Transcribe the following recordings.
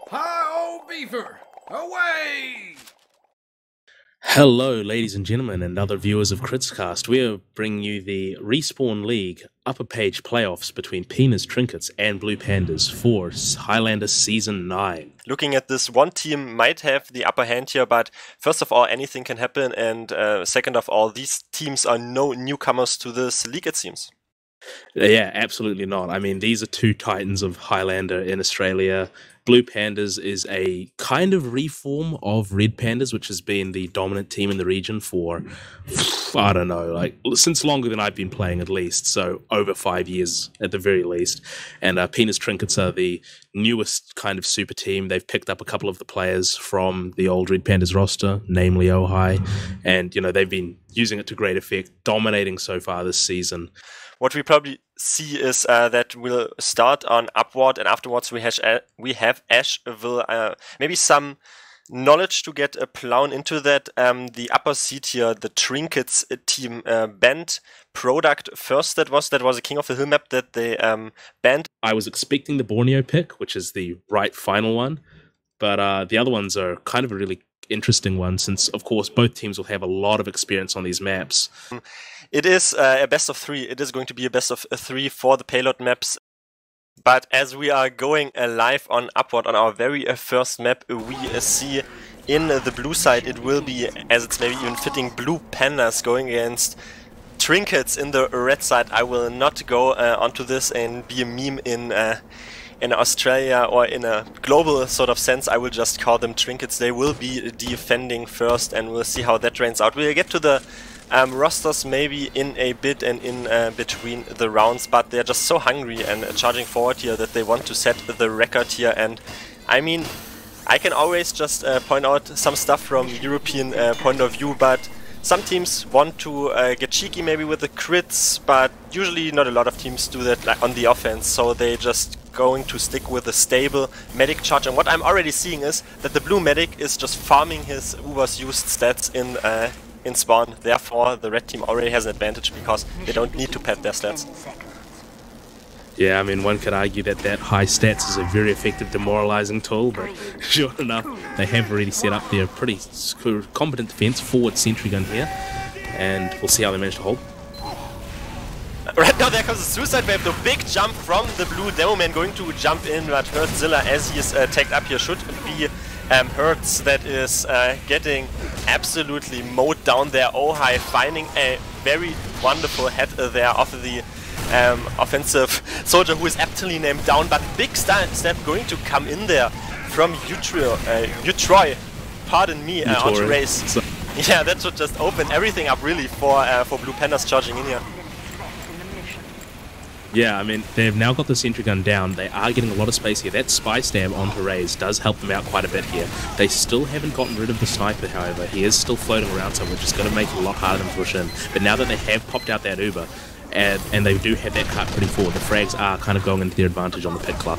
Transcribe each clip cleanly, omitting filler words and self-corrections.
Hi-oh, beefer! Away! Hello, ladies and gentlemen, and other viewers of Critscast. We are bringing you the Respawn League upper page playoffs between Penas, Trinkets, and Blue Pandas for Highlander Season 9. Looking at this, one team might have the upper hand here, but first of all, anything can happen, and second of all, these teams are no newcomers to this league, it seems. Yeah, absolutely not. I mean, these are two titans of Highlander in Australia. Blue Pandas is a kind of reform of Red Pandas, which has been the dominant team in the region for, I don't know, like since longer than I've been playing at least, so over 5 years at the very least. And Penas Trinkets are the newest kind of super team. They've picked up a couple of the players from the old Red Pandas roster, namely Ohai, and they've been using it to great effect, dominating so far this season. What we probably see is that we'll start on Upward, and afterwards we have Ash will maybe some knowledge to get plown into that. The upper seat here, the Trinkets team banned Product first. That was a King of the Hill map that they banned. I was expecting the Borneo pick, which is the right final one, but the other ones are kind of a really interesting one, since of course both teams will have a lot of experience on these maps. It is a best of 3. It is going to be a best of 3 for the payload maps. But as we are going live on Upward on our very first map, we see in the blue side it will be, as it's maybe even fitting, Blue Pandas going against Trinkets in the red side. I will not go onto this and be a meme in Australia or in a global sort of sense. I will just call them Trinkets. They will be defending first, and we'll see how that drains out. We'll get to the rosters maybe in a bit and in between the rounds, but they're just so hungry and charging forward here that they want to set the record here. And I mean, I can always just point out some stuff from European point of view, but some teams want to get cheeky maybe with the crits, but usually not a lot of teams do that on the offense, so they just going to stick with a stable medic charge. And what I'm already seeing is that the blue medic is just farming his overused stats in spawn. Therefore, the red team already has an advantage because they don't need to pad their stats. Yeah, I mean, one could argue that high stats is a very effective demoralizing tool, but sure enough, they have already set up their pretty competent defense, forward sentry gun here, and we'll see how they manage to hold. Right now there comes a suicide wave, the big jump from the blue demo man going to jump in, but Hertzilla, as he is tagged up here, should be Hertz that is getting absolutely mowed down there. Ohai finding a very wonderful head there of the offensive soldier who is aptly named down, but big step going to come in there from Utroy, pardon me, onto race. Yeah, that should just open everything up really for Blue Pandas charging in here. Yeah, I mean, they've now got the sentry gun down. They are getting a lot of space here. That spy stab onto Raze does help them out quite a bit here. They still haven't gotten rid of the sniper, however. He is still floating around somewhere, which is going to make it a lot harder to push in. But now that they have popped out that Uber, and they do have that cut pretty forward, the frags are kind of going into their advantage on the pit club.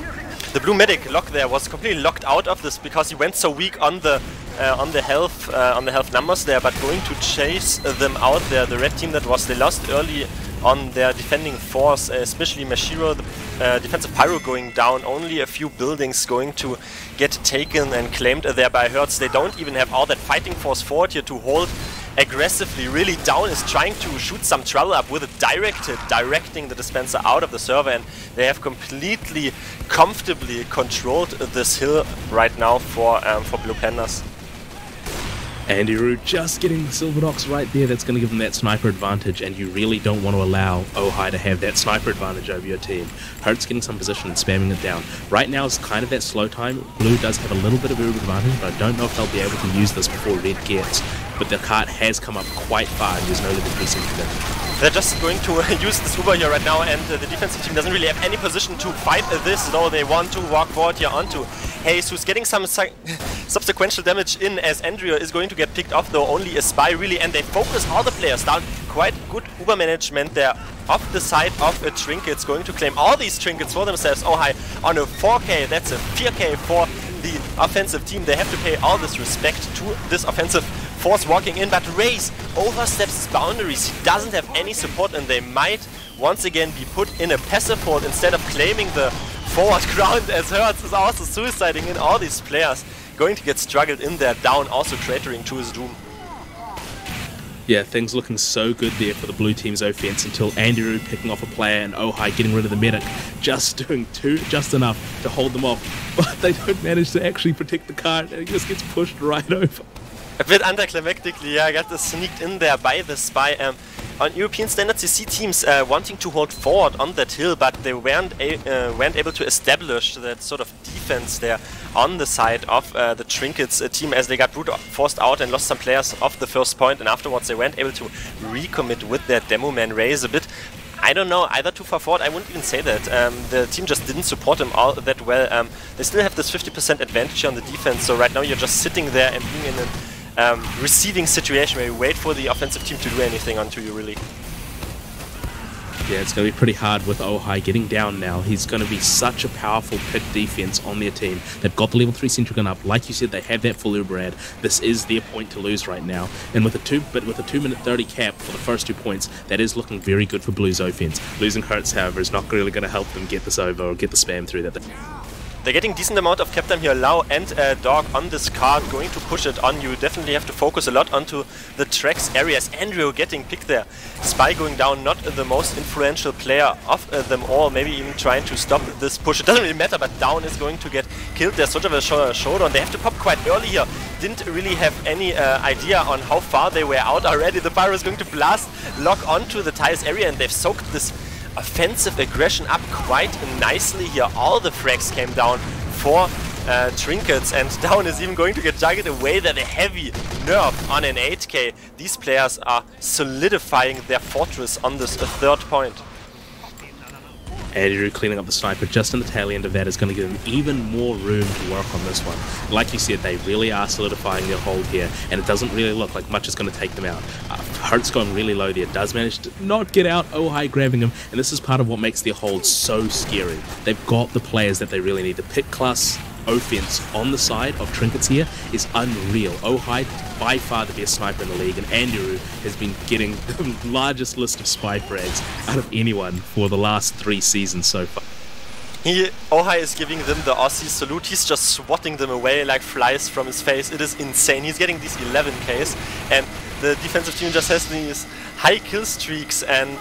The blue medic lock there was completely locked out of this because he went so weak on the health numbers there, but going to chase them out there. The red team they lost early on their defending force, especially Mashiro, the defensive pyro going down, only a few buildings going to get taken and claimed there by Hertz. They don't even have all that fighting force forward here to hold aggressively. Really, Down is trying to shoot some trouble up with a directing the dispenser out of the server, and they have completely comfortably controlled this hill right now for Blue Pandas. Andy Root just getting the Silver Docs right there. That's going to give them that sniper advantage, and you really don't want to allow Ohai to have that sniper advantage over your team. Hertz getting some position and spamming it down. Right now is kind of that slow time. Blue does have a little bit of Uber advantage, but I don't know if they'll be able to use this before Red gets. But the cart has come up quite far, and there's no limit to They're just going to use this Uber here right now, and the defensive team doesn't really have any position to fight this, though they want to walk forward here onto Hayes, who's getting some subsequential damage in, as Andrea is going to get picked off, though only a spy really, and they focus all the players down. Quite good Uber management there off the side of a Trinkets, going to claim all these Trinkets for themselves. Ohai on a 4k, that's a 4k for the offensive team. They have to pay all this respect to this offensive force walking in, but Raze oversteps his boundaries. He doesn't have any support, and they might once again be put in a passive hold instead of claiming the forward ground as Hertz is also suiciding in. All these players going to get struggled in there, down, also cratering to his doom. Yeah, things looking so good there for the blue team's offense until Andrew picking off a player and Ohai getting rid of the medic, just doing just enough to hold them off. But they don't manage to actually protect the car, and he just gets pushed right over. A bit anticlimactically, yeah, got sneaked in there by the Spy. On European standards, you see teams wanting to hold forward on that hill, but they weren't able to establish that sort of defense there on the side of the Trinkets team, as they got brute forced out and lost some players off the first point, and afterwards they weren't able to recommit with their demo man raise a bit. I don't know, either too far forward, I wouldn't even say that. The team just didn't support him all that well. They still have this 50% advantage on the defense, so right now you're just sitting there and being in an receiving situation where you wait for the offensive team to do anything onto you, really. Yeah, it's going to be pretty hard with Ohai getting down now. He's going to be such a powerful pit defense on their team. They've got the level 3 sentry gun up. Like you said, they have that full Uberad. This is their point to lose right now. And with a 2-minute 30 cap for the first 2 points, that is looking very good for Blue's offense. Losing Hertz, however, is not really going to help them get this over or get the spam through that. They're getting decent amount of cap time here. Lau and Dog on this card, going to push it on. You definitely have to focus a lot onto the tracks areas. Andrew getting picked there. Spy going down, not the most influential player of them all. Maybe even trying to stop this push. It doesn't really matter, but Down is going to get killed. There's sort of a showdown. They have to pop quite early here. Didn't really have any idea on how far they were out already. The Pyro is going to blast, lock onto the tiles area, and they've soaked this offensive aggression up quite nicely here. All the frags came down for Trinkets, and Down is even going to get targeted away there. The heavy nerf on an 8k. These players are solidifying their fortress on this third point. Andrew cleaning up the sniper just in the tail end of that is going to give them even more room to work on this one. Like you said, they really are solidifying their hold here, and it doesn't really look like much is going to take them out. Hertz going really low there, does manage to not get out, Ohai grabbing him, and this is part of what makes their hold so scary. They've got the players that they really need. The pick class offense on the side of Trinkets here is unreal. Ohai, by far the best sniper in the league, and Andrew has been getting the largest list of spy frags out of anyone for the last 3 seasons so far. Ohai is giving them the Aussie salute. He's just swatting them away like flies from his face. It is insane. He's getting these 11Ks, and the defensive team just has these high kill streaks, and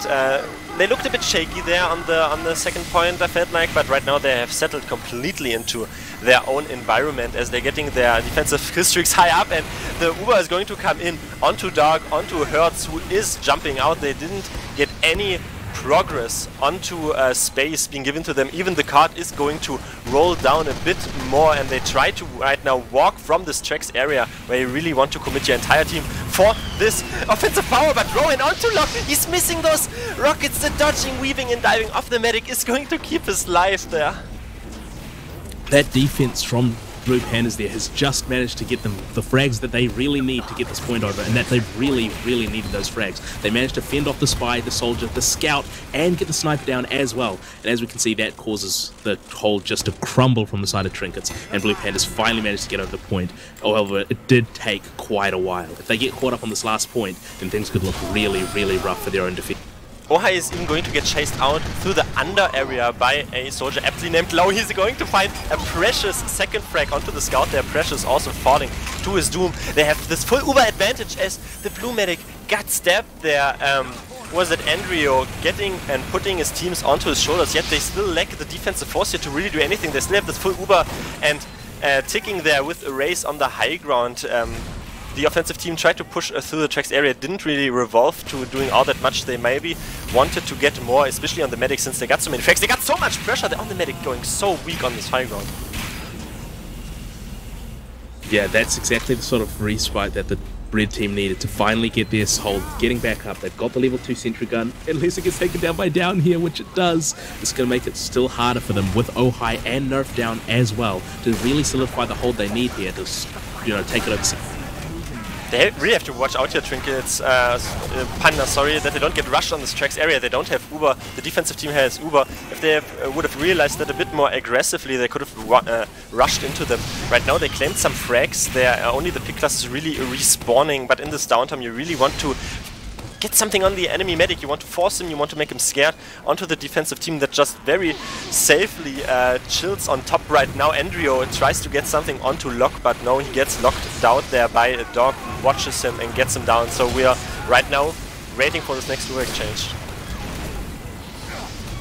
they looked a bit shaky there on the second point, I felt like, but right now they have settled completely into their own environment as they're getting their defensive kill streaks high up, and the Uber is going to come in onto Dark, onto Hertz, who is jumping out. They didn't get any progress onto space being given to them. Even the cart is going to roll down a bit more, and they try to right now walk from this tracks area where you really want to commit your entire team for this offensive power, but Rowan onto Lock, he's missing those rockets. The dodging, weaving and diving of the medic is going to keep his life there. That defense from Blue Pandas there has just managed to get them the frags that they really need to get this point over, and that they really needed those frags. They managed to fend off the spy, the soldier, the scout, and get the sniper down as well. And as we can see, that causes the hold just to crumble from the side of Trinkets, and Blue Pandas finally managed to get over the point. However, it did take quite a while. If they get caught up on this last point, then things could look really rough for their own defense. Ohai is even going to get chased out through the under area by a soldier aptly named Lau. He's going to find a Precious second frag onto the scout there. Precious also falling to his doom. They have this full Uber advantage as the blue medic got stabbed there. Was it Andrio getting and putting his teams onto his shoulders, yet they still lack the defensive force here to really do anything. They still have this full Uber and ticking there with a race on the high ground. The offensive team tried to push through the tracks area, didn't really revolve to doing all that much. They maybe wanted to get more, especially on the medic, since they got so many frags. They got so much pressure on the medic, going so weak on this high ground. Yeah, that's exactly the sort of respite that the red team needed to finally get this hold, getting back up. They've got the level 2 sentry gun, unless it gets taken down by Down here, which it does. It's going to make it still harder for them with Ohai and Nerf Down as well to really solidify the hold they need here to, take it over. They really have to watch out here, Trinkets, Pandas, sorry, that they don't get rushed on this tracks area. They don't have Uber. The defensive team has Uber. If they would have realized that a bit more aggressively, they could have rushed into them. Right now they claimed some frags. Only the pick class is really respawning, but in this downtime you really want to get something on the enemy medic, you want to force him, you want to make him scared onto the defensive team that just very safely chills on top right now. Andrio tries to get something onto Lock, but no, he gets locked out there by a dog who watches him and gets him down. So we are right now waiting for this next Uber exchange.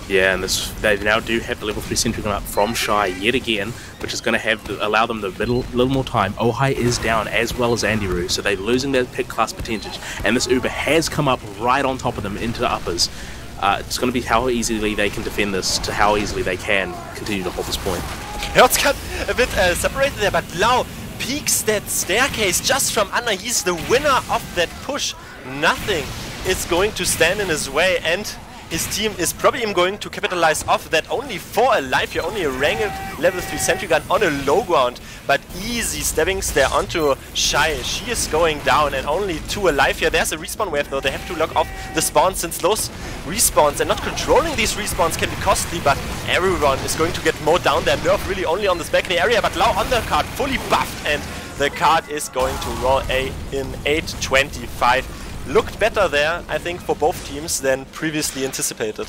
Yeah, and they now do have the level 3 sentry gun up from Shy yet again, which is going to allow them the little more time. Ohai is down as well as Andiru, so they're losing their pick class percentage, and this Uber has come up right on top of them into the uppers. It's going to be how easily they can defend this to how easily they can continue to hold this point. Hertz got a bit separated there, but Lau peeks that staircase just from under. He's the winner of that push. Nothing is going to stand in his way, and his team is probably even going to capitalize off that. Only 4 alive here, only a ranked level 3 sentry gun on a low ground, but easy stabbings there onto Shy. She is going down, and only 2 alive here. There's a respawn wave though, they have to lock off the spawn, since those respawns and not controlling these respawns can be costly, but everyone is going to get mowed down. Their nerf really only on this balcony area, but Lau on the card, fully buffed, and the card is going to roll in 8.25. Looked better there, I think, for both teams than previously anticipated.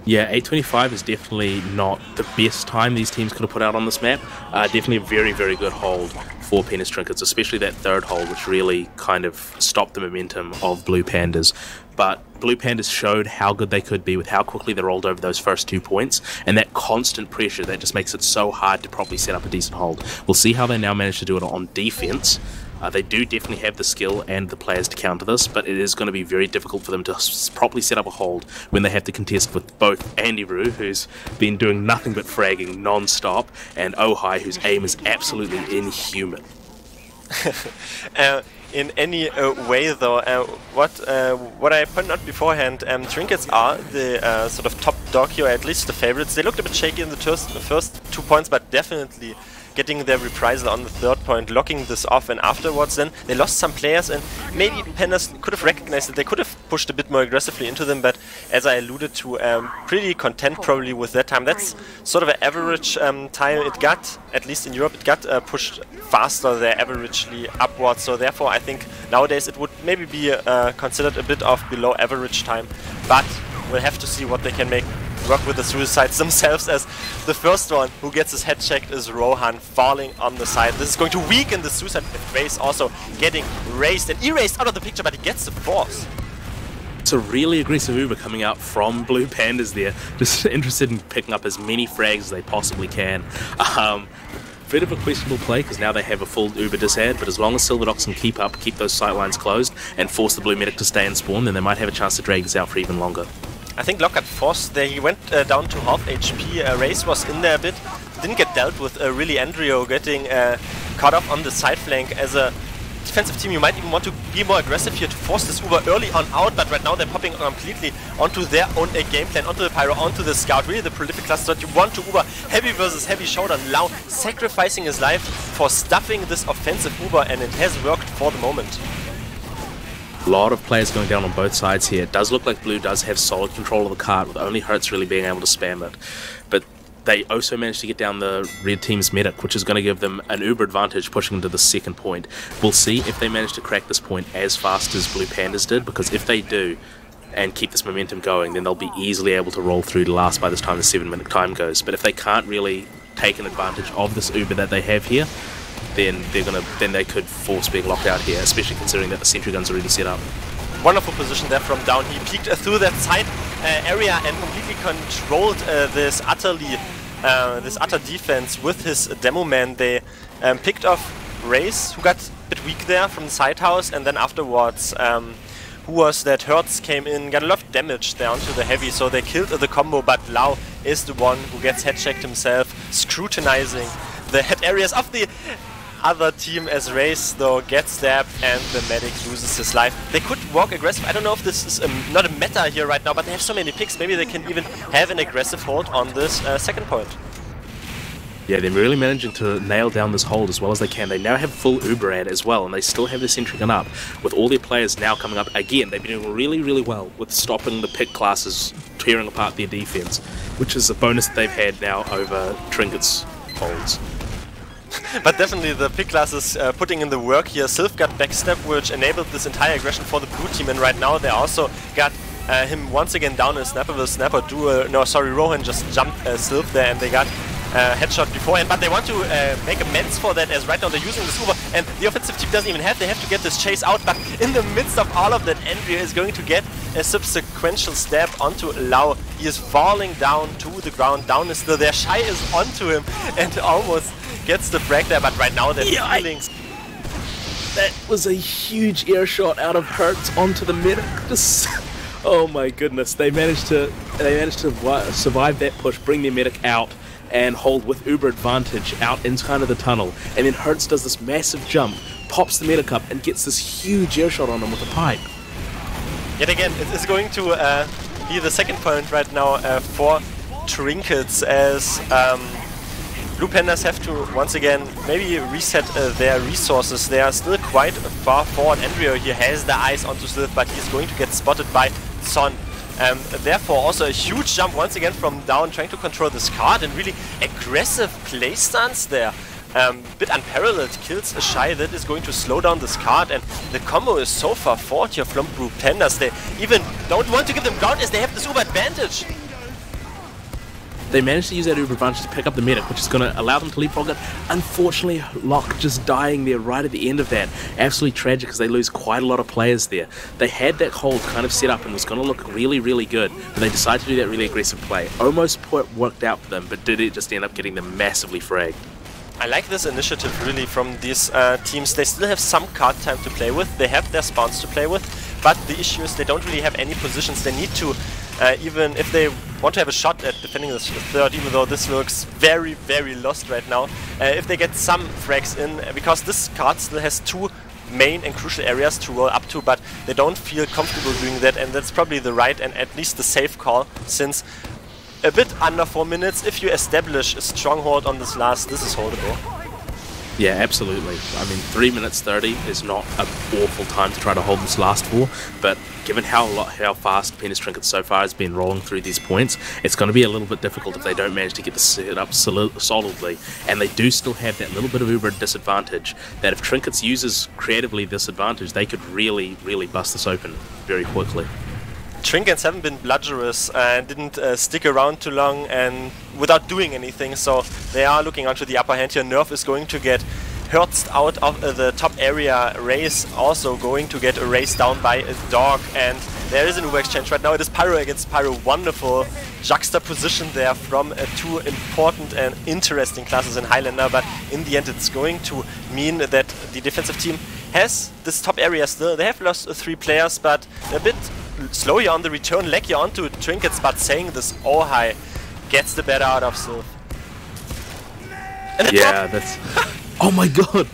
Yeah, 8.25 is definitely not the best time these teams could have put out on this map. Definitely a very, very good hold for Penis Trinkets, especially that third hold, which really kind of stopped the momentum of Blue Pandas. But Blue Pandas showed how good they could be with how quickly they rolled over those first 2 points, and that constant pressure that just makes it so hard to properly set up a decent hold. We'll see how they now manage to do it on defense. They do definitely have the skill and the players to counter this, but it is going to be very difficult for them to properly set up a hold when they have to contest with both Andiru, who's been doing nothing but fragging non-stop, and Ohai, whose aim is absolutely inhuman. In any way though, what I pointed out beforehand, Trinkets are the sort of top dog here, or at least the favorites. They looked a bit shaky in the first 2 points, but definitely getting their reprisal on the third point, locking this off, and afterwards then they lost some players, and maybe Pandas could have recognized that they could have pushed a bit more aggressively into them, but as I alluded to, pretty content probably with that time. That's sort of an average time it got, at least in Europe, it got pushed faster there, averagely upwards, so therefore I think nowadays it would maybe be considered a bit of below average time, but we'll have to see what they can make work with the suicides themselves, as the first one who gets his head checked is Rohan, falling on the side. This is going to weaken the suicide, with Race also getting raised and erased out of the picture, but he gets the force. It's a really aggressive Uber coming out from Blue Pandas there, just interested in picking up as many frags as they possibly can. Bit of a questionable play, because now they have a full Uber disad, but as long as Silverdox can keep those sightlines closed and force the Blue Medic to stay in spawn, then they might have a chance to drag this out for even longer. I think Lock got forced there, he went down to half HP, Race was in there a bit, didn't get dealt with, really Andrio getting caught up on the side flank. As a defensive team you might even want to be more aggressive here to force this Uber early on out, but right now they're popping completely onto their own game plan, onto the Pyro, onto the Scout, really the prolific cluster that you want to Uber, heavy versus heavy showdown. Lau sacrificing his life for stuffing this offensive Uber, and it has worked for the moment. A lot of players going down on both sides here. It does look like Blue does have solid control of the cart, with only Hertz really being able to spam it. But they also managed to get down the red team's medic, which is going to give them an Uber advantage pushing into the second point. We'll see if they manage to crack this point as fast as Blue Pandas did, because if they do and keep this momentum going, then they'll be easily able to roll through to last by this time the 7-minute time goes. But if they can't really take an advantage of this Uber that they have here, then they could force being locked out here, especially considering that the sentry gun's already set up. Wonderful position there from down. He peeked through that side area and completely controlled this utter defense with his demo man. They picked off Race, who got a bit weak there from the side house, and then afterwards who was that? Hertz came in, got a lot of damage there onto the heavy, so they killed the combo, but Lau is the one who gets head checked himself, scrutinizing the head areas of the other team, as Race though gets stabbed and the medic loses his life. They could walk aggressive. I don't know if this is not a meta here right now, but they have so many picks, maybe they can even have an aggressive hold on this second point. Yeah, they're really managing to nail down this hold as well as they can. They now have full Uber ad as well, and they still have their sentry gun up. With all their players now coming up, again, they've been doing really, really well with stopping the pick classes, tearing apart their defense, which is a bonus that they've had now over Trinkets holds. But definitely the pick class is putting in the work here. Sylph got backstep, which enabled this entire aggression for the blue team, and right now they also got him once again down in a snapper with snapper duel. No, sorry, Rohan just jumped Sylph there, and they got headshot beforehand, but they want to make amends for that, as right now they're using this Uber, and the offensive team doesn't even have, they have to get this chase out, but in the midst of all of that, Andrea is going to get a subsequential stab onto Lau. He is falling down to the ground, down is still there, Shy is onto him, and almost gets the frag there, but right now they're feeling... That was a huge air shot out of Hertz onto the medic. Just, oh my goodness, they managed to survive that push, bring their medic out, and hold with uber advantage out in kind of the tunnel. And then Hertz does this massive jump, pops the medic up, and gets this huge air shot on him with a pipe. Yet again, it is going to be the second point right now for Trinkets, as Blue Pandas have to once again maybe reset their resources. They are still quite far forward. Andrea here has the eyes onto Sylph, but he's going to get spotted by Son. Therefore also a huge jump once again from down, trying to control this card, and really aggressive play stance there. Bit unparalleled, kills a Shy that is going to slow down this card, and the combo is so far forward here from Blue Pandas. They even don't want to give them ground as they have this uber advantage. They managed to use that uber advantage to pick up the medic, which is going to allow them to leapfrog it. Unfortunately, Locke just dying there right at the end of that. Absolutely tragic, because they lose quite a lot of players there. They had that hold kind of set up and was going to look really, really good, but they decided to do that really aggressive play. Almost worked out for them, but did it just end up getting them massively fragged. I like this initiative really from these teams. They still have some card time to play with, they have their spawns to play with, but the issue is they don't really have any positions. They need to, even if they want to have a shot at defending this third, even though this looks very, very lost right now, if they get some frags in, because this card still has two main and crucial areas to roll up to, but they don't feel comfortable doing that, and that's probably the right and at least the safe call, since a bit under 4 minutes, if you establish a stronghold on this last, this is holdable. Yeah, absolutely. I mean, 3 minutes 30 is not an awful time to try to hold this last for, but given how fast Penis Trinket so far has been rolling through these points, it's going to be a little bit difficult if they don't manage to get the set up solidly, and they do still have that little bit of uber disadvantage, that if Trinkets uses creatively this advantage, they could really, really bust this open very quickly. Trinkets haven't been bludgerous and didn't stick around too long and without doing anything, so they are looking onto the upper hand here. Nerf is going to get Hertz out of the top area. Race also going to get erased down by a dog, and there is an Uber exchange right now. It is Pyro against Pyro. Wonderful juxtaposition there from two important and interesting classes in Highlander, but in the end it's going to mean that the defensive team has this top area still. They have lost 3 players, but a bit slow here on the return, leg here onto Trinkets, but saying this Ohai gets the better out of Sylph. Yeah, that's... Oh my god!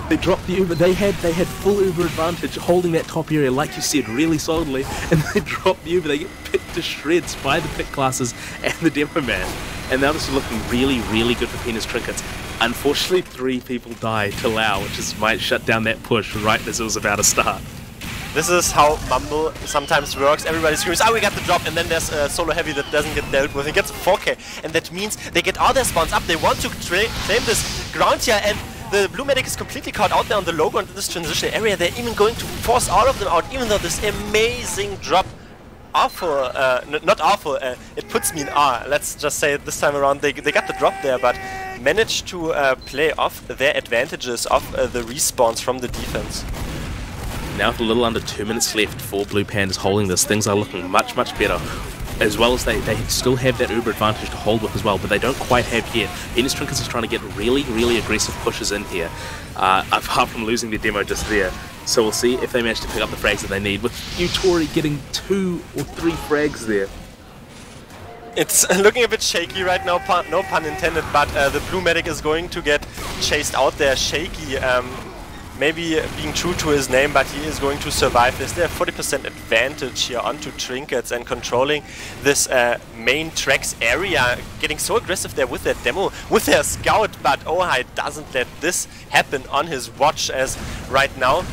They dropped the Uber, they had full Uber advantage holding that top area, like you said, really solidly, and they drop the Uber, they get picked to shreds by the pick classes and the demo man. And now this is looking really, really good for Penis Trinkets. Unfortunately, 3 people died to Lau, which might shut down that push right as it was about to start. This is how Mumble sometimes works. Everybody screams, "Oh, we got the drop," and then there's a solo heavy that doesn't get dealt with. He gets 4k, and that means they get all their spawns up. They want to claim this ground here, and the blue medic is completely caught out there on the logo into this transition area. They're even going to force all of them out, even though this amazing drop, awful, not awful, it puts me in awe. Let's just say this time around they got the drop there, but managed to play off their advantages of the respawns from the defense. Now with a little under 2 minutes left for Blue Pandas holding this, things are looking much, much better. As well as they still have that uber advantage to hold with as well, but they don't quite have here. Penis Trinkets is trying to get really, really aggressive pushes in here, apart from losing their demo just there. So we'll see if they manage to pick up the frags that they need, with Utori getting 2 or 3 frags there. It's looking a bit shaky right now, no pun intended, but the blue medic is going to get chased out there. Shaky, maybe being true to his name, but he is going to survive this. They have 40% advantage here onto Trinkets and controlling this main tracks area, getting so aggressive there with their demo, with their scout, but Ohai doesn't let this happen on his watch, as right now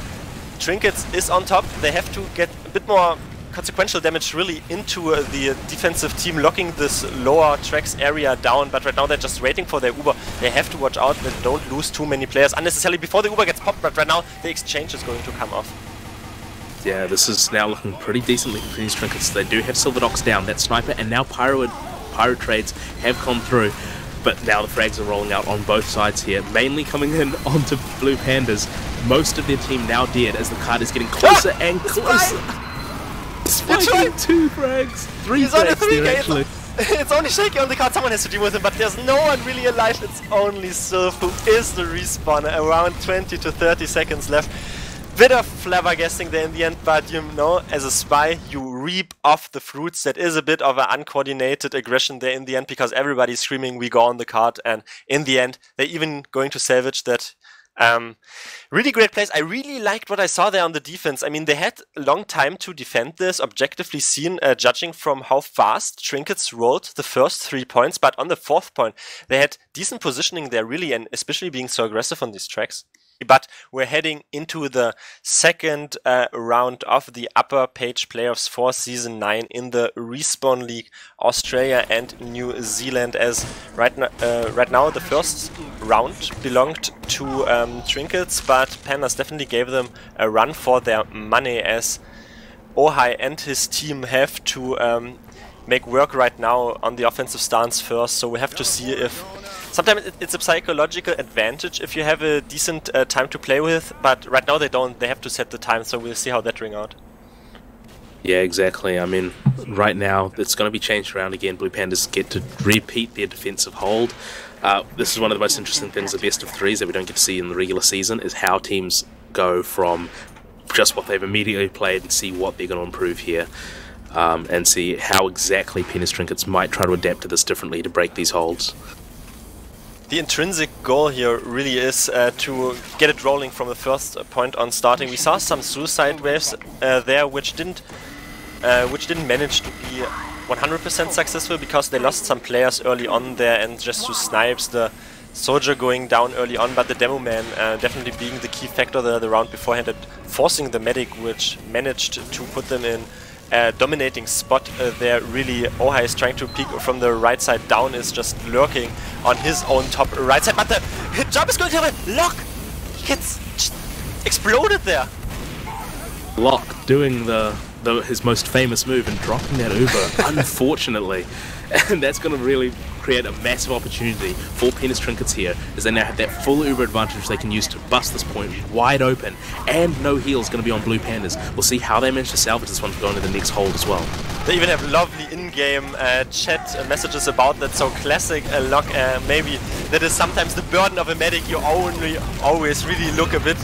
Trinkets is on top. They have to get a bit more consequential damage really into the defensive team, locking this lower tracks area down, but right now they're just waiting for their Uber. They have to watch out that they don't lose too many players unnecessarily before the Uber gets popped, but right now the exchange is going to come off. Yeah, this is now looking pretty decently for these trinkets. They do have Silver Docs down, that sniper, and now Pyro trades have come through. But now the frags are rolling out on both sides here, mainly coming in onto Blue Pandas. Most of their team now dead as the card is getting closer and closer. Spiking 2 frags, 3 frags there actually. It's only Shaky on the card, someone has to deal with him, but there's no one really alive. It's only Sylph who is the respawner, around 20 to 30 seconds left. Bit of flabbergasting there in the end, but you know, as a spy, you reap off the fruits. That is a bit of an uncoordinated aggression there in the end, because everybody's screaming, we go on the card, and in the end, they're even going to salvage that. Really great plays. I really liked what I saw there on the defense. I mean, they had a long time to defend this, objectively seen, judging from how fast Trinkets rolled the first 3 points, but on the 4th point, they had decent positioning there, really, and especially being so aggressive on these tracks. But we're heading into the second round of the upper page playoffs for Season 9 in the Respawn League, Australia and New Zealand, as right now the first round belonged to Trinkets, but Pandas definitely gave them a run for their money, as Ohai and his team have to make work right now on the offensive stance first, so we have to see if... Sometimes it's a psychological advantage if you have a decent time to play with, but right now they don't. They have to set the time, so we'll see how that ring out. Yeah, exactly. I mean, right now it's going to be changed around again. Blue Pandas get to repeat their defensive hold. This is one of the most interesting things, the best of threes that we don't get to see in the regular season, is how teams go from just what they've immediately played and see what they're going to improve here. And see how exactly Penis Trinkets might try to adapt to this differently to break these holds. The intrinsic goal here really is to get it rolling from the first point on starting. We saw some suicide waves there, which didn't manage to be 100% successful because they lost some players early on there, and just to snipes the soldier going down early on. But the demo man definitely being the key factor there the round beforehand, and forcing the medic, which managed to put them in dominating spot there. Really, Ohai is trying to peek from the right side. Down is just lurking on his own top right side, but the hit jump is going to have a lock. He gets exploded there. Lock doing his most famous move and dropping that Uber, unfortunately. And that's going to really create a massive opportunity for Penis Trinkets here, as they now have that full Uber advantage they can use to bust this point wide open, and no heal is going to be on Blue Pandas. We'll see how they manage to salvage this one to go into the next hold as well. They even have lovely in-game chat messages about that, so classic Lock. Maybe that is sometimes the burden of a medic. You only always really look a bit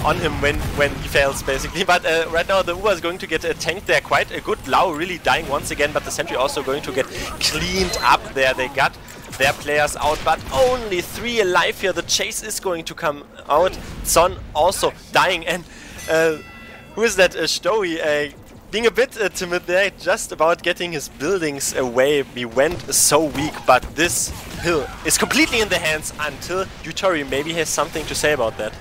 on him when he fails, basically. But right now the Uber is going to get tanked there. Quite a good Lau really dying once again, but the sentry also going to get cleaned up there. They got their players out, but only 3 alive here. The chase is going to come out. Son also dying, and who is that? Stowy being a bit timid there, just about getting his buildings away. We went so weak, but this hill is completely in the hands until Yutori maybe has something to say about that.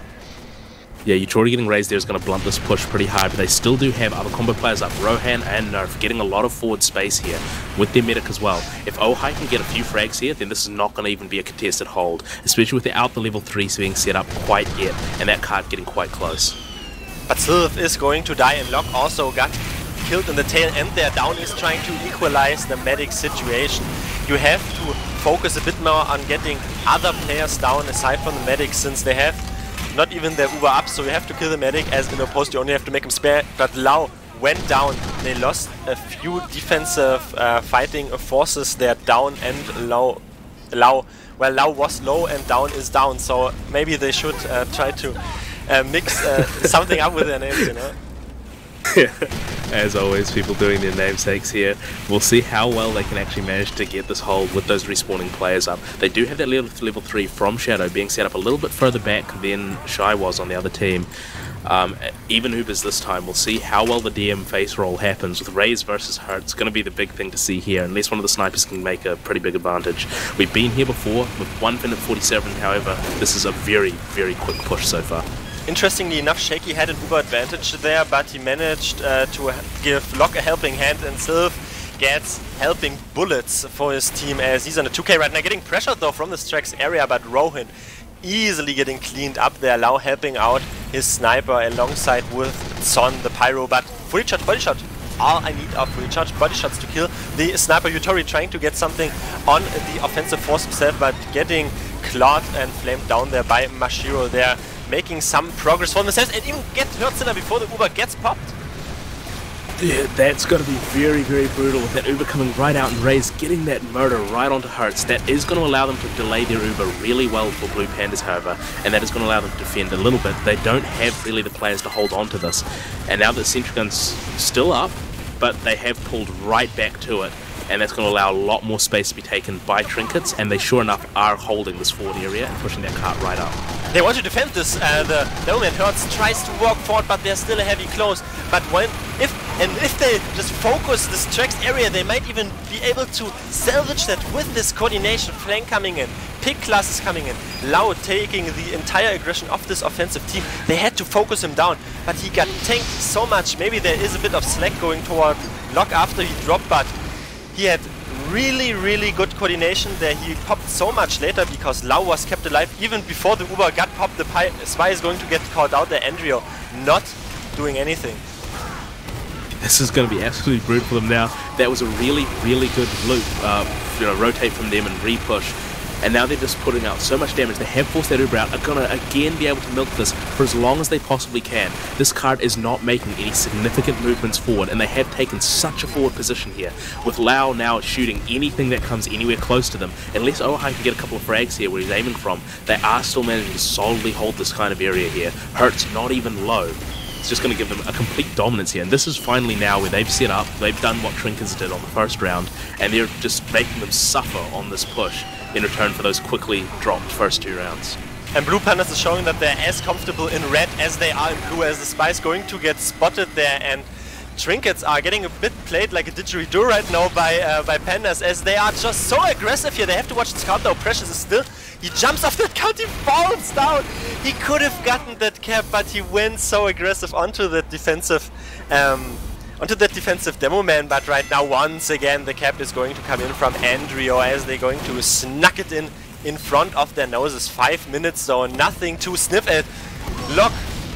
Yeah, Yutori getting raised there is going to blunt this push pretty hard, but they still do have other combo players up. Rohan and Nerf getting a lot of forward space here with their medic as well. If Ohai can get a few frags here, then this is not going to even be a contested hold, especially without the level 3s being set up quite yet, and that card getting quite close. But Sylph is going to die, and Lock also got killed in the tail end there. Down is trying to equalize the medic situation. You have to focus a bit more on getting other players down aside from the medic, since they have not even their Uber up, so you have to kill the medic, as in opposed you only have to make him spare. But Lau went down. They lost a few defensive fighting forces there. Down and Lau was low and Down is down, so maybe they should try to mix something up with their names, you know. As always, people doing their namesakes here. We'll see how well they can actually manage to get this hold with those respawning players up. They do have that level 3 from Shadow being set up a little bit further back than Shy was on the other team. Even Ubers this time. We'll see how well the DM face roll happens with Raze versus her. It's going to be the big thing to see here, unless one of the snipers can make a pretty big advantage. We've been here before with 1 minute 47, however, this is a very, very quick push so far. Interestingly enough, Shaky had an Uber advantage there, but he managed to give Locke a helping hand, and Sylph gets helping bullets for his team as he's on a 2k right now, getting pressured though from the Strax area, but Rohin easily getting cleaned up there, Lau helping out his sniper alongside with Son, the pyro, but fully charged body shot. All I need are fully charged body shots to kill the sniper. Yutori trying to get something on the offensive force himself, but getting clawed and flamed down there by Mashiro there, making some progress for themselves and even get Hertzilla before the Uber gets popped. Yeah, that's going to be very, very brutal with that Uber coming right out and Raze getting that murder right onto Hertz. That is going to allow them to delay their Uber really well for Blue Pandas, however, and that is going to allow them to defend a little bit. They don't have really the players to hold on to this, and now that Sentry Gun's still up, but they have pulled right back to it, and that's going to allow a lot more space to be taken by Trinkets, and they sure enough are holding this forward area and pushing their cart right up. They want to defend this, the Nomad Hertz tries to walk forward, but there's still a heavy close. But if they just focus this Strax area, they might even be able to salvage that with this coordination. Flank coming in, pick classes coming in, Lau taking the entire aggression of this offensive team. They had to focus him down, but he got tanked so much. Maybe there is a bit of slack going toward Locke after he dropped, but he had really, really good coordination there. He popped so much later because Lau was kept alive even before the Uber got popped. The Spy is going to get called out there. Andrio not doing anything. This is going to be absolutely brutal for them now. That was a really, really good loop. Rotate from them and re-push. And now they're just putting out so much damage. They have forced that Uber out. Are going to again be able to milk this for as long as they possibly can. This card is not making any significant movements forward, and they have taken such a forward position here. With Lau now shooting anything that comes anywhere close to them. Unless Oahai can get a couple of frags here where he's aiming from, they are still managing to solidly hold this kind of area here. Hurt's not even low. It's just going to give them a complete dominance here, and this is finally now where they've set up, they've done what Trinkets did on the first round, and they're just making them suffer on this push in return for those quickly dropped first 2 rounds. And Blue Pandas is showing that they're as comfortable in red as they are in blue, as the Spy's going to get spotted there, and Trinkets are getting a bit played like a didgeridoo right now by Pandas, as they are just so aggressive here. They have to watch this card though. Precious is still, he jumps off that card, he falls down. He could have gotten that cap, but he went so aggressive onto that defensive demo man. But right now, once again, the cap is going to come in from Andrio, as they're going to snuck it in front of their noses. 5 minutes, so nothing to sniff at. Locke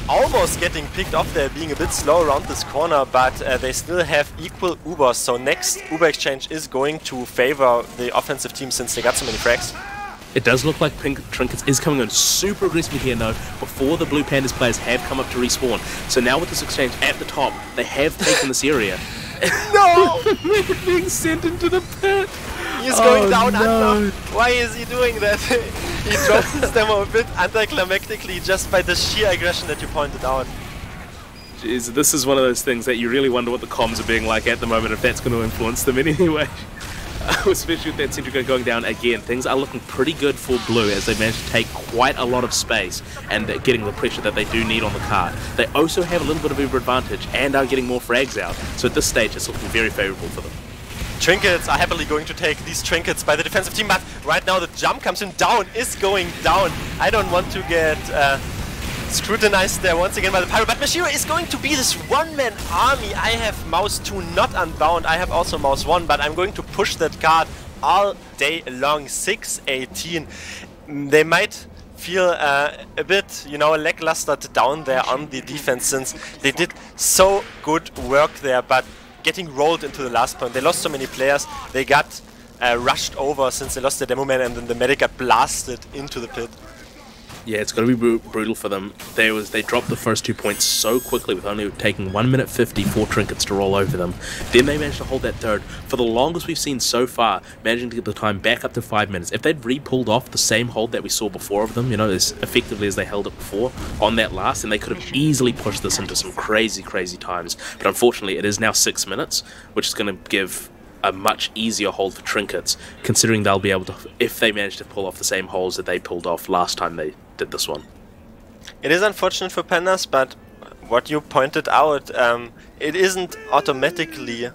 almost getting picked off there, being a bit slow around this corner, but they still have equal Ubers, so next Uber exchange is going to favor the offensive team since they got so many frags. It does look like Trinkets is coming in super aggressively here now before the Blue Pandas players have come up to respawn. So now with this exchange at the top, they have taken this area. No! They're being sent into the pit! He's going down under. Why is he doing that? He drops his demo a bit anticlimactically just by the sheer aggression that you pointed out. Jeez, this is one of those things that you really wonder what the comms are being like at the moment, if that's going to influence them in any way. Especially with that Sentry Gun going down again, things are looking pretty good for Blue as they managed to take quite a lot of space and getting the pressure that they do need on the card. They also have a little bit of Uber advantage and are getting more frags out, so at this stage it's looking very favourable for them. Trinkets are happily going to take these trinkets by the defensive team, but right now the jump comes in. Down is going down. I don't want to get scrutinized there once again by the Pyro, but Mashiro is going to be this one-man army. I have Mouse 2 not unbound, I have also Mouse 1, but I'm going to push that card all day long. 6-18. They might feel a bit, lackluster down there on the defense, since they did so good work there, but getting rolled into the last point. They lost so many players, they got rushed over since they lost their demo man, and then the medic got blasted into the pit. Yeah, it's going to be brutal for them. They dropped the first 2 points so quickly with only taking 1 minute 50 for Trinkets to roll over them. Then they managed to hold that third for the longest we've seen so far, managing to get the time back up to 5 minutes. If they'd re-pulled off the same hold that we saw before of them, as effectively as they held it before on that last, then they could have easily pushed this into some crazy, crazy times. But unfortunately, it is now 6 minutes, which is going to give a much easier hold for Trinkets, considering they'll be able to, if they manage to pull off the same holds that they pulled off last time they did this one. It is unfortunate for Pandas, but what you pointed out, it isn't automatically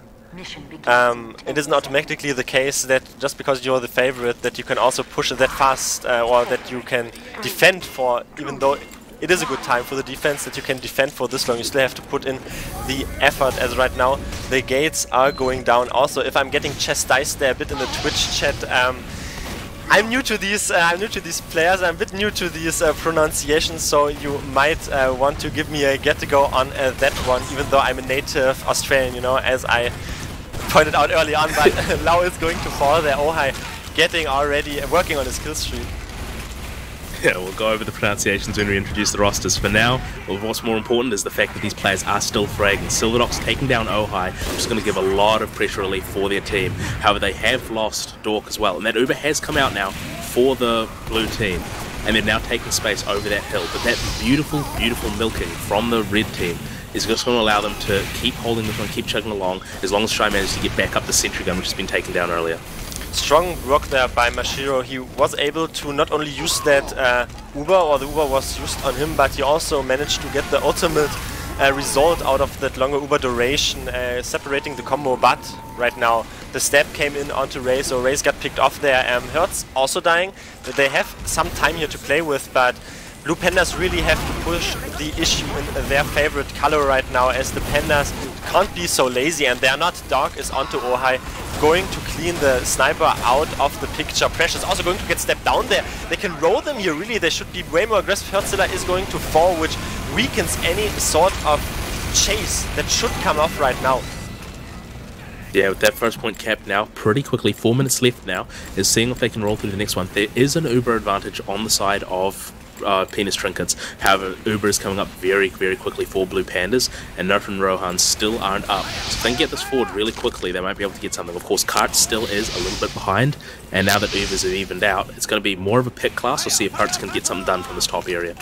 the case that just because you're the favorite that you can also push it that fast, or that you can defend for, even though it is a good time for the defense that you can defend for this long. You still have to put in the effort, as right now the gates are going down. Also, if I'm getting chastised there a bit in the Twitch chat, I'm new to these players. I'm a bit new to these pronunciations, so you might want to give me a get-to-go on that one, even though I'm a native Australian, you know, as I pointed out early on. But Lau is going to fall there. Ohai working on his kill streak. Yeah, we'll go over the pronunciations when we introduce the rosters. For now, well, what's more important is the fact that these players are still fragging. Silverdog's taking down Ohai, which is going to give a lot of pressure relief for their team. However, they have lost Dork as well, and that Uber has come out now for the blue team, and they're now taking space over that hill. But that beautiful, beautiful milking from the red team is just going to allow them to keep holding this one, keep chugging along, as long as Shy manages to get back up the sentry gun, which has been taken down earlier. Strong work there by Mashiro. He was able to not only use that Uber, or the Uber was used on him, but he also managed to get the ultimate result out of that longer Uber duration, separating the combo. But right now the stab came in onto Ray, so Ray's got picked off there. Hertz also dying. They have some time here to play with, but Blue Pandas really have to push the issue in their favorite color right now, as the Pandas can't be so lazy, and they're not. Dark is onto Ohai, going to clean the sniper out of the picture. Precious also going to get stepped down there. They can roll them here, really. They should be way more aggressive. Hertzilla is going to fall, which weakens any sort of chase that should come off right now. Yeah, with that first point capped now, pretty quickly, 4 minutes left now, is seeing if they can roll through the next one. There is an Uber advantage on the side of Penis Trinkets. However, Uber is coming up very, very quickly for Blue Pandas, and Nut and Rohan still aren't up. So if they can get this forward really quickly, they might be able to get something. Of course, Kart still is a little bit behind, and now that Ubers have evened out, it's going to be more of a pick class. We'll see if Hearts can get something done from this top area.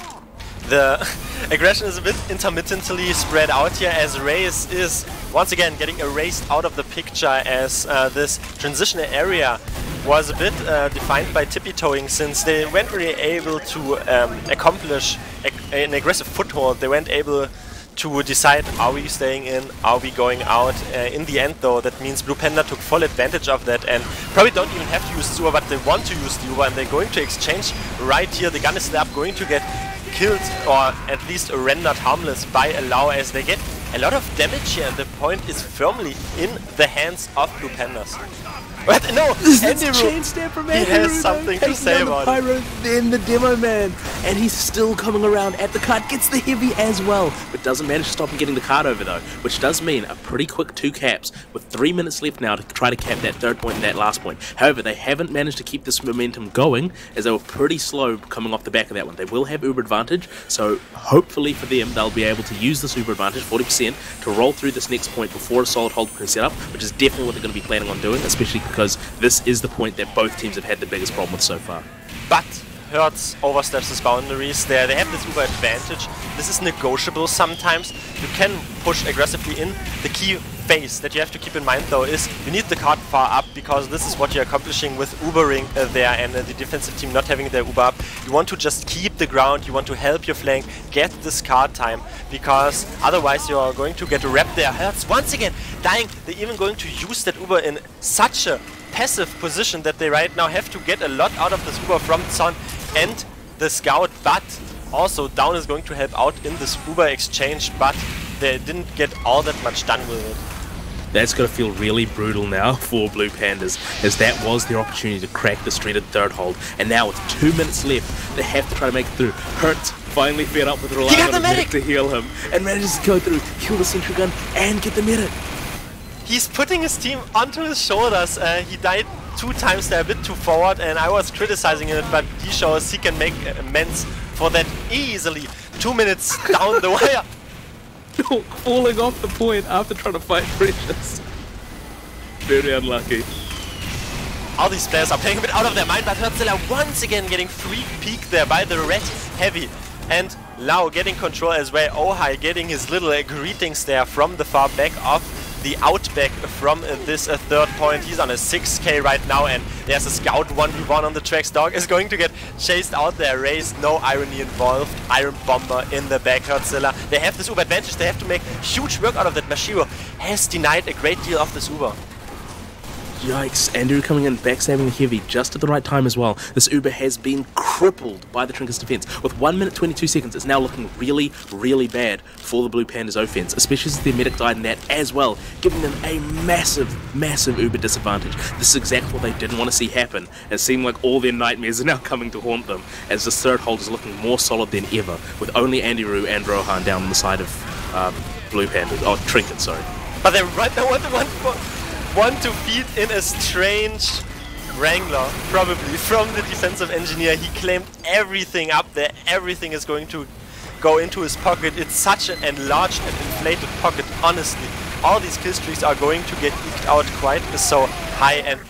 The aggression is a bit intermittently spread out here, as Reyes is once again getting erased out of the picture, as this transition area was a bit defined by tippy-toeing, since they weren't really able to accomplish an aggressive foothold. They weren't able to decide, are we staying in, are we going out. In the end though, that means Blue Panda took full advantage of that, and probably don't even have to use the Uber, but they want to use the Uber, and they're going to exchange right here. The gun is still up, going to get killed, or at least rendered harmless by Allow, as they get a lot of damage here, and the point is firmly in the hands of Blue Pandas. But no, Andy he has something to say about Pyro, then the demo man, and he's still coming around at the cart, gets the heavy as well, but doesn't manage to stop him getting the cart over though, which does mean a pretty quick 2 caps with 3 minutes left now to try to cap that third point and that last point. However, they haven't managed to keep this momentum going, as they were pretty slow coming off the back of that one. They will have Uber advantage, so hopefully for them they'll be able to use this Uber advantage, 40%, to roll through this next point before a solid hold can set up, which is definitely what they're going to be planning on doing, especially because this is the point that both teams have had the biggest problem with so far. But Hertz oversteps his boundaries there. They have this Uber advantage. This is negotiable sometimes. You can push aggressively in. The key phase that you have to keep in mind though is you need the card far up, because this is what you're accomplishing with Ubering there, and the defensive team not having their Uber up. You want to just keep the ground, you want to help your flank, get this card time, because otherwise you're going to get wrapped there. Hertz once again dying. They're even going to use that Uber in such a passive position that they right now have to get a lot out of this Uber from Son and the Scout, but also Down is going to help out in this Uber exchange, but they didn't get all that much done with it. That's going to feel really brutal now for Blue Pandas, as that was their opportunity to crack the streeted third hold, and now with 2 minutes left, they have to try to make it through. Hertz finally fed up with relying on the medic to heal him, and manages to go through, kill the sentry gun, and get the medic. He's putting his team onto his shoulders. He died 2 times there, a bit too forward, and I was criticizing it, but he shows he can make amends for that easily. 2 minutes down the wire. Falling off the point after trying to fight Precious. Very unlucky. All these players are playing a bit out of their mind, but Hertzilla once again getting free peek there by the red heavy. And Lau getting control as well. Ohai getting his little greetings there from the far back of the outback from this third point. He's on a 6k right now, and there's a Scout 1v1 on the tracks. Dog is going to get chased out there. Raised, no irony involved. Iron Bomber in the back. Hertzilla, they have this Uber advantage. They have to make huge work out of that. Mashiro has denied a great deal of this Uber. Yikes, Andrew coming in, backstabbing the heavy just at the right time as well. This Uber has been crippled by the Trinkets defense. With 1 minute 22 seconds, it's now looking really, really bad for the Blue Pandas offense, especially as their medic died in that as well, giving them a massive, massive Uber disadvantage. This is exactly what they didn't want to see happen. It seemed like all their nightmares are now coming to haunt them, as this third hold is looking more solid than ever, with only Andy Roo and Rohan down on the side of Blue Pandas, oh, Trinkets, sorry. But they right now want to feed in a strange Wrangler, probably, from the defensive engineer. He claimed everything up there, everything is going to go into his pocket. It's such an enlarged and inflated pocket, honestly. All these kill streaks are going to get eked out quite so high, and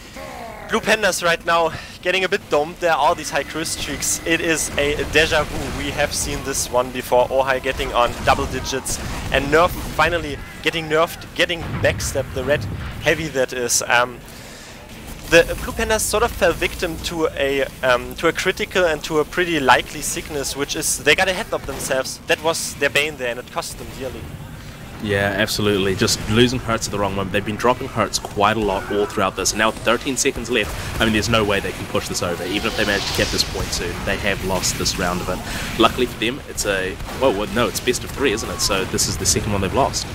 Blue Pandas right now getting a bit domed there, all these high kill streaks. It is a deja vu. We have seen this one before. Ojai getting on double digits, and Nerf finally getting nerfed, getting backstabbed, the red heavy that is. The Blue Pandas sort of fell victim to a critical and to a pretty likely sickness, which is they got ahead of themselves. That was their bane there, and it cost them dearly. Yeah, absolutely. Just losing Hertz at the wrong moment. They've been dropping Hertz quite a lot all throughout this. And now with 13 seconds left, I mean, there's no way they can push this over. Even if they manage to get this point soon, they have lost this round of it. Luckily for them, it's a... Well, no, it's best of 3, isn't it? So this is the second one they've lost.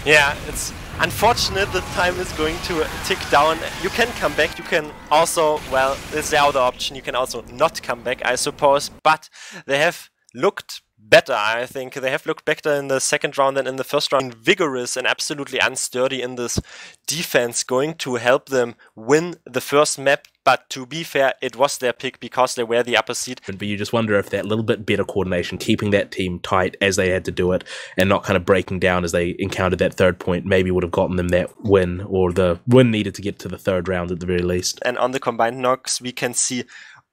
Yeah, it's unfortunate the time is going to tick down. You can come back. You can also... Well, there's the other option. You can also not come back, I suppose. But they have looked better. I think they have looked better in the second round than in the first round. Vigorous and absolutely unsturdy in this defense, going to help them win the first map. But to be fair, it was their pick because they were the upper seed. But you just wonder if that little bit better coordination, keeping that team tight as they had to do it, and not kind of breaking down as they encountered that third point, maybe would have gotten them that win, or the win needed to get to the third round at the very least. And on the combined knocks, we can see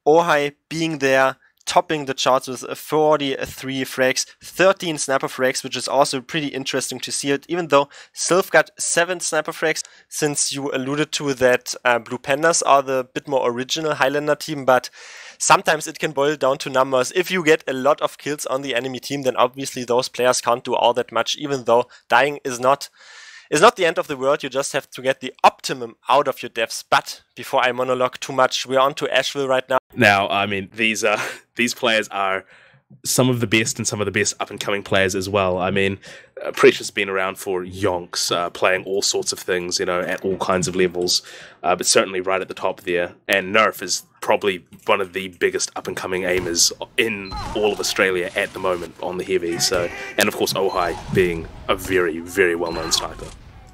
Ojai being there, topping the charts with 43 frags, 13 sniper frags, which is also pretty interesting to see it, even though Sylph got 7 sniper frags, since you alluded to that Blue Pandas are the bit more original Highlander team, but sometimes it can boil down to numbers. If you get a lot of kills on the enemy team, then obviously those players can't do all that much, even though dying is not the end of the world. You just have to get the optimum out of your deaths. But before I monologue too much, we're on to Asheville right now. Now, I mean, these players are some of the best and some of the best up-and-coming players as well. I mean, Precious been around for yonks, playing all sorts of things, you know, at all kinds of levels, but certainly right at the top there. And Nerf is probably one of the biggest up-and-coming aimers in all of Australia at the moment on the heavy. So, and of course, Ojai being a very, very well-known sniper.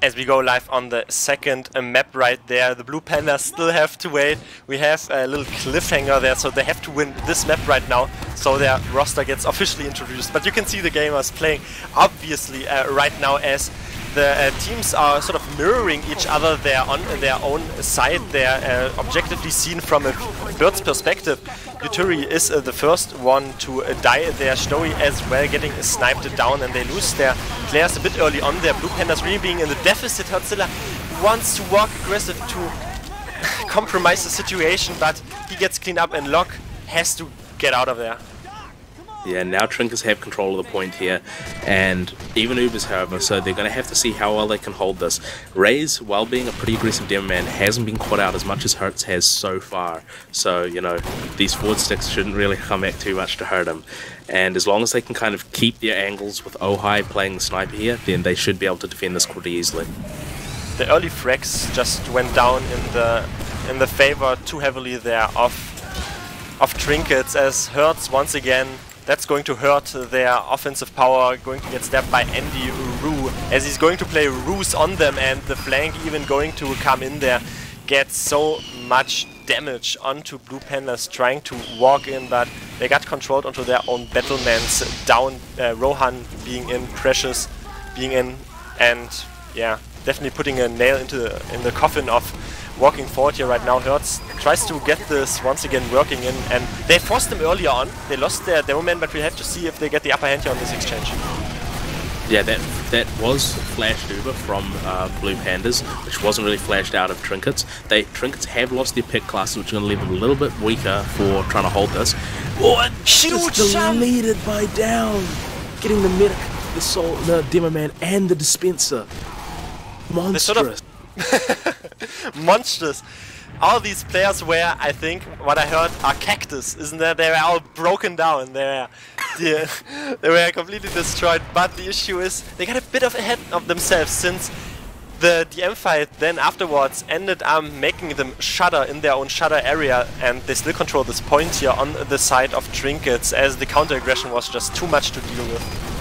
As we go live on the second map right there, the Blue Pandas still have to wait. We have a little cliffhanger there, so they have to win this map right now, so their roster gets officially introduced. But you can see the gamers playing, obviously, right now, as the teams are sort of mirroring each other there on their own side. They're objectively seen from a bird's perspective. Yuturi is the first one to die there. Snowy as well getting sniped down, and they lose their players a bit early on there. Blue Pandas really being in the deficit. Hertzilla wants to walk aggressive to compromise the situation, but he gets cleaned up, and Locke has to get out of there. Yeah, now Trinkets have control of the point here, and even Ubers, however, so they're going to have to see how well they can hold this. Raze, while being a pretty aggressive demo man, hasn't been caught out as much as Hertz has so far. So, you know, these forward sticks shouldn't really come back too much to hurt him. And as long as they can kind of keep their angles with Ojai playing the sniper here, then they should be able to defend this pretty easily. The early frags just went down in the favor too heavily there of Trinkets, as Hertz once again. That's going to hurt their offensive power, going to get stabbed by Andy Roo, as he's going to play Roos on them, and the flank even going to come in there. Gets so much damage onto Blue Pandas trying to walk in, but they got controlled onto their own battlements down. Rohan being in, Precious being in, and yeah, definitely putting a nail in the coffin of walking forward here right now. Hertz tries to get this once again working in, and they forced them earlier on. They lost their demo man, but we have to see if they get the upper hand here on this exchange. Yeah, that was flashed over from Blue Pandas, which wasn't really flashed out of Trinkets. Trinkets have lost their pick classes, which are going to leave them a little bit weaker for trying to hold this. Oh, and just deleted by down, getting the medic, the demo man, and the dispenser. Monstrous. Monstrous. All these players were, I think, what I heard, are cactus, isn't there? They were all broken down. They were completely destroyed. But the issue is, they got a bit ahead of themselves, since the DM fight then afterwards ended up making them shudder in their own shudder area, and they still control this point here on the side of Trinkets, as the counter aggression was just too much to deal with.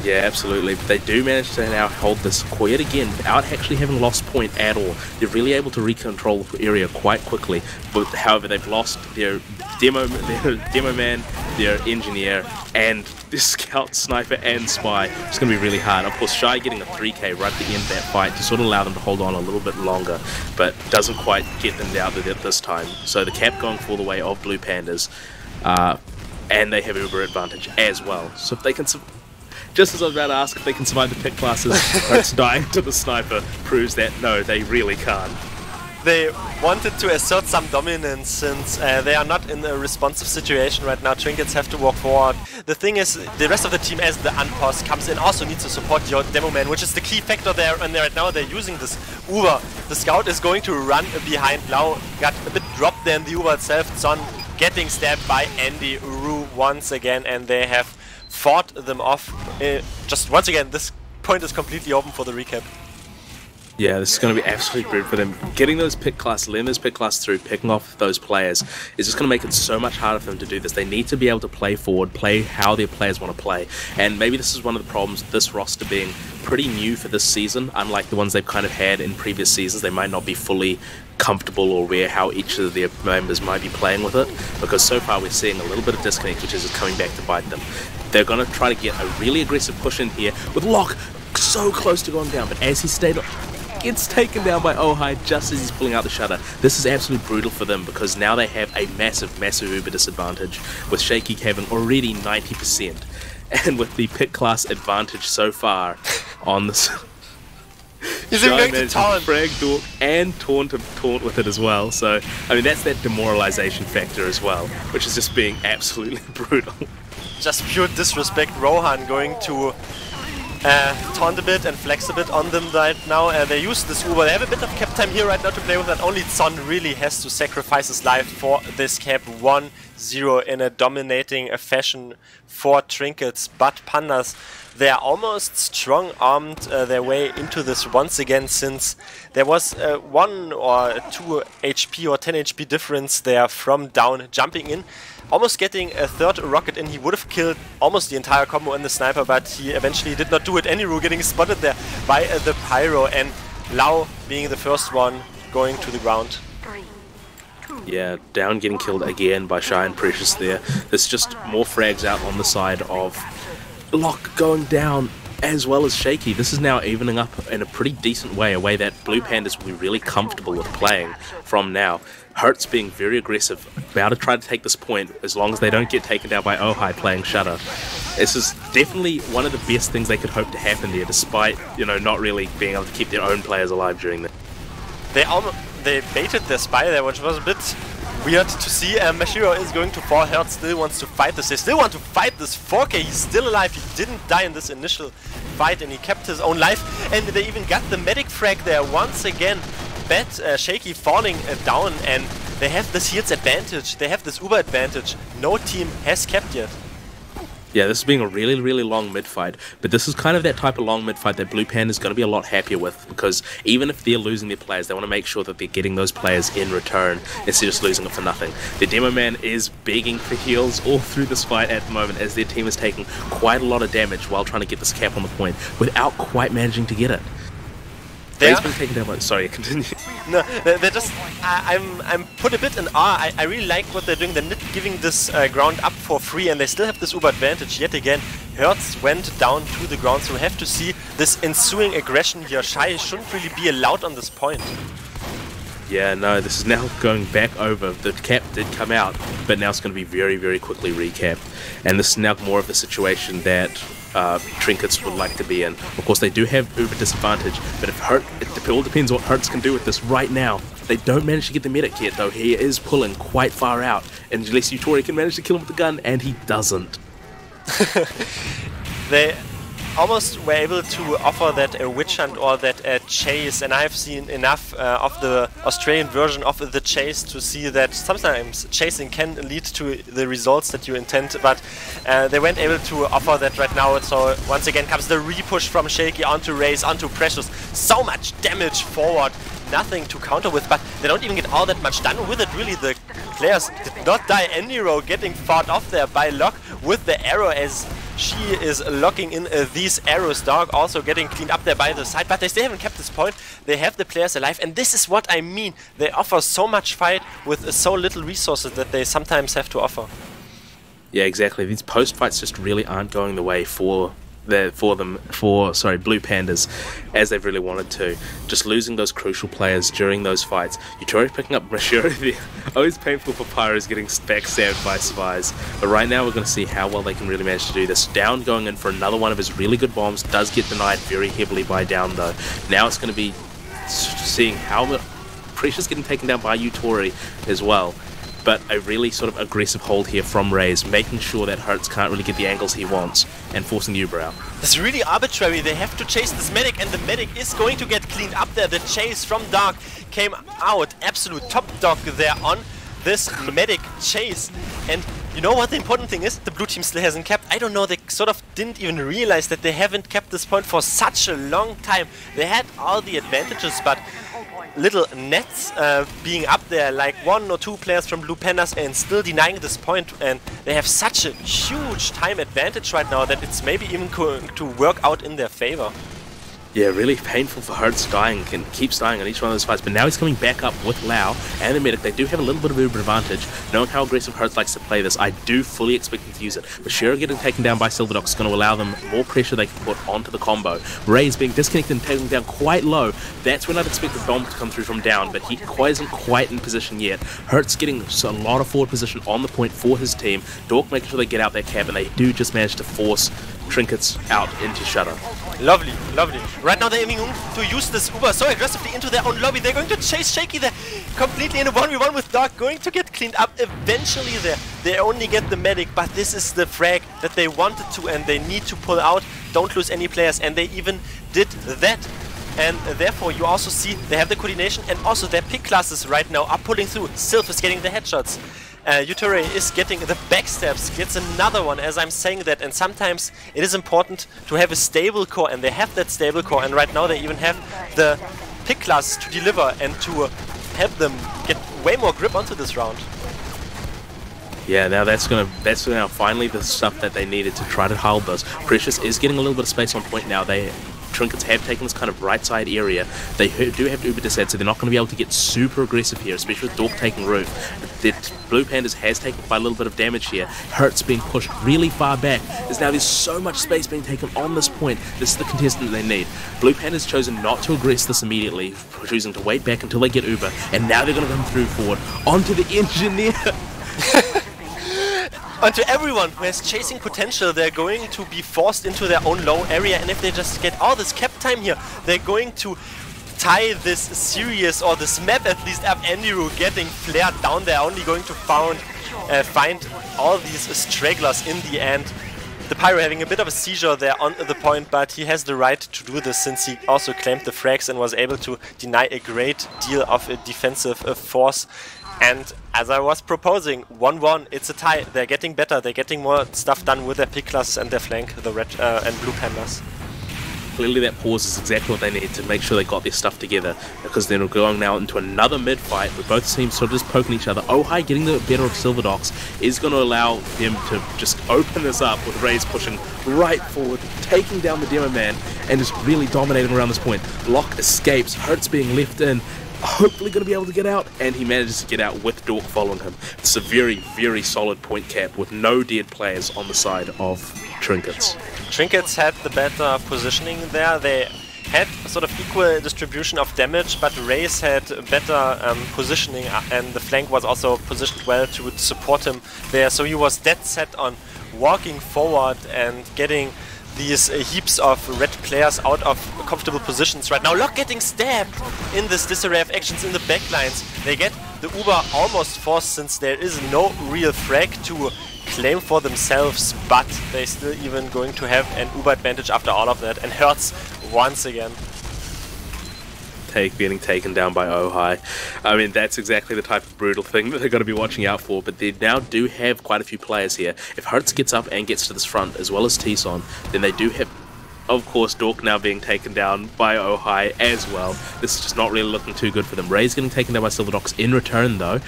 Yeah, absolutely. They do manage to now hold this yet again without actually having lost point at all. They're really able to recontrol the area quite quickly. But however, they've lost their demo man, their engineer, and their scout, sniper, and spy. It's going to be really hard. Of course, Shy getting a 3k right at the end of that fight to sort of allow them to hold on a little bit longer, but doesn't quite get them down there this time. So the cap going for the way of Blue Pandas, and they have Uber advantage as well. So if they can... Just as I was about to ask if they can survive the pick classes, Hertz dying to the sniper proves that no, they really can't. They wanted to assert some dominance, since they are not in a responsive situation right now. Trinkets have to walk forward. The thing is, the rest of the team, as the unpause comes in, also needs to support your demo man, which is the key factor there. And right now they're using this Uber. The scout is going to run behind Lau. Got a bit dropped there in the Uber itself. Zon getting stabbed by Andy Uru once again, and they have fought them off. Just once again, this point is completely open for the recap. Yeah, this is going to be absolutely brutal for them. Getting those pick class, letting those pick class through, picking off those players is just going to make it so much harder for them to do this. They need to be able to play forward, play how their players want to play. And maybe this is one of the problems, this roster being pretty new for this season, unlike the ones they've kind of had in previous seasons. They might not be fully comfortable or aware how each of their members might be playing with it, because so far we're seeing a little bit of disconnect, which is coming back to bite them. They're going to try to get a really aggressive push in here with Locke so close to going down, but as he stayed gets taken down by Ohai just as he's pulling out the shutter. This is absolutely brutal for them, because now they have a massive Uber disadvantage, with Shaky having already 90%, and with the pick class advantage so far on this. He's even going to taunt. Frag Dork and taunt with it as well. So, I mean, that's that demoralization factor as well, which is just being absolutely brutal. Just pure disrespect. Rohan going to taunt a bit and flex a bit on them right now. They use this Uber. They have a bit of cap time here right now to play with that. Only Zon really has to sacrifice his life for this cap. 1-0 in a dominating fashion for Trinkets. But Pandas, they are almost strong-armed their way into this once again, since there was 1 or 2 HP or 10 HP difference there from down, jumping in. Almost getting a third rocket in. He would have killed almost the entire combo in the sniper, but he eventually did not do it. Aniru getting spotted there by the pyro, and Lau being the first one going to the ground. Yeah, down, getting killed again by Shy and Precious there. There's just more frags out on the side of Locke going down, as well as Shaky. This is now evening up in a pretty decent way, a way that Blue Pandas will be really comfortable with playing from now. Hertz being very aggressive, about to try to take this point, as long as they don't get taken down by Ohai playing Shutter. This is definitely one of the best things they could hope to happen there, despite, you know, not really being able to keep their own players alive during this. They baited their spy there, which was a bit weird to see. Mashiro is going to fall. Hertz still wants to fight this. They still want to fight this 4K. He's still alive. He didn't die in this initial fight, and he kept his own life. And they even got the medic frag there once again. Shaky falling down, and they have this heals advantage. They have this Uber advantage. No team has kept yet. Yeah, this is being a really, really long mid-fight, but this is kind of that type of long mid-fight that Blue Panda is going to be a lot happier with, because even if they're losing their players, they want to make sure that they're getting those players in return instead of just losing it for nothing. The Demo Man is begging for heals all through this fight at the moment, as their team is taking quite a lot of damage while trying to get this cap on the point without quite managing to get it. He's been taken down by... Sorry, continue. No, they're just... I'm put a bit in awe. I really like what they're doing. They're not giving this ground up for free, and they still have this Uber advantage yet again. Hertz went down to the ground, so we have to see this ensuing aggression here. Shy shouldn't really be allowed on this point. Yeah, no, this is now going back over. The cap did come out, but now it's going to be very, very quickly recapped. And this is now more of the situation that Trinkets would like to be in. Of course, they do have Uber disadvantage, but it all depends what Hertz can do with this right now. They don't manage to get the medic yet, though. He is pulling quite far out, and unless Utori can manage to kill him with the gun, and he doesn't. almost were able to offer that witch hunt or that chase, and I've seen enough of the Australian version of the chase to see that sometimes chasing can lead to the results that you intend, but they weren't able to offer that right now. So once again comes the repush from Shaky onto Raze, onto Precious. So much damage forward, nothing to counter with, but they don't even get all that much done with it. Really, the players did not die any row, getting fought off there by Lock with the arrow as she is locking in these arrows. Dog also getting cleaned up there by the side, but they still haven't kept this point. They have the players alive, and this is what I mean. They offer so much fight with so little resources that they sometimes have to offer. Yeah, exactly. These post fights just really aren't going the way for Blue Pandas as they've really wanted to. Just losing those crucial players during those fights. Utori picking up Mashiro. Always painful for Pyros getting backstabbed by Spies. But right now we're going to see how well they can really manage to do this. Down going in for another one of his really good bombs. Does get denied very heavily by Down though. Now it's going to be seeing how Precious getting taken down by Utori as well. But a really sort of aggressive hold here from Raze, making sure that Hertz can't really get the angles he wants, and forcing the Uber out. It's really arbitrary. They have to chase this medic, and the medic is going to get cleaned up there. The chase from Dark came out. Absolute top dog there on this medic chase. And you know what the important thing is? The blue team still hasn't kept. I don't know, they sort of didn't even realize that they haven't kept this point for such a long time. They had all the advantages, but little nets being up there, like 1 or 2 players from Blue Pandas, and still denying this point, and they have such a huge time advantage right now that it's maybe even going to work out in their favor. Yeah, really painful for Hertz dying, and keeps dying on each one of those fights, but now he's coming back up with Lau and the medic. They do have a little bit of Uber advantage. Knowing how aggressive Hertz likes to play this, I do fully expect them to use it. But Shiro getting taken down by Silverdock is going to allow them more pressure they can put onto the combo. Ray's being disconnected and taken down quite low. That's when I'd expect the bomb to come through from Down, but he isn't quite in position yet. Hertz getting a lot of forward position on the point for his team. Dork making sure they get out their cab, and they do just manage to force Trinkets out into Shutter. Lovely, lovely. Right now they're aiming to use this Uber so aggressively into their own lobby. They're going to chase Shaky there completely in a 1v1 with Dark, going to get cleaned up eventually there. They only get the medic, but this is the frag that they wanted to, and they need to pull out. Don't lose any players, and they even did that. And therefore you also see they have the coordination, and also their pick classes right now are pulling through. Sylph is getting the headshots. Utori is getting the backstabs, gets another one as I'm saying that, and sometimes it is important to have a stable core, and they have that stable core, and right now they even have the pick classes to deliver and to help them get way more grip onto this round. Yeah, now that's now finally the stuff that they needed to try to hold those. Precious is getting a little bit of space on point now. Trinkets have taken this kind of right side area. They do have Uber Descent, so they're not going to be able to get super aggressive here, especially with Dork taking roof. The Blue Pandas has taken quite a little bit of damage here. Hertz being pushed really far back. There's so much space being taken on this point. This is the contestant that they need. Blue Pandas chosen not to aggress this immediately, choosing to wait back until they get Uber, and now they're going to come through forward onto the engineer. Onto everyone who has chasing potential, they're going to be forced into their own low area, and if they just get all this cap time here, they're going to tie this series, or this map at least, up. Endiru getting flared down there, only going to find all these stragglers in the end. The Pyro having a bit of a seizure there on the point, but he has the right to do this since he also claimed the frags and was able to deny a great deal of a defensive force. And as I was proposing, 1-1, it's a tie. They're getting better, they're getting more stuff done with their pick classes and their flank, the red and blue pandas. Clearly that pause is exactly what they need to make sure they got their stuff together, because then we're going now into another mid-fight where both teams sort of just poking each other. Ohai getting the better of Silverdox is going to allow them to just open this up with Raze pushing right forward, taking down the Demo Man, and just really dominating around this point. Lock escapes, Hertz being left in, hopefully going to be able to get out, and he manages to get out with Dork following him. It's a very, very solid point cap with no dead players on the side of Trinkets. Trinkets had the better positioning there. They had sort of equal distribution of damage, but Raze had better positioning, and the flank was also positioned well to support him there. So he was dead set on walking forward and getting these heaps of red players out of comfortable positions right now. Lock getting stabbed in this disarray of actions in the backlines. They get the Uber almost forced since there is no real frag to claim for themselves, but they still even going to have an Uber advantage after all of that, and Hurts once again. Getting taken down by Ohai. I mean, that's exactly the type of brutal thing that they're going to be watching out for, but they now do have quite a few players here. If Hurts gets up and gets to this front, as well as T-Son, then they do have, of course, Dork now being taken down by Ohai as well. This is just not really looking too good for them. Ray's getting taken down by Silverdox in return, though.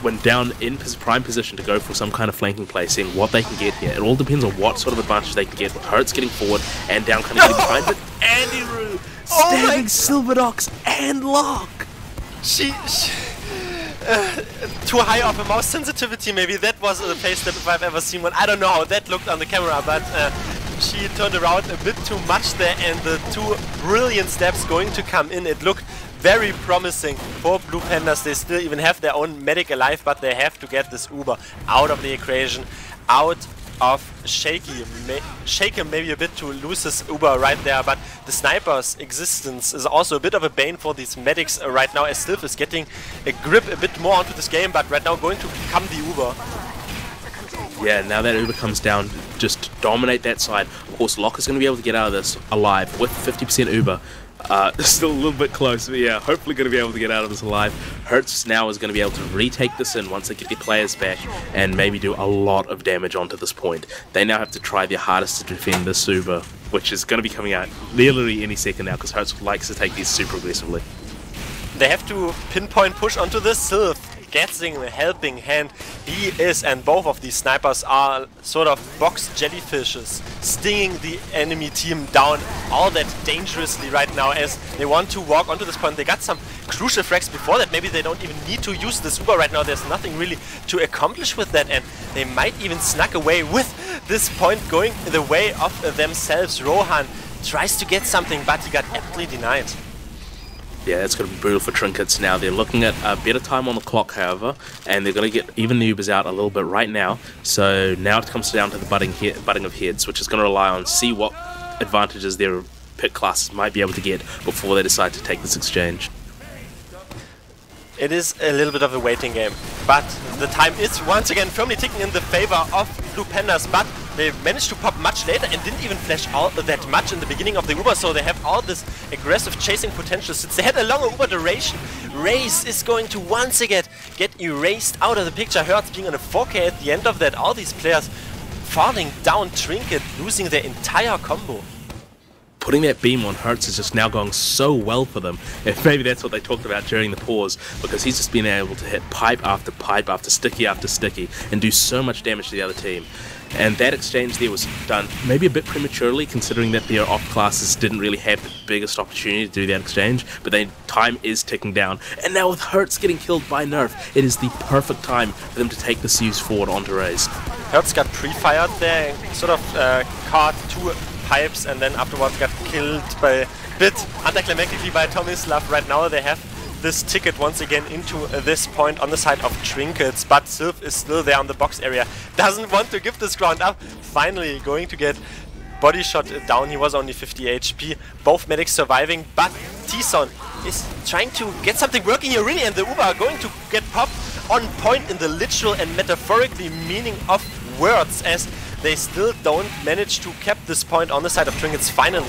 When down in prime position to go for some kind of flanking play, seeing what they can get here. It all depends on what sort of advantage they can get with Hurts getting forward and down kind of getting behind it. Andy stabbing Silverdox and Lock! Too high of a mouse sensitivity, maybe. That was a face step if I've ever seen one. I don't know how that looked on the camera, but she turned around a bit too much there, and the two brilliant steps going to come in. It looked very promising for Blue Pandas. They still even have their own medic alive, but they have to get this Uber out of the equation, out of Shaky. Shaky maybe a bit to lose his Uber right there, but the sniper's existence is also a bit of a bane for these medics right now, as Sylph is getting a grip a bit more onto this game, but right now going to become the Uber. Yeah, now that Uber comes down, just dominate that side. Of course, Lock is going to be able to get out of this alive with 50% Uber. Still a little bit close, but yeah, hopefully going to be able to get out of this alive. Hurts now is going to be able to retake this in once they get their players back and maybe do a lot of damage onto this point. They now have to try their hardest to defend this Uber, which is going to be coming out literally any second now because Hurts likes to take these super aggressively. They have to pinpoint push onto this Sylph. Getting a helping hand, he is, and both of these snipers are sort of box jellyfishes, stinging the enemy team down all that dangerously right now as they want to walk onto this point. They got some crucial frags before that, maybe they don't even need to use this Uber right now, there's nothing really to accomplish with that, and they might even snuck away with this point going the way of themselves. Rohan tries to get something, but he got aptly denied. Yeah, it's going to be brutal for Trinkets now. They're looking at a better time on the clock, however, and they're going to get even the Ubers out a little bit right now. So now it comes down to the butting of heads, which is going to rely on see what advantages their pick classes might be able to get before they decide to take this exchange. It is a little bit of a waiting game, but the time is once again firmly ticking in the favor of Blue Pandas, but they managed to pop much later and didn't even flash out that much in the beginning of the Uber, so they have all this aggressive chasing potential since they had a longer Uber duration. Race is going to once again get erased out of the picture. Hurts being on a 4K at the end of that, all these players falling down, Trinket losing their entire combo. Putting that beam on Hurts is just now going so well for them. If maybe that's what they talked about during the pause, because he's just been able to hit pipe after sticky and do so much damage to the other team. And that exchange there was done maybe a bit prematurely, considering that their off classes didn't really have the biggest opportunity to do that exchange, but then time is ticking down. And now with Hurts getting killed by Nerf, it is the perfect time for them to take the Seas forward onto Raze. Hurts got pre-fired there, sort of caught two pipes, and then afterwards got killed by a bit anticlimactically by Tomislav. Right now they have this ticket once again into this point on the side of Trinkets, but Sylph is still there on the box area, doesn't want to give this ground up, finally going to get body shot down. He was only 50 HP, both medics surviving, but T-Son is trying to get something working here really, and the Uber are going to get popped on point in the literal and metaphorically meaning of words, as they still don't manage to cap this point on the side of Trinkets finally.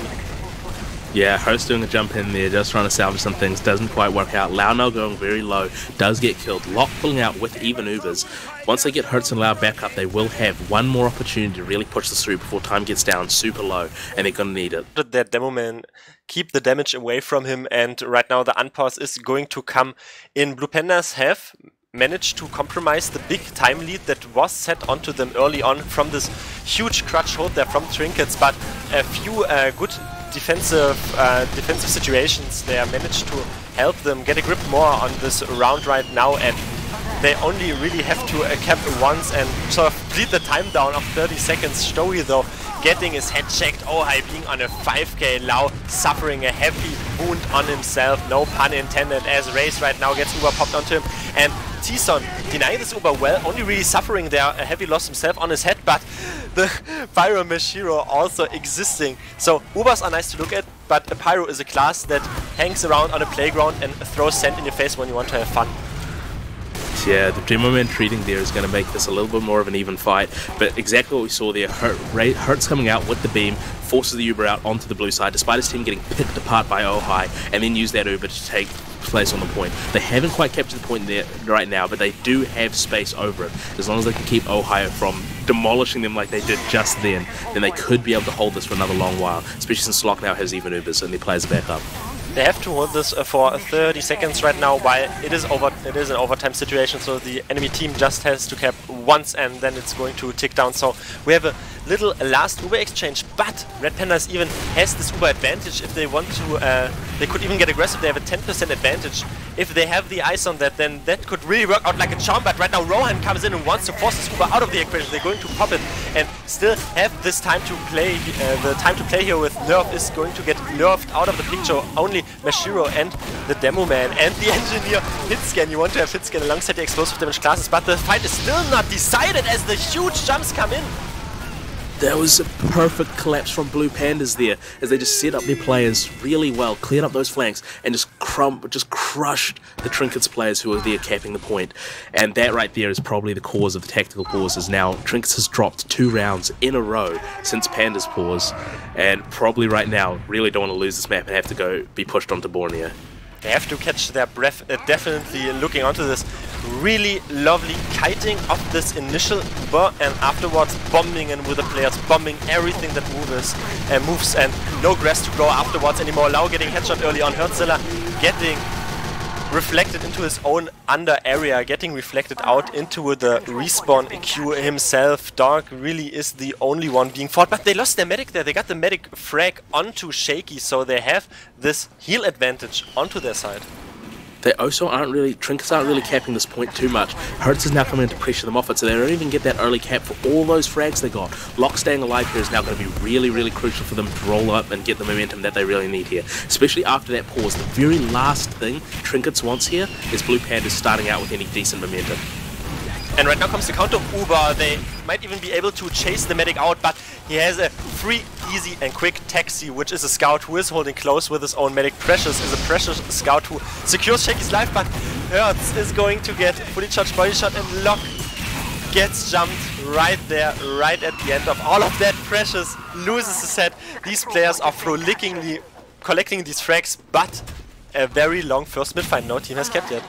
Yeah, Hurts doing a jump in there, just trying to salvage some things, doesn't quite work out. Lau now going very low, does get killed. Lock pulling out with even Ubers. Once they get Hurts and Lau back up, they will have one more opportunity to really push this through before time gets down super low, and they're going to need it. That demo man keep the damage away from him, and right now the unpause is going to come in. Blue Pandas have managed to compromise the big time lead that was set onto them early on from this huge crutch hold there from Trinkets, but a few good defensive situations there managed to help them get a grip more on this round right now, and they only really have to cap once and sort of bleed the time down of 30 seconds. Stowy though getting his head checked, Ohai being on a 5k, Lau suffering a heavy wound on himself, no pun intended, as Raze right now gets Uber popped onto him, and T-Son denying this Uber well, only really suffering there a heavy loss himself on his head, but the Pyro Meshiro also existing. So Ubers are nice to look at, but a Pyro is a class that hangs around on a playground and throws sand in your face when you want to have fun. Yeah, the demo man treating there is going to make this a little bit more of an even fight, but exactly what we saw there, Hurt's coming out with the beam, forces the Uber out onto the blue side, despite his team getting picked apart by Ohai, and then use that Uber to take place on the point. They haven't quite captured the point there right now, but they do have space over it. As long as they can keep Ohio from demolishing them like they did just then they could be able to hold this for another long while, especially since Slock now has even Ubers and their players are back up. They have to hold this for 30 seconds right now, while it is an overtime situation, so the enemy team just has to cap once and then it's going to tick down. So we have a little last Uber exchange, but Red Pandas even has this Uber advantage if they want to. They could even get aggressive. They have a 10% advantage. If they have the ice on that, then that could really work out like a charm. But right now Rohan comes in and wants to force this Uber out of the equation. They're going to pop it and still have this time to play. The time to play here with Nerf is going to get nerfed out of the picture. Only Mashiro and the Demo Man and the Engineer Hitscan. You want to have Hitscan alongside the explosive damage classes, but the fight is still not decided as the huge jumps come in. That was a perfect collapse from Blue Pandas there, as they just set up their players really well, cleared up those flanks, and just crushed the Trinkets players who were there capping the point. And that right there is probably the cause of the tactical pause, as now Trinkets has dropped 2 rounds in a row since Pandas pause, and probably right now really don't want to lose this map and have to go be pushed onto Borneo. They have to catch their breath, definitely looking onto this really lovely kiting of this initial Uber and afterwards bombing in with the players, bombing everything that moves and no grass to grow afterwards anymore. Lau getting headshot early on, Hertzilla getting reflected into his own under area, getting reflected out into the respawn queue himself. Dark really is the only one being fought, but they lost their medic there. They got the medic frag onto Shaky, so they have this heal advantage onto their side. They also Trinkets aren't really capping this point too much. Hertz is now coming in to pressure them off it, so they don't even get that early cap for all those frags they got. Lock staying alive here is now going to be really, really crucial for them to roll up and get the momentum that they really need here. Especially after that pause. The very last thing Trinkets wants here is Blue Pandas starting out with any decent momentum. And right now comes the counter Uber. They might even be able to chase the medic out, but he has a free, easy and quick taxi, which is a scout who is holding close with his own medic. Precious is a precious scout who secures Shaky's life, but Hertz is going to get fully charged body shot and Lock gets jumped right there, right at the end of all of that. Precious loses his head. These players are frolickingly collecting these frags, but a very long first mid-fight no team has kept yet.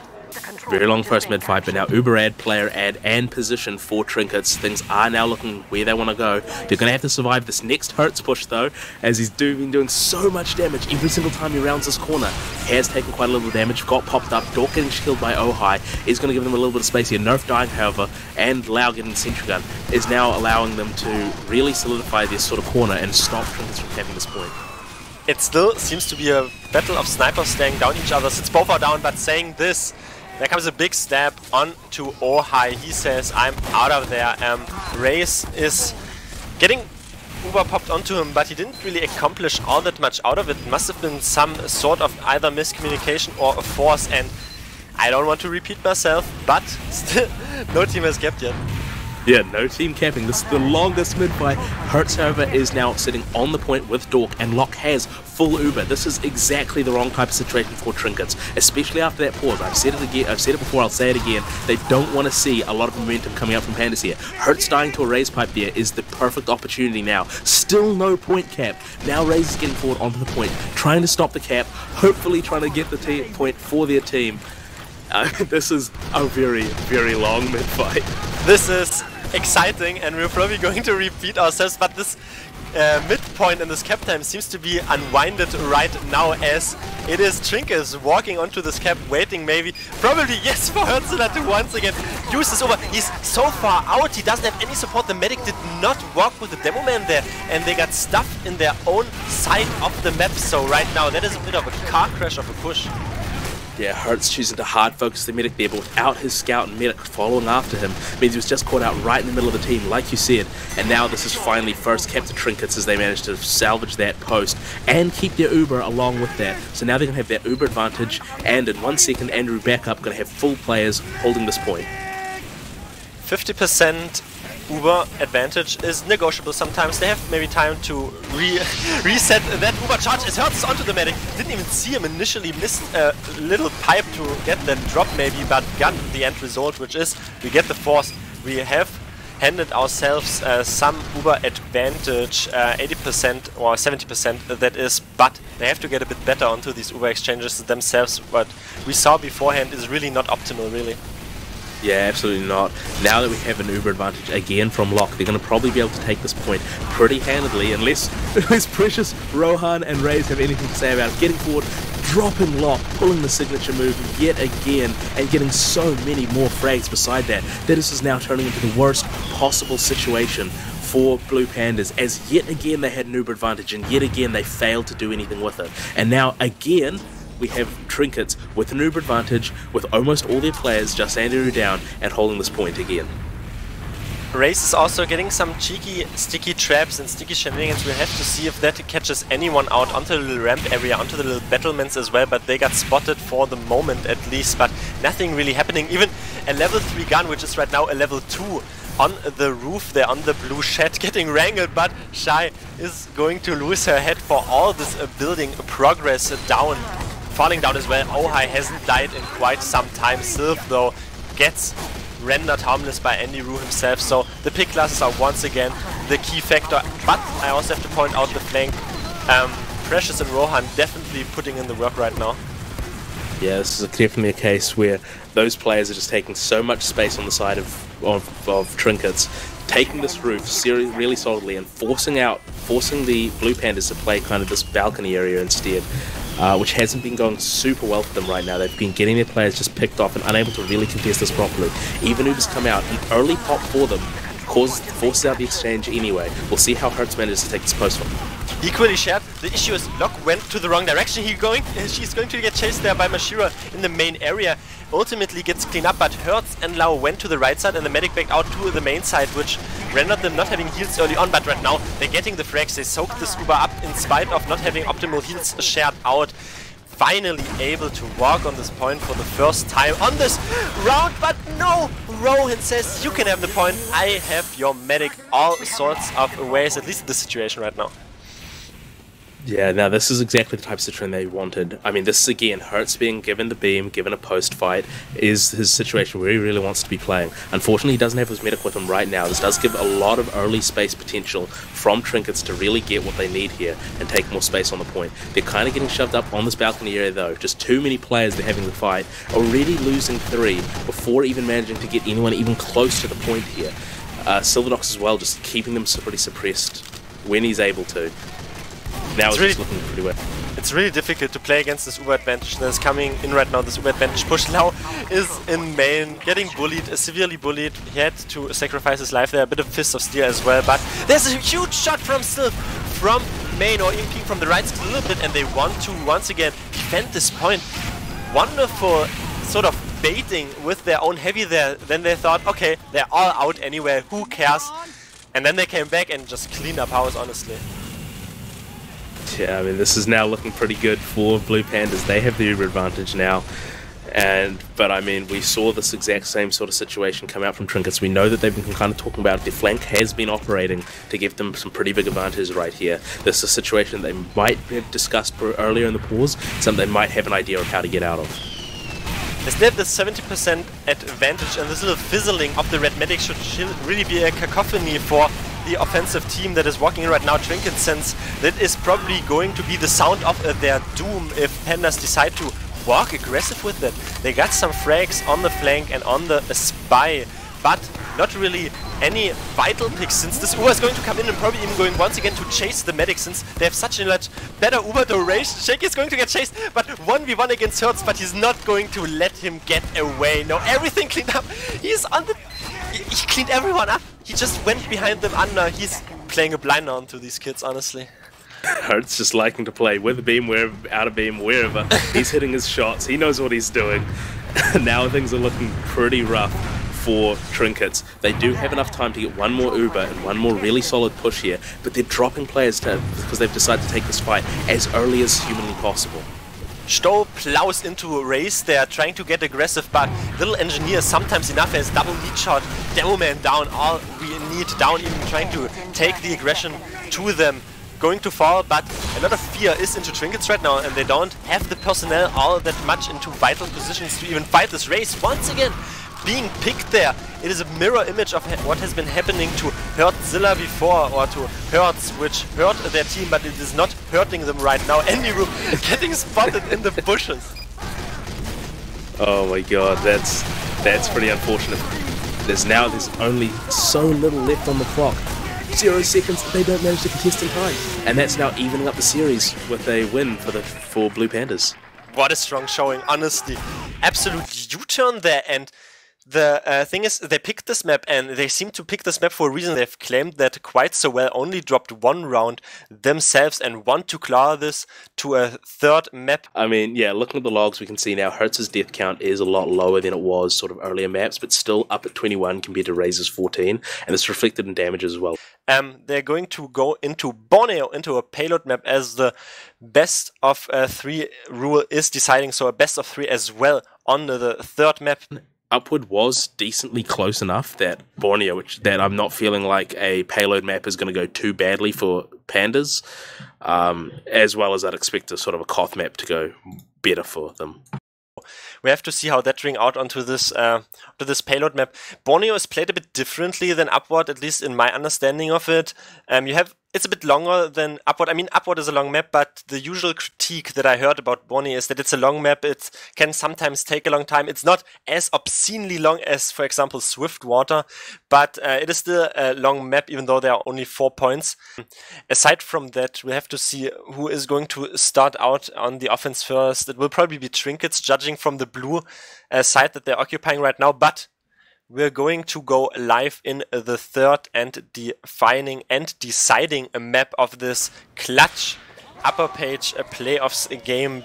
Very long first mid-fight, but now Uber ad, player ad, and position for Trinkets. Things are now looking where they want to go. They're going to have to survive this next Hertz push, though, as he's been doing so much damage every single time he rounds this corner. Has taken quite a little damage, got popped up. Dork getting killed by Ohai is going to give them a little bit of space here. Nerf dying, however, and Lau getting the sentry gun is now allowing them to really solidify this sort of corner and stop Trinkets from capping this point. It still seems to be a battle of snipers staring down each other since both are down, but saying this, there comes a big stab onto Ohai. He says, I'm out of there. Race is getting Uber popped onto him, but he didn't really accomplish all that much out of it. Must have been some sort of either miscommunication or a force, and I don't want to repeat myself, but still, no team has kept yet. Yeah, no team capping. This is the longest mid-fight. Hertz, however, is now sitting on the point with Dork, and Lock has full Uber. This is exactly the wrong type of situation for Trinkets, especially after that pause. I've said it again. I've said it before. I'll say it again. They don't want to see a lot of momentum coming up from Pandas here. Hertz dying to a Raze pipe there is the perfect opportunity now. Still no point cap. Now Raze is getting forward onto the point, trying to stop the cap, hopefully trying to get the point for their team. This is a very, very long mid-fight. This is exciting, and we're probably going to repeat ourselves, but this midpoint in this cap time seems to be unwinded right now, as it is Trinkets walking onto this cap, waiting maybe, probably yes, for Hertzilla to once again use this over. He's so far out, he doesn't have any support. The medic did not walk with the demo man there, and they got stuffed in their own side of the map. So right now that is a bit of a car crash of a push. Yeah, Hertz choosing to hard focus the medic there, but without his scout and medic following after him, means he was just caught out right in the middle of the team, like you said. And now this is finally first kept to Trinkets as they managed to salvage that post and keep their Uber along with that. So now they're going to have that Uber advantage, and in 1 second, Andrew back up, going to have full players holding this point. 50% Uber advantage is negotiable sometimes. They have maybe time to reset that Uber charge. It hurts onto the medic. Didn't even see him initially, missed a little pipe to get that drop maybe, but got the end result, which is we get the force. We have handed ourselves some Uber advantage, 80% or 70% that is, but they have to get a bit better onto these Uber exchanges themselves. What we saw beforehand is really not optimal, really. Yeah, absolutely not. Now that we have an Uber advantage again from Locke, they're going to probably be able to take this point pretty handedly, unless Precious, Rohan and Raze have anything to say about it. Getting forward, dropping Locke, pulling the signature move yet again, and getting so many more frags beside that. This is now turning into the worst possible situation for Blue Pandas, as yet again they had an Uber advantage, and yet again they failed to do anything with it. And now again, we have Trinkets with an Uber advantage, with almost all their players just Andrew down and holding this point again. Raze is also getting some cheeky, sticky traps and sticky shenanigans. We'll have to see if that catches anyone out onto the little ramp area, onto the little battlements as well, but they got spotted for the moment at least, but nothing really happening. Even a level 3 gun, which is right now a level 2, on the roof there, on the blue shed, getting wrangled, but Shy is going to lose her head for all this building progress down. Falling down as well. Ohai hasn't died in quite some time. Sylph though gets rendered harmless by Andy Rue himself, so the pick classes are once again the key factor. But I also have to point out the flank. Precious and Rohan definitely putting in the work right now. Yeah, this is definitely a case where those players are just taking so much space on the side of Trinkets, taking this roof really solidly and forcing the Blue Pandas to play kind of this balcony area instead, which hasn't been going super well for them right now. They've been getting their players just picked off and unable to really contest this properly. Even Uber's come out, an early pop for them, forces out the exchange anyway. We'll see how Hertz manages to take this post one. Equally shared. The issue is Locke went to the wrong direction. She's going to get chased there by Mashira in the main area. Ultimately gets cleaned up, but Hertz and Lau went to the right side and the medic backed out to the main side, which rendered them not having heals early on, but right now they're getting the frags. They soaked this Uber up in spite of not having optimal heals shared out. Finally able to walk on this point for the first time on this round, but no! Rohan says, you can have the point, I have your medic all sorts of ways, at least in this situation right now. Yeah, now this is exactly the type of situation they wanted. I mean, this is again, Hertz being given the beam, given a post fight, is his situation where he really wants to be playing. Unfortunately, he doesn't have his medic with him right now. This does give a lot of early space potential from Trinkets to really get what they need here and take more space on the point. They're kind of getting shoved up on this balcony area though. Just too many players they're having to fight. Already losing 3 before even managing to get anyone even close to the point here. Silverdox as well, just keeping them pretty suppressed when he's able to. Now it's just looking pretty well. It's really difficult to play against this Uber advantage that is coming in right now, this Uber advantage push. Lau is in main, getting bullied, severely bullied. He had to sacrifice his life there, a bit of Fist of Steel as well, but there's a huge shot from Sylph from main, or even peek from the right a little bit, and they want to once again defend this point. Wonderful sort of baiting with their own heavy there. Then they thought, okay, they're all out anyway, who cares? And then they came back and just cleaned up house, honestly. Yeah, I mean, this is now looking pretty good for Blue Pandas. They have the Uber advantage now. But I mean, we saw this exact same sort of situation come out from Trinkets. We know that they've been kind of talking about their flank has been operating to give them some pretty big advantages right here. This is a situation they might have discussed earlier in the pause, something they might have an idea of how to get out of. They still have the 70% advantage, and this little fizzling of the red medic should really be a cacophony for the offensive team that is walking in right now. Trinket, since that is probably going to be the sound of their doom if Pandas decide to walk aggressive with it. They got some frags on the flank and on the spy, but not really any vital picks, since this Uber is going to come in and probably even going once again to chase the medic, since they have such a much better Uber duration. Shaky is going to get chased, but 1v1 against Hertz, but he's not going to let him get away. No, everything cleaned up. He's on the... He cleaned everyone up. He just went behind them under. He's playing a blinder onto these kids, honestly. Hertz just liking to play with a beam, wherever, out of beam, wherever. He's hitting his shots. He knows what he's doing. Now things are looking pretty rough for Trinkets. They do have enough time to get one more Uber and one more really solid push here, but they're dropping players because they've decided to take this fight as early as humanly possible. Stowe plows into a race there, trying to get aggressive, but Little Engineer sometimes enough as double lead shot, Demo Man down, all we need down, even trying to take the aggression to them. Going to fall, but a lot of fear is into Trinkets right now, and they don't have the personnel all that much into vital positions to even fight this race. Once again, being picked there, it is a mirror image of what has been happening to Hertzilla before, or to Hertz, which hurt their team, but it is not hurting them right now. Endiru getting spotted in the bushes. Oh my god, that's pretty unfortunate. There's only so little left on the clock. 0 seconds that they don't manage to contest in time, and that's now evening up the series with a win for Blue Pandas. What a strong showing, honestly. Absolute U-turn there, and the thing is, they picked this map, and they seem to pick this map for a reason. They've claimed that quite so well, only dropped 1 round themselves and want to claw this to a 3rd map. I mean, yeah, looking at the logs, we can see now Hertz's death count is a lot lower than it was sort of earlier maps, but still up at 21 compared to Razor's 14, and it's reflected in damage as well. They're going to go into Borneo, into a payload map, as the best of 3 rule is deciding, so a best of 3 as well on the 3rd map. Upward was decently close enough that Borneo, that I'm not feeling like a payload map is going to go too badly for Pandas, as well as I'd expect a sort of a Koth map to go better for them. We have to see how that ring out onto this payload map. Borneo is played a bit differently than Upward, at least in my understanding of it. It's a bit longer than Upward. I mean, Upward is a long map, but the usual critique that I heard about Borneo is that it's a long map. It can sometimes take a long time. It's not as obscenely long as, for example, Swiftwater, but it is still a long map, even though there are only 4 points. Aside from that, we have to see who is going to start out on the offense first. It will probably be Trinkets, judging from the blue side that they're occupying right now, but we're going to go live in the 3rd and defining and deciding a map of this clutch upper page playoffs game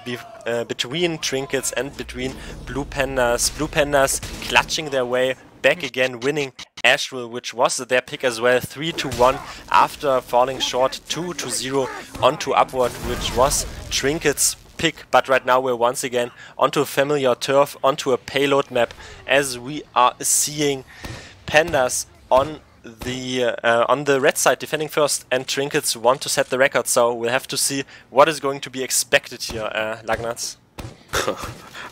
between Trinkets and between Blue Pandas. Blue Pandas clutching their way back again, winning Asheville, which was their pick as well, 3-1 after falling short 2-0 onto Upward, which was Trinkets' pick. But right now we're once again onto familiar turf, onto a payload map, as we are seeing Pandas on the red side defending first, and Trinkets want to set the record, so we'll have to see what is going to be expected here, Luggnuts.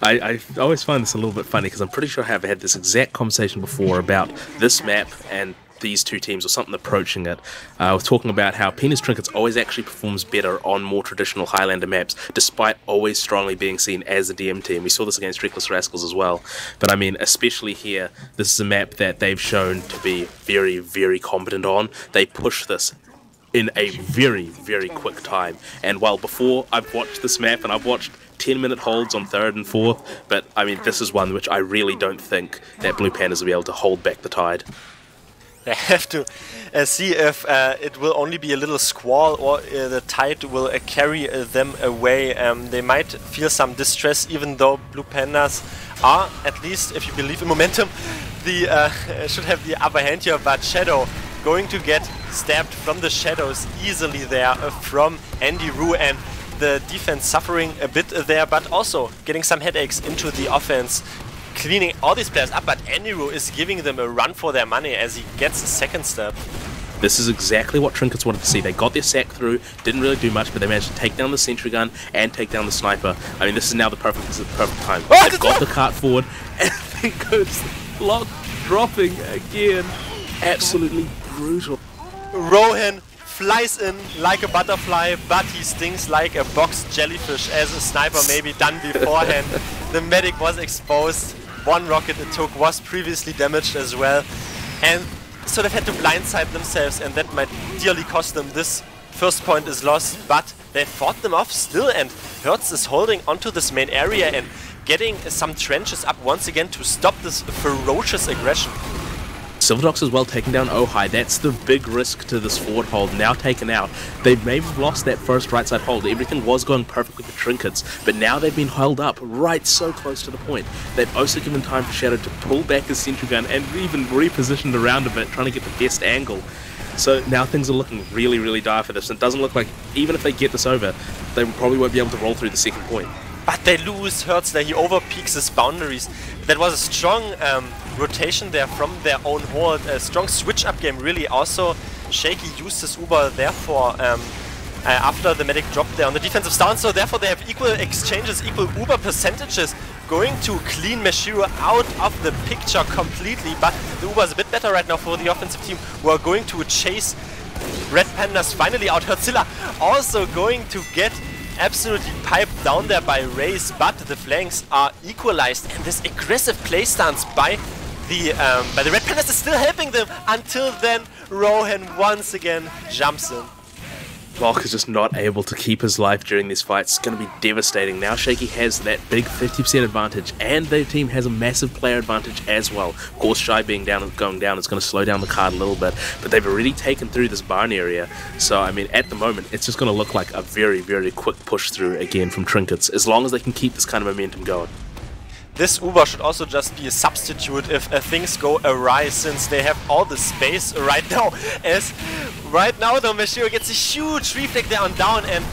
I always find this a little bit funny, because I'm pretty sure I have had this exact conversation before about this map and these two teams, or something approaching it. I was talking about how Pena's Trinkets always actually performs better on more traditional Highlander maps, despite always strongly being seen as a DM team. We saw this against Reckless Rascals as well. But I mean, especially here, this is a map that they've shown to be very, very competent on. They push this in a very, very quick time. And while before I've watched this map and I've watched 10-minute holds on 3rd and 4th, but I mean, this is one which I really don't think that Blue Pandas will be able to hold back the tide. They have to see if it will only be a little squall, or the tide will carry them away. They might feel some distress, even though Blue Pandas are, at least if you believe in momentum, should have the upper hand here. But Shadow going to get stabbed from the shadows easily there from Andy Rue, and the defense suffering a bit there, but also getting some headaches into the offense, cleaning all these players up. But Endiru is giving them a run for their money as he gets a second step. This is exactly what Trinkets wanted to see. They got their sack through, didn't really do much, but they managed to take down the sentry gun and take down the sniper. I mean, this is now the perfect time. Oh, they've got the cart forward, and they go lock dropping again. Absolutely brutal. Rohan flies in like a butterfly, but he stings like a box jellyfish, as a sniper maybe done beforehand. The medic was exposed. One rocket it took was previously damaged as well, and so they've had to blindside themselves, and that might dearly cost them. This first point is lost, but they fought them off still, and Hertz is holding onto this main area and getting some trenches up once again to stop this ferocious aggression. Silverdox as well taking down Ojai. That's the big risk to this forward hold, now taken out. They maybe lost that first right side hold. Everything was going perfectly for Trinkets, but now they've been held up right so close to the point. They've also given time for Shadow to pull back his sentry gun and even repositioned around a bit, trying to get the best angle. So now things are looking really, really dire for this. It doesn't look like, even if they get this over, they probably won't be able to roll through the second point. but they lose Hertz there. He overpeaks his boundaries. That was a strong rotation there from their own hold, a strong switch-up game really. Also, Shaky used his Uber therefore after the medic dropped there on the defensive stance, so therefore they have equal exchanges, equal Uber percentages, going to clean Meshiro out of the picture completely, but the Uber is a bit better right now for the offensive team, who are going to chase Red Pandas finally out. Hertzilla also going to get absolutely piped down there by Raze, but the flanks are equalized, and this aggressive play stance by the Red Pandas is still helping them. Until then, Rohan once again jumps in. Locke is just not able to keep his life during these fights. It's going to be devastating. Now Shaky has that big 50% advantage, and their team has a massive player advantage as well. Of course, Shy being down and going down is going to slow down the card a little bit, but they've already taken through this barn area. So, I mean, at the moment, it's just going to look like a very, very quick push through again from Trinkets, as long as they can keep this kind of momentum going. This Uber should also just be a substitute if things go awry, since they have all the space right now. As right now, though, Meshiro gets a huge reflect there on down, and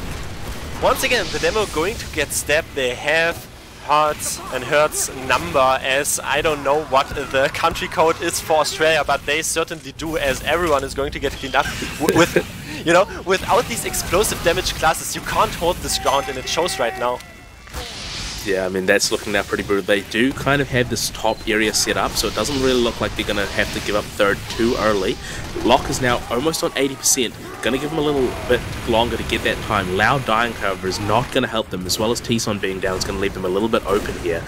once again, the demo going to get stabbed. They have Hertz and Hertz number, as I don't know what the country code is for Australia, but they certainly do, as everyone is going to get cleaned up. With, you know, without these explosive damage classes, you can't hold this ground, and it shows right now. Yeah, I mean, that's looking now pretty brutal. They do kind of have this top area set up, so it doesn't really look like they're going to have to give up third too early. Locke is now almost on 80%. Going to give them a little bit longer to get that time. Loud dying, however, is not going to help them, as well as T-Son being down is going to leave them a little bit open here.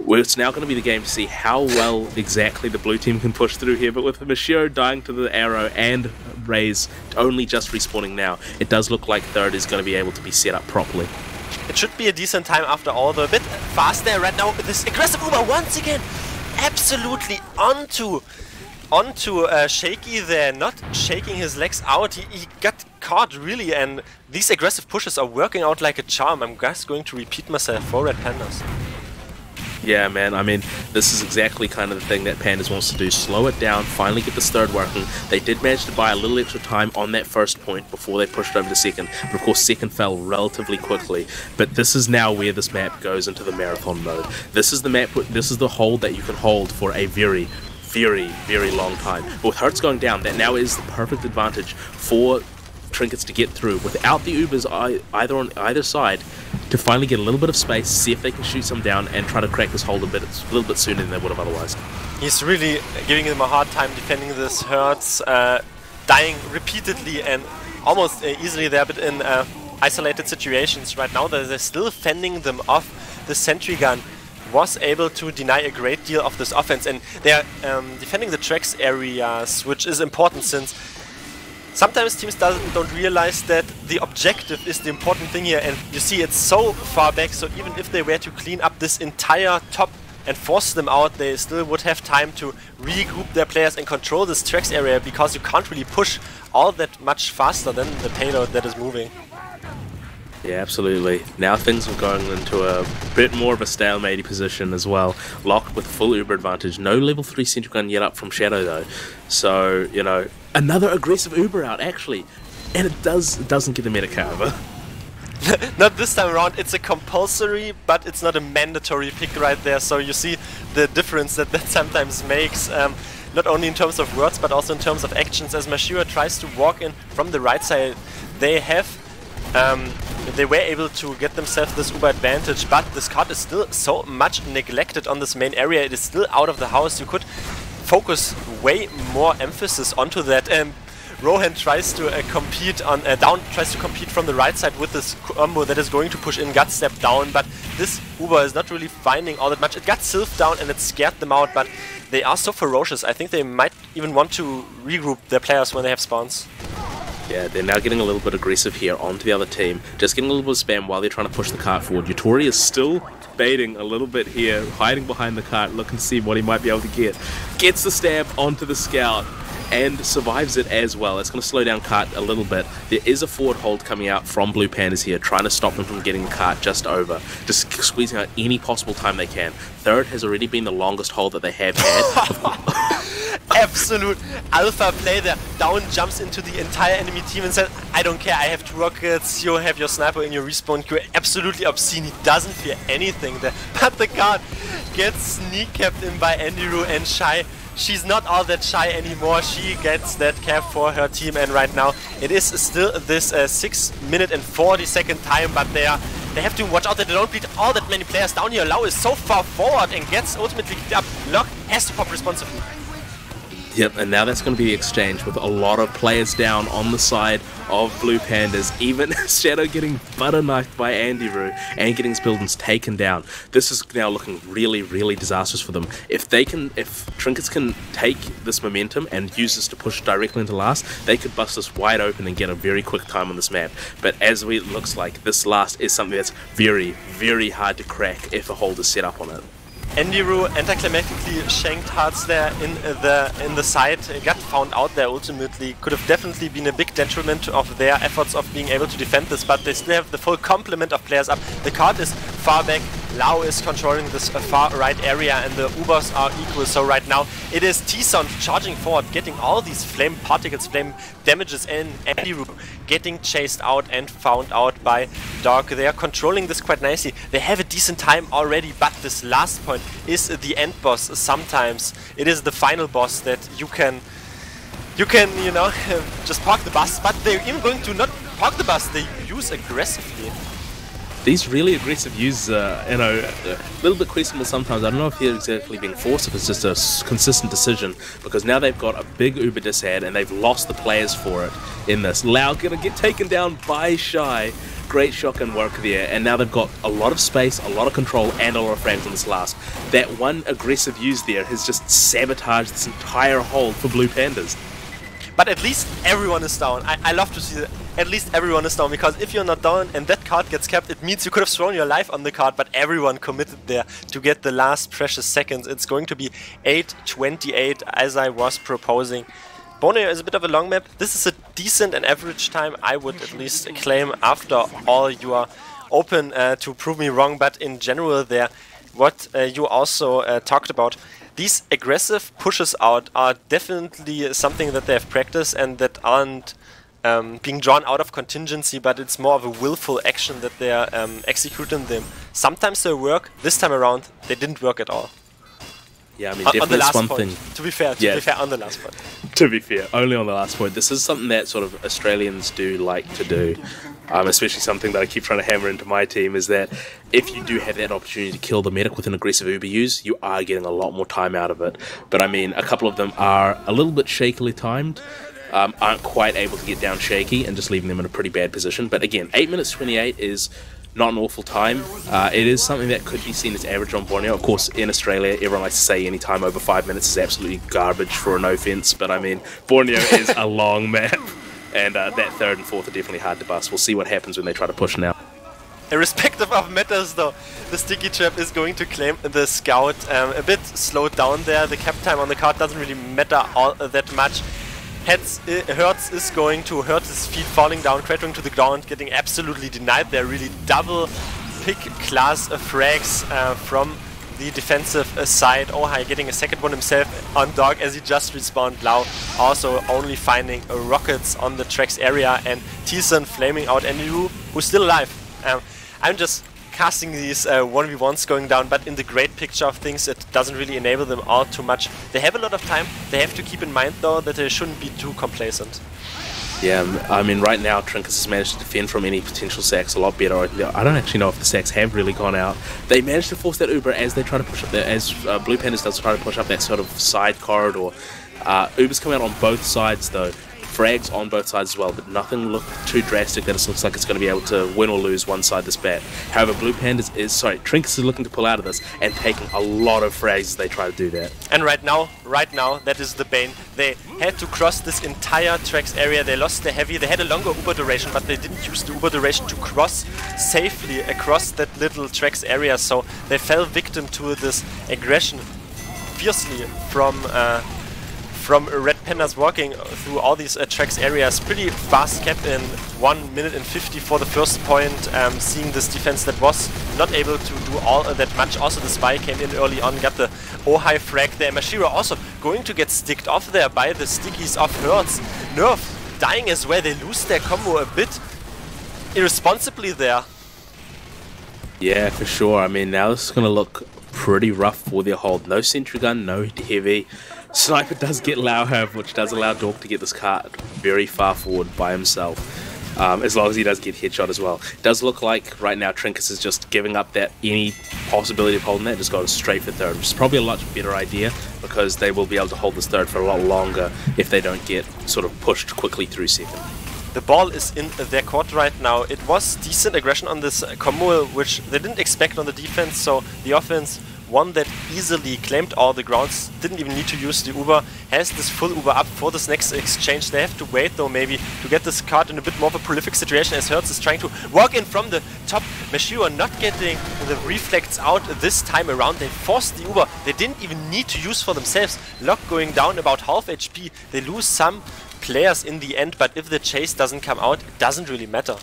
It's now going to be the game to see how well exactly the blue team can push through here, but with Meshiro dying to the arrow and Raze only just respawning now, it does look like third is going to be able to be set up properly. It should be a decent time after all, though. A bit fast there right now with this aggressive Uber once again. Absolutely onto Shaky there, not shaking his legs out. He got caught really, and these aggressive pushes are working out like a charm. I'm just going to repeat myself for Red Pandas. Yeah, man, I mean, this is exactly kind of the thing that Pandas wants to do. Slow it down, finally get this third working. They did manage to buy a little extra time on that first point before they pushed over to second. But of course, second fell relatively quickly. But this is now where this map goes into the marathon mode. This is the map, this is the hold that you can hold for a very, very long time. But with Hertz going down, that now is the perfect advantage for Trinkets to get through without the Ubers either on either side, to finally get a little bit of space, see if they can shoot some down and try to crack this hold a little bit sooner than they would have otherwise. He's really giving them a hard time defending this Hertz, dying repeatedly and almost easily there, but in isolated situations. Right now they're still fending them off. The sentry gun was able to deny a great deal of this offense, and they are defending the tracks areas, which is important, since sometimes teams don't realize that the objective is the important thing here, and you see it's so far back, so even if they were to clean up this entire top and force them out, they still would have time to regroup their players and control this tracks area, because you can't really push all that much faster than the payload that is moving. Yeah, absolutely. Now things are going into a bit more of a stalemate position as well. Locked with full Uber advantage. No level 3 sentry gun yet up from Shadow though. So, you know, another aggressive Uber out actually. And it doesn't get the medic, however. Not this time around. It's a compulsory, but it's not a mandatory pick right there. So you see the difference that sometimes makes. Not only in terms of words, but also in terms of actions. As Meshiro tries to walk in from the right side, they were able to get themselves this Uber advantage, but this card is still so much neglected on this main area. It is still out of the house. You could focus way more emphasis onto that. Rohan tries to compete on down, tries to compete from the right side with this combo that is going to push in gut step down, but this Uber is not really finding all that much. It got Sylph down and it scared them out, but they are so ferocious. I think they might even want to regroup their players when they have spawns. Yeah, they're now getting a little bit aggressive here onto the other team. Just getting a little bit of spam while they're trying to push the cart forward. Yutori is still baiting a little bit here, hiding behind the cart, looking to see what he might be able to get. Gets the stab onto the scout and survives it as well. It's going to slow down cart a little bit. There is a forward hold coming out from Blue Pandas here, trying to stop them from getting the cart just over. Just squeezing out any possible time they can. Third has already been the longest hold that they have had. absolute alpha play there. Down jumps into the entire enemy team and says, I don't care, I have 2 rockets, you have your sniper in your respawn. You're absolutely obscene. He doesn't fear anything there. But the card gets sneak capped in by Andiru and Shy. She's not all that shy anymore. She gets that cap for her team, and right now it is still this 6 minute and 40 second time, but they have to watch out that they don't bleed all that many players down here. Lau is so far forward and gets ultimately kicked up. Lock has to pop responsibly. Yep, and now that's going to be the exchange with a lot of players down on the side of Blue Pandas. Even Shadow getting butter knifed by Andiru and getting his buildings taken down. This is now looking really, really disastrous for them. If Trinkets can take this momentum and use this to push directly into last, they could bust this wide open and get a very quick time on this map. But as it looks like, this last is something that's very, very hard to crack if a hold is set up on it. Andiru anticlimactically shanked hearts there in the side, got found out there ultimately. Could have definitely been a big detriment of their efforts of being able to defend this, but they still have the full complement of players up. The card is far back, Lau is controlling this far right area, and the Ubers are equal. So right now it is T-Sound charging forward, getting all these flame particles, flame damages, and Andiru getting chased out and found out by Dog. They are controlling this quite nicely. They have a decent time already, but this last point is the end boss. Sometimes it is the final boss that you can you know, just park the bus, but they're even going to not park the bus, they use aggressively. These really aggressive uses are, you know, a little bit questionable sometimes. I don't know if they're exactly being forced, if it's just a consistent decision, because now they've got a big Uber disad and they've lost the players for it in this. Lau gonna get taken down by Shy. Great shotgun work there, and now they've got a lot of space, a lot of control, and a lot of frames on this last. That one aggressive use there has just sabotaged this entire hold for Blue Pandas. But at least everyone is down. I love to see that at least everyone is down, because if you're not down and that card gets kept, it means you could have thrown your life on the card, but everyone committed there to get the last precious seconds. It's going to be 8:28 as I was proposing. Domaytoe is a bit of a long map. This is a decent and average time, I would at least claim. After all, you are open to prove me wrong, but in general there, what you also talked about, these aggressive pushes out are definitely something that they have practiced and that aren't being drawn out of contingency, but it's more of a willful action that they are executing them. Sometimes they work, this time around they didn't work at all. Yeah, I mean, definitely on the one last thing. point. To be fair, on the last point. To be fair, only on the last point. This is something that sort of Australians do like to do. Especially something that I keep trying to hammer into my team is that if you do have that opportunity to kill the medic with an aggressive Uber use, you are getting a lot more time out of it. But I mean, a couple of them are a little bit shakily timed, aren't quite able to get down shaky and just leaving them in a pretty bad position. But again, 8 minutes 28 is not an awful time. It is something that could be seen as average on Borneo. Of course, in Australia, everyone likes to say any time over 5 minutes is absolutely garbage, for no offense, but I mean, Borneo is a long map, and that third and fourth are definitely hard to bust. We'll see what happens when they try to push now. Irrespective of matters though, the sticky trap is going to claim the scout. A bit slowed down there, the cap time on the card doesn't really matter all that much. Hertz is going to hurt his feet, falling down, cratering to the ground, getting absolutely denied there. Really double pick class frags from the defensive side. Ohai getting a second one himself on Dog as he just respawned. Lau also only finding rockets on the tracks area, and T-Sun flaming out Andiru, who's still alive. I'm just casting these 1v1s going down, but in the great picture of things it doesn't really enable them all too much. They have a lot of time. They have to keep in mind though that they shouldn't be too complacent. Yeah, I mean, right now Trinkets has managed to defend from any potential sacks a lot better. I don't actually know if the sacks have really gone out. They managed to force that Uber as they try to push up there, as Blue Pandas does try to push up that sort of side corridor. Uber's come out on both sides though. Frags on both sides as well, but nothing looked too drastic that it looks like it's going to be able to win or lose one side this bat. However, Trinkets is looking to pull out of this and taking a lot of frags as they try to do that. And right now, that is the bane. They had to cross this entire tracks area. They lost the heavy. They had a longer Uber duration, but they didn't use the Uber duration to cross safely across that little tracks area. So they fell victim to this aggression fiercely from from Red Pandas walking through all these tracks areas. Pretty fast cap in 1 minute and 50 for the first point. Seeing this defense that was not able to do all that much. Also the spy came in early on, got the Ohai frag there. Mashiro also going to get sticked off there by the stickies of Hertz. Nerf dying as well. They lose their combo a bit irresponsibly there. Yeah, for sure. I mean, now this is going to look pretty rough for their hold. No sentry gun, no heavy. Sniper does get Lauhav, which does allow Dork to get this cart very far forward by himself. As long as he does get headshot as well. It does look like right now Trinkets is just giving up that any possibility of holding that, just going straight for third, which is probably a lot better idea because they will be able to hold this third for a lot longer if they don't get sort of pushed quickly through second. The ball is in their court right now. It was decent aggression on this combo, which they didn't expect on the defense, so the offense won that easily, claimed all the grounds, didn't even need to use the Uber, has this full Uber up for this next exchange. They have to wait though maybe to get this card in a bit more of a prolific situation as Hertz is trying to walk in from the top. Mashiro not getting the reflects out this time around. They forced the Uber, they didn't even need to use for themselves. Lock going down about half HP, they lose some players in the end, but if the chase doesn't come out, it doesn't really matter.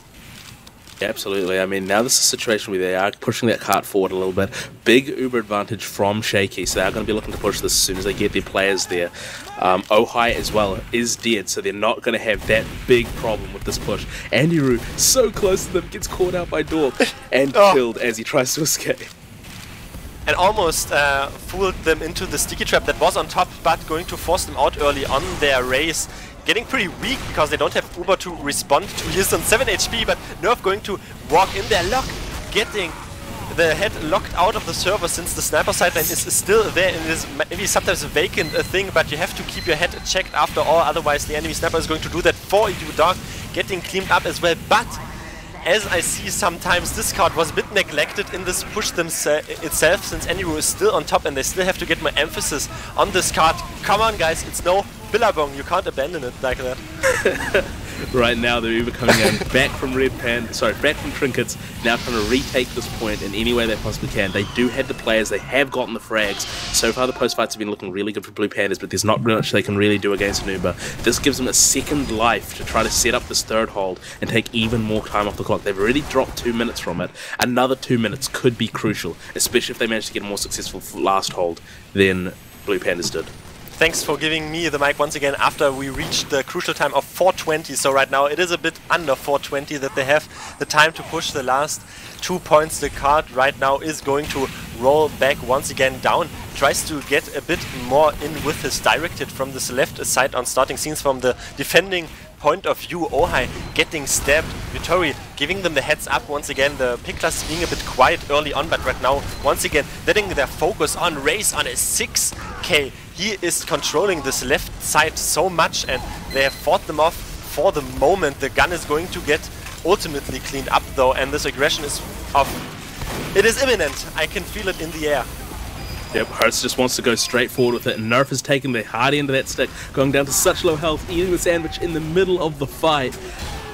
Yeah, absolutely. I mean, now this is a situation where they are pushing that cart forward a little bit. Big Uber advantage from Shaky, so they're going to be looking to push this as soon as they get their players there. Ohai as well is dead, so they're not going to have that big problem with this push. Andiru, so close to them, gets caught out by Dork and killed as he tries to escape. And almost fooled them into the sticky trap that was on top, but going to force them out early on their race. Getting pretty weak because they don't have Uber to respond to. He's on 7 HP, but Nerf going to walk in there. Lock getting the head locked out of the server since the sniper sideline is still there and is maybe sometimes a vacant thing, but you have to keep your head checked after all, otherwise the enemy sniper is going to do that for you. Dark getting cleaned up as well, but as I see sometimes this card was a bit neglected in this push itself, since Aniru is still on top and they still have to get more emphasis on this card. Come on guys, it's no Billabong, you can't abandon it like that. Right now they're Uber coming in, back from back from Trinkets, now trying to retake this point in any way they possibly can. They do have the players, they have gotten the frags. So far the post fights have been looking really good for Blue Pandas, but there's not much they can really do against an Uber. This gives them a second life to try to set up this third hold and take even more time off the clock. They've already dropped 2 minutes from it. Another 2 minutes could be crucial, especially if they manage to get a more successful last hold than Blue Pandas did. Thanks for giving me the mic once again after we reached the crucial time of 4:20. So right now it is a bit under 4:20 that they have the time to push the last 2 points. The card right now is going to roll back once again down. Tries to get a bit more in with his directed from this left side on starting scenes from the defending point of view. Ohai getting stabbed. Vitori giving them the heads up once again. The pick class being a bit quiet early on, but right now once again letting their focus on Race on a 6k. He is controlling this left side so much and they have fought them off for the moment. The gun is going to get ultimately cleaned up though, and this aggression is off. It is imminent. I can feel it in the air. Yep, Hertz just wants to go straight forward with it. Nerf has taken the hard end of that stick, going down to such low health, eating the sandwich in the middle of the fight.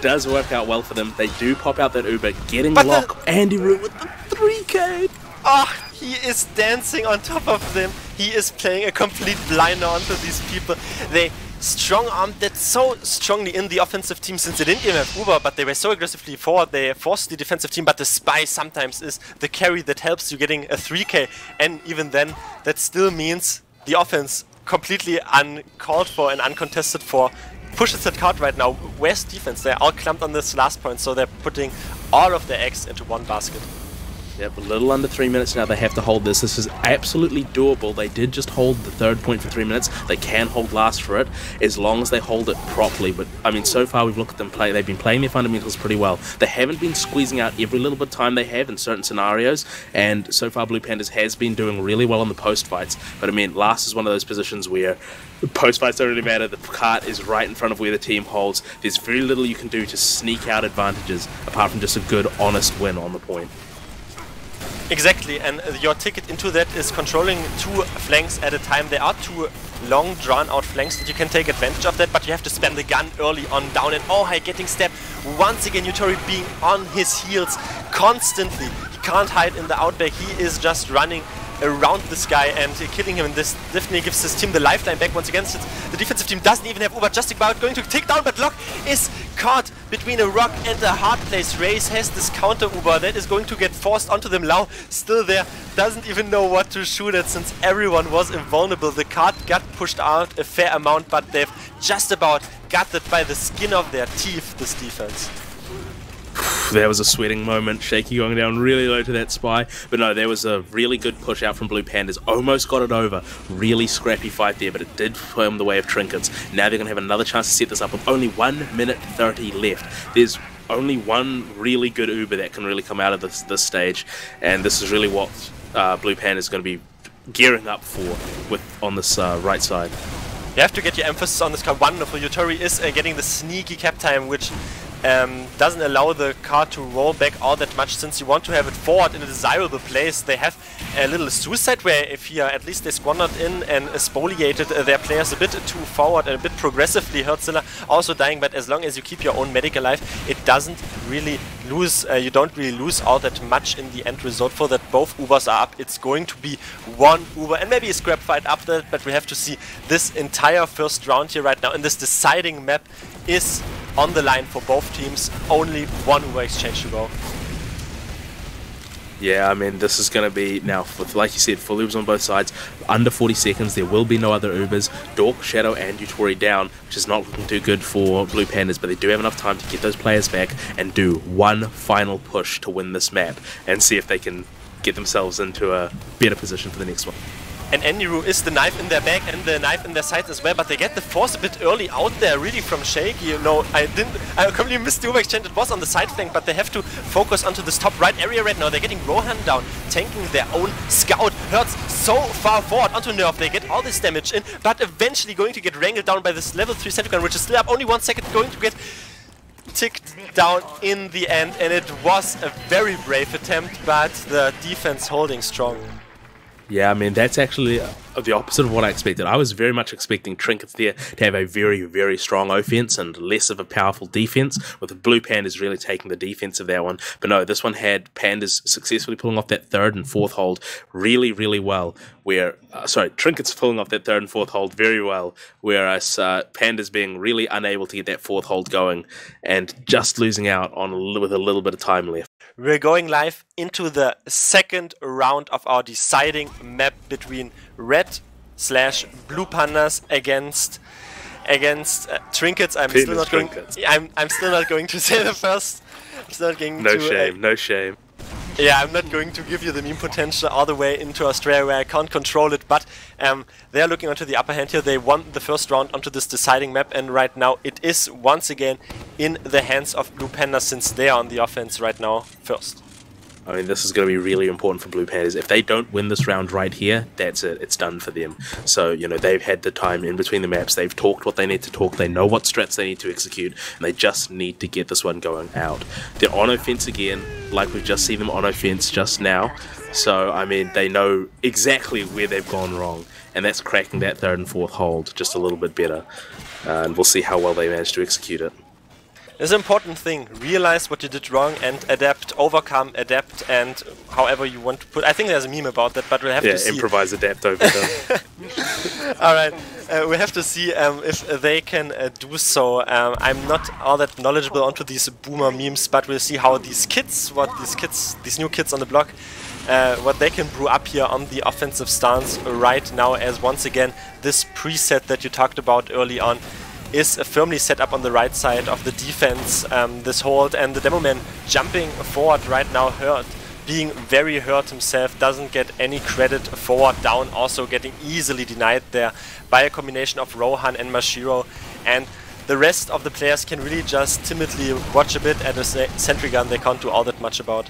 Does work out well for them. They do pop out that Uber, getting Lock. Andy Root with the 3k. Oh, he is dancing on top of them. He is playing a complete blinder onto these people. They strong-armed that so strongly in the offensive team, since they didn't even have Uber, but they were so aggressively forward, they forced the defensive team, but the spy sometimes is the carry that helps you getting a 3k, and even then, that still means the offense completely uncalled for and uncontested for. Pushes that card right now. Where's defense? They're all clumped on this last point, so they're putting all of their eggs into one basket. Yep, a little under 3 minutes now. They have to hold this. This is absolutely doable. They did just hold the third point for 3 minutes. They can hold last for it as long as they hold it properly. But I mean, so far we've looked at them play. They've been playing their fundamentals pretty well. They haven't been squeezing out every little bit of time they have in certain scenarios. And so far Blue Pandas has been doing really well on the post fights. But I mean, last is one of those positions where the post fights don't really matter. The cart is right in front of where the team holds. There's very little you can do to sneak out advantages apart from just a good, honest win on the point. Exactly, and your ticket into that is controlling 2 flanks at a time. There are 2 long drawn-out flanks that you can take advantage of that, but you have to spam the gun early on down. And Ohai getting stabbed once again. Yutori being on his heels constantly. He can't hide in the outback. He is just running around this guy and killing him. And this definitely gives his team the lifeline back once again, since the defensive team doesn't even have Uber just about going to take down, but Locke is caught between a rock and a hard place. Raze has this counter Uber that is going to get forced onto them. Lau still there, doesn't even know what to shoot at since everyone was invulnerable. The card got pushed out a fair amount, but they've just about got it by the skin of their teeth, this defense. There was a sweating moment, Shaky going down really low to that spy, but no, there was a really good push out from Blue Pandas, almost got it over, really scrappy fight there, but it did firm the way of Trinkets. Now they're going to have another chance to set this up with only 1 minute 30 left. There's only one really good Uber that can really come out of this stage, and this is really what Blue Pandas is going to be gearing up for on this right side. You have to get your emphasis on this card. Wonderful. Yutori is getting the sneaky cap time, which doesn't allow the car to roll back all that much, since you want to have it forward in a desirable place. They have a little suicide where if here at least they squandered in and spoliated their players a bit too forward and a bit progressively. Hertzilla also dying, but as long as you keep your own medic alive, it doesn't really lose, you don't really lose all that much in the end result. For that both Ubers are up, it's going to be one Uber and maybe a scrap fight after that, but we have to see this entire first round here right now in this deciding map is on the line for both teams. Only one Uber exchange to go. Yeah, I mean, this is going to be, now, with, like you said, full Ubers on both sides, under 40 seconds, there will be no other Ubers. Dork, Shadow and Yutori down, which is not looking too good for Blue Pandas, but they do have enough time to get those players back and do one final push to win this map and see if they can get themselves into a better position for the next one. And Endiru is the knife in their back and the knife in their sides as well, but they get the force a bit early out there, really from Shaky. You know, I completely missed the Uber exchange. It was on the side flank, but they have to focus onto this top right area right now. They're getting Rohan down, tanking their own scout. Hurts so far forward onto Nerf. They get all this damage in, but eventually going to get wrangled down by this level 3 sentry gun, which is still up only 1 second, going to get ticked down in the end. And it was a very brave attempt, but the defense holding strong. Yeah, I mean, that's actually the opposite of what I expected. I was very much expecting Trinkets there to have a very, very strong offense and less of a powerful defense, with the Blue Pandas really taking the defense of that one. But no, this one had Pandas successfully pulling off that third and fourth hold really, really well. Trinkets pulling off that third and fourth hold very well, whereas Pandas being really unable to get that fourth hold going and just losing out on with a little bit of time left. We're going live into the second round of our deciding map between Red/Blue Pandas against Trinkets. I'm still not going to say the first. I'm still not going No shame. Yeah, I'm not going to give you the meme potential all the way into Australia where I can't control it, but they are looking onto the upper hand here. They won the first round onto this deciding map, and right now it is once again in the hands of Blue Pandas, since they are on the offense right now first. I mean, this is going to be really important for Blue Pandas. If they don't win this round right here, that's it. It's done for them. So, you know, they've had the time in between the maps. They've talked what they need to talk. They know what strats they need to execute. And they just need to get this one going out. They're on offense again, like we've just seen them on offense just now. So, I mean, they know exactly where they've gone wrong. And that's cracking that third and fourth hold just a little bit better. And we'll see how well they manage to execute it. It's an important thing. Realize what you did wrong and adapt, overcome, adapt, and however you want to put. I think there's a meme about that, but we'll have to see. Improvise, adapt, overcome. Alright, we have to see if they can do so. I'm not all that knowledgeable onto these boomer memes, but we'll see how these new kids on the block, what they can brew up here on the offensive stance right now, as once again, this preset that you talked about early on is firmly set up on the right side of the defense, this hold, and the demo man jumping forward right now, being very hurt himself, doesn't get any credit forward down, also getting easily denied there by a combination of Rohan and Mashiro, and the rest of the players can really just timidly watch a bit at a sentry gun they can't do all that much about.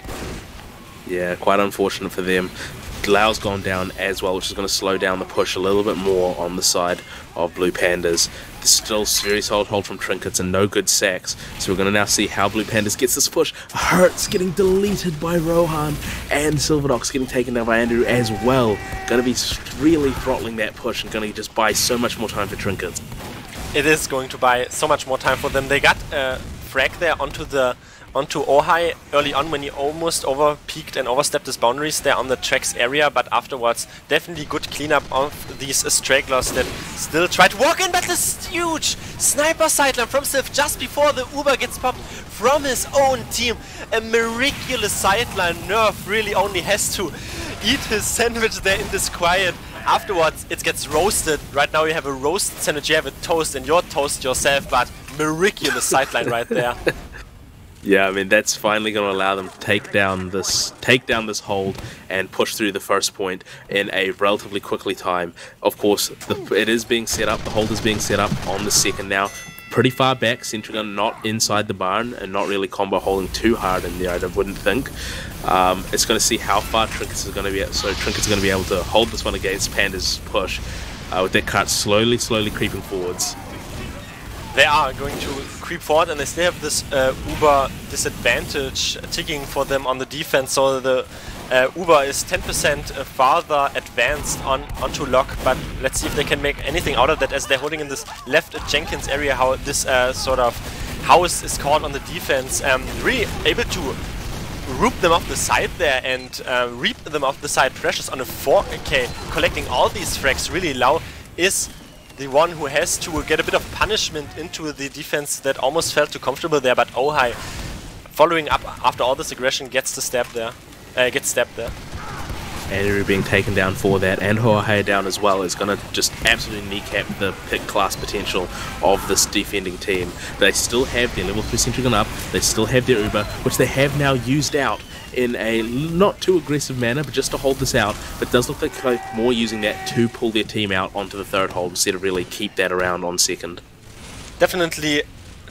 Yeah, quite unfortunate for them. Lau's gone down as well, which is going to slow down the push a little bit more on the side of Blue Pandas. There's still very solid hold from Trinkets and no good sacks, so we're going to now see how Blue Pandas gets this push. Hurts getting deleted by Rohan, and Silverdock's getting taken down by Andrew as well. Going to be really throttling that push and going to just buy so much more time for Trinkets. It is going to buy so much more time for them. They got frag there onto Ohai early on when he almost over-peaked and overstepped his boundaries there on the tracks area, but afterwards definitely good cleanup of these stragglers that still try to walk in, but this huge sniper sideline from Sif just before the Uber gets popped from his own team. A miraculous sideline. Nerf really only has to eat his sandwich there in this quiet. Afterwards it gets roasted. Right now you have a roasted sandwich, you have a toast and you're toast yourself, but miraculous sideline right there. Yeah, I mean that's finally going to allow them to take down this hold and push through the first point in a relatively quickly time. Of course, it is being set up. The hold is being set up on the second now. Pretty far back, Sentry Gun not inside the barn and not really combo holding too hard in there, I wouldn't think. It's going to see how far Trinkets is going to be at. So Trinkets is going to be able to hold this one against Panda's push with their cart slowly creeping forwards. They are going to creep forward and they still have this Uber disadvantage ticking for them on the defense, so the Uber is 10% farther advanced onto Lock, but let's see if they can make anything out of that as they're holding in this left Jenkins area, how this sort of house is called on the defense. Really able to roop them off the side there and reap them off the side. Precious on a 4K, collecting all these frags really low, is the one who has to get a bit of punishment into the defense that almost felt too comfortable there, but Ohai, following up after all this aggression, gets stabbed there. Andrew being taken down for that, and Ohai down as well, is going to just absolutely kneecap the pick class potential of this defending team. They still have their level 3 Sentry Gun up, they still have their Uber, which they have now used out in a not too aggressive manner, but just to hold this out. But it does look like they're more using that to pull their team out onto the third hold instead of really keep that around on second. Definitely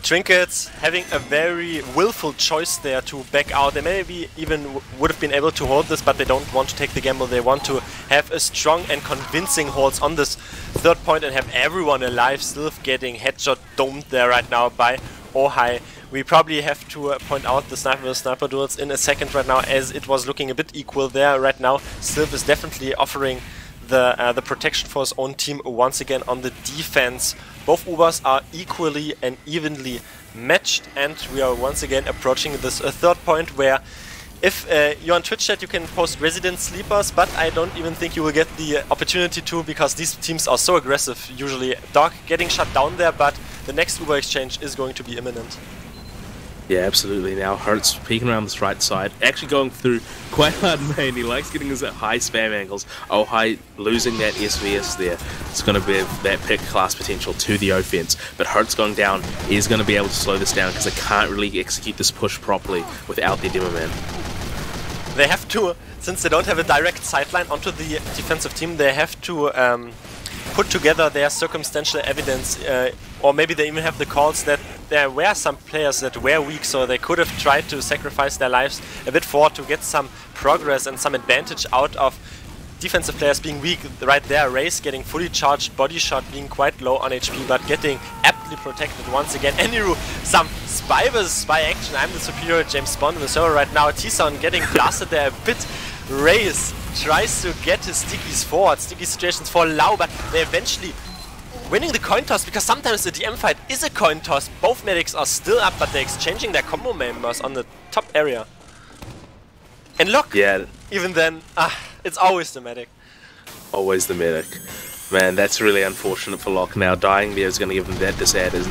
Trinkets having a very willful choice there to back out. They maybe even would have been able to hold this, but they don't want to take the gamble. They want to have a strong and convincing holds on this third point and have everyone alive. Still getting headshot domed there right now by Ohai. We probably have to point out the sniper duels in a second right now, as it was looking a bit equal there right now. Sylv is definitely offering the protection for his own team once again on the defense. Both Ubers are equally and evenly matched, and we are once again approaching this third point where if you're on Twitch chat you can post resident sleepers, but I don't even think you will get the opportunity to, because these teams are so aggressive usually. Dark getting shut down there, but the next Uber exchange is going to be imminent. Yeah, absolutely. Now Hertz peeking around this right side, actually going through quite hard main. He likes getting his high spam angles. Ohai losing that SVS there. It's going to be that pick class potential to the offense. But Hertz going down is going to be able to slow this down because they can't really execute this push properly without their demo man. They have to, since they don't have a direct sideline onto the defensive team, they have to put together their circumstantial evidence, or maybe they even have the calls that there were some players that were weak, so they could have tried to sacrifice their lives a bit forward to get some progress and some advantage out of defensive players being weak. Right there, Race getting fully charged, body shot being quite low on HP, but getting aptly protected once again. Aniru, some spy versus spy action. I'm the superior James Bond in the server right now. T-Son getting blasted there a bit. Race tries to get his stickies forward. Sticky situations for Lau, but they eventually winning the coin toss, because sometimes the DM fight is a coin toss. Both medics are still up, but they're exchanging their combo members on the top area. And look, yeah, even then, it's always the medic. Always the medic. Man, that's really unfortunate for Locke. Now dying there is going to give them that disadvantage.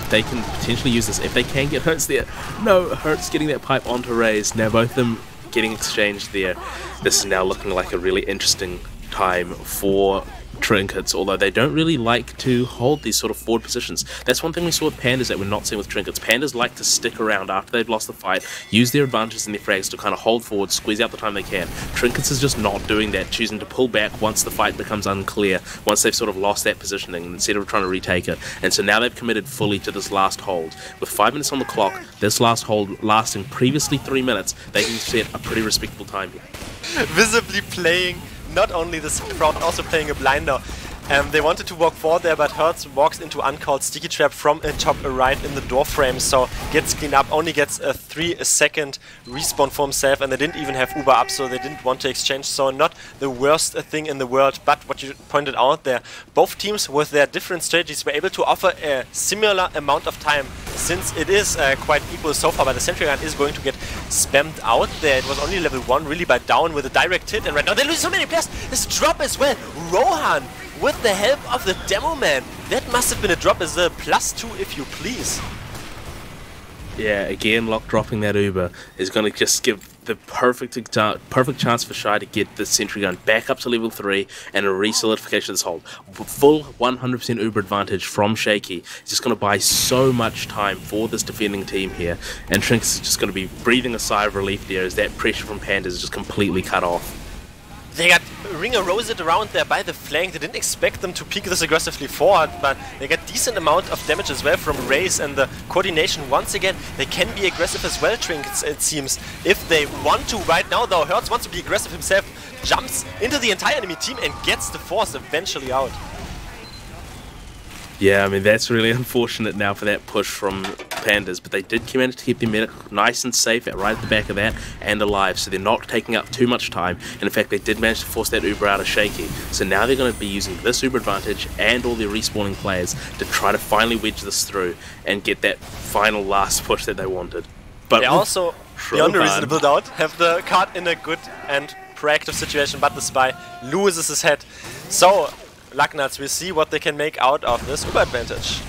They can potentially use this if they can get Hertz there. No, Hertz getting that pipe onto Raze. Now both of them getting exchanged there. This is now looking like a really interesting time for Trinkets, although they don't really like to hold these sort of forward positions. That's one thing we saw with Pandas that we're not seeing with Trinkets. Pandas like to stick around after they've lost the fight, use their advantages in their frags to kind of hold forward, squeeze out the time they can. Trinkets is just not doing that, choosing to pull back once the fight becomes unclear, once they've sort of lost that positioning instead of trying to retake it. And so now they've committed fully to this last hold. With 5 minutes on the clock, this last hold lasting previously 3 minutes, they can set a pretty respectable time here. Visibly playing not only the crowd, also playing a blinder. They wanted to walk forward there, but Hertz walks into uncalled sticky trap from a top right in the door frame, so gets cleaned up, only gets a 3-second respawn for himself, and they didn't even have Uber up, so they didn't want to exchange, so not the worst thing in the world. But what you pointed out there, both teams with their different strategies were able to offer a similar amount of time, since it is quite equal so far, but the sentry gun is going to get spammed out there. It was only level 1 really by down with a direct hit, and right now they lose so many players. This drop as well, Rohan with the help of the demo man. That must have been a drop as a +2 if you please. Yeah, again, Lock dropping that Uber is going to just give the perfect chance for Shy to get the sentry gun back up to level 3 and a re-solidification of this hold. Full 100% Uber advantage from Shaky. It's just going to buy so much time for this defending team here, and Trinkets is just going to be breathing a sigh of relief there as that pressure from Pandas is just completely cut off. They got ring-a-rosed around there by the flank. They didn't expect them to peek this aggressively forward, but they got decent amount of damage as well from Raze, and the coordination, once again, they can be aggressive as well, Trinkets, it seems, if they want to. Right now, though, Hertz wants to be aggressive himself, jumps into the entire enemy team and gets the force eventually out. Yeah, I mean, that's really unfortunate now for that push from Pandas, but they did manage to keep their medic nice and safe right at the back of that and alive, so they're not taking up too much time, and in fact they did manage to force that Uber out of Shaky, so now they're going to be using this Uber advantage and all their respawning players to try to finally wedge this through and get that final last push that they wanted. But they also, beyond a reasonable doubt, have the card in a good and proactive situation, but the Spy loses his head. So Luggnuts, we see what they can make out of this Uber advantage.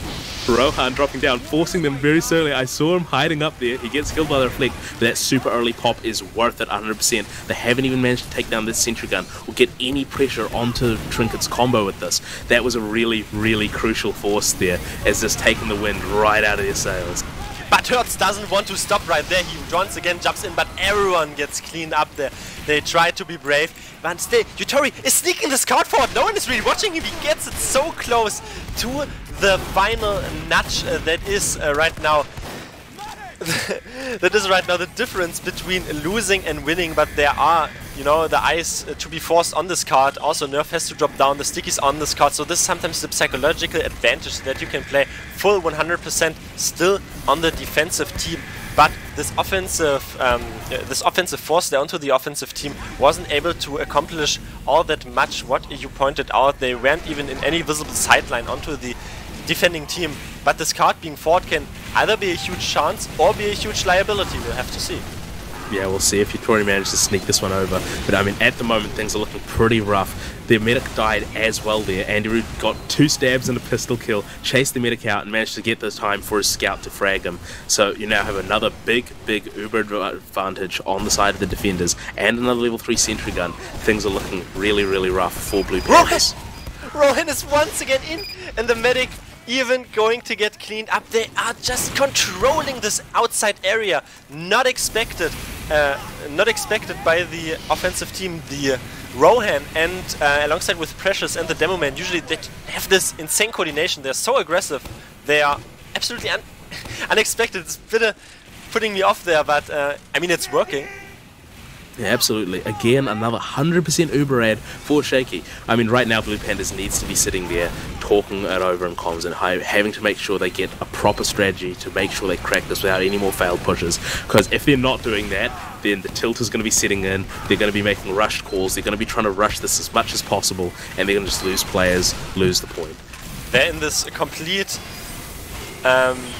Rohan dropping down, forcing them very slowly. I saw him hiding up there. He gets killed by the reflect, but that super early pop is worth it 100%. They haven't even managed to take down this sentry gun or get any pressure onto Trinket's combo with this. That was a really, really crucial force there, as just taking the wind right out of their sails. But Hertz doesn't want to stop right there. He once again jumps in, but everyone gets cleaned up there. They try to be brave, but still, Yutori is sneaking this card forward. No one is really watching him. He gets it so close to the final nudge that is right now. That is right now the difference between losing and winning, but there are, you know, the eyes to be forced on this card. Also, Nerf has to drop down, the stickies on this card, so this is sometimes the psychological advantage that you can play full 100% still on the defensive team. But this offensive force there onto the offensive team wasn't able to accomplish all that much. What you pointed out, they weren't even in any visible sideline onto the defending team. But this card being fought can either be a huge chance or be a huge liability. We'll have to see. Yeah, we'll see if Yutori managed to sneak this one over. But I mean, at the moment, things are looking pretty rough. Their medic died as well there. Andy got 2 stabs and a pistol kill, chased the medic out, and managed to get the time for his scout to frag him. So you now have another big Uber advantage on the side of the defenders, and another level 3 sentry gun. Things are looking really, really rough for Blue Pandas. Rohan is once again in, and the medic even going to get cleaned up. They are just controlling this outside area. Not expected by the offensive team, the Rohan, and alongside with Precious and the Demo Man. Usually they have this insane coordination. They're so aggressive. They are absolutely unexpected. It's a bit putting me off there, but I mean, it's working. Yeah, absolutely. Again, another 100% Uber ad for Shaky. I mean, right now, Blue Pandas needs to be sitting there talking it over in comms and having to make sure they get a proper strategy to make sure they crack this without any more failed pushes. Because if they're not doing that, then the tilt is going to be setting in, they're going to be making rushed calls, they're going to be trying to rush this as much as possible, and they're going to just lose players, lose the point. They're in this complete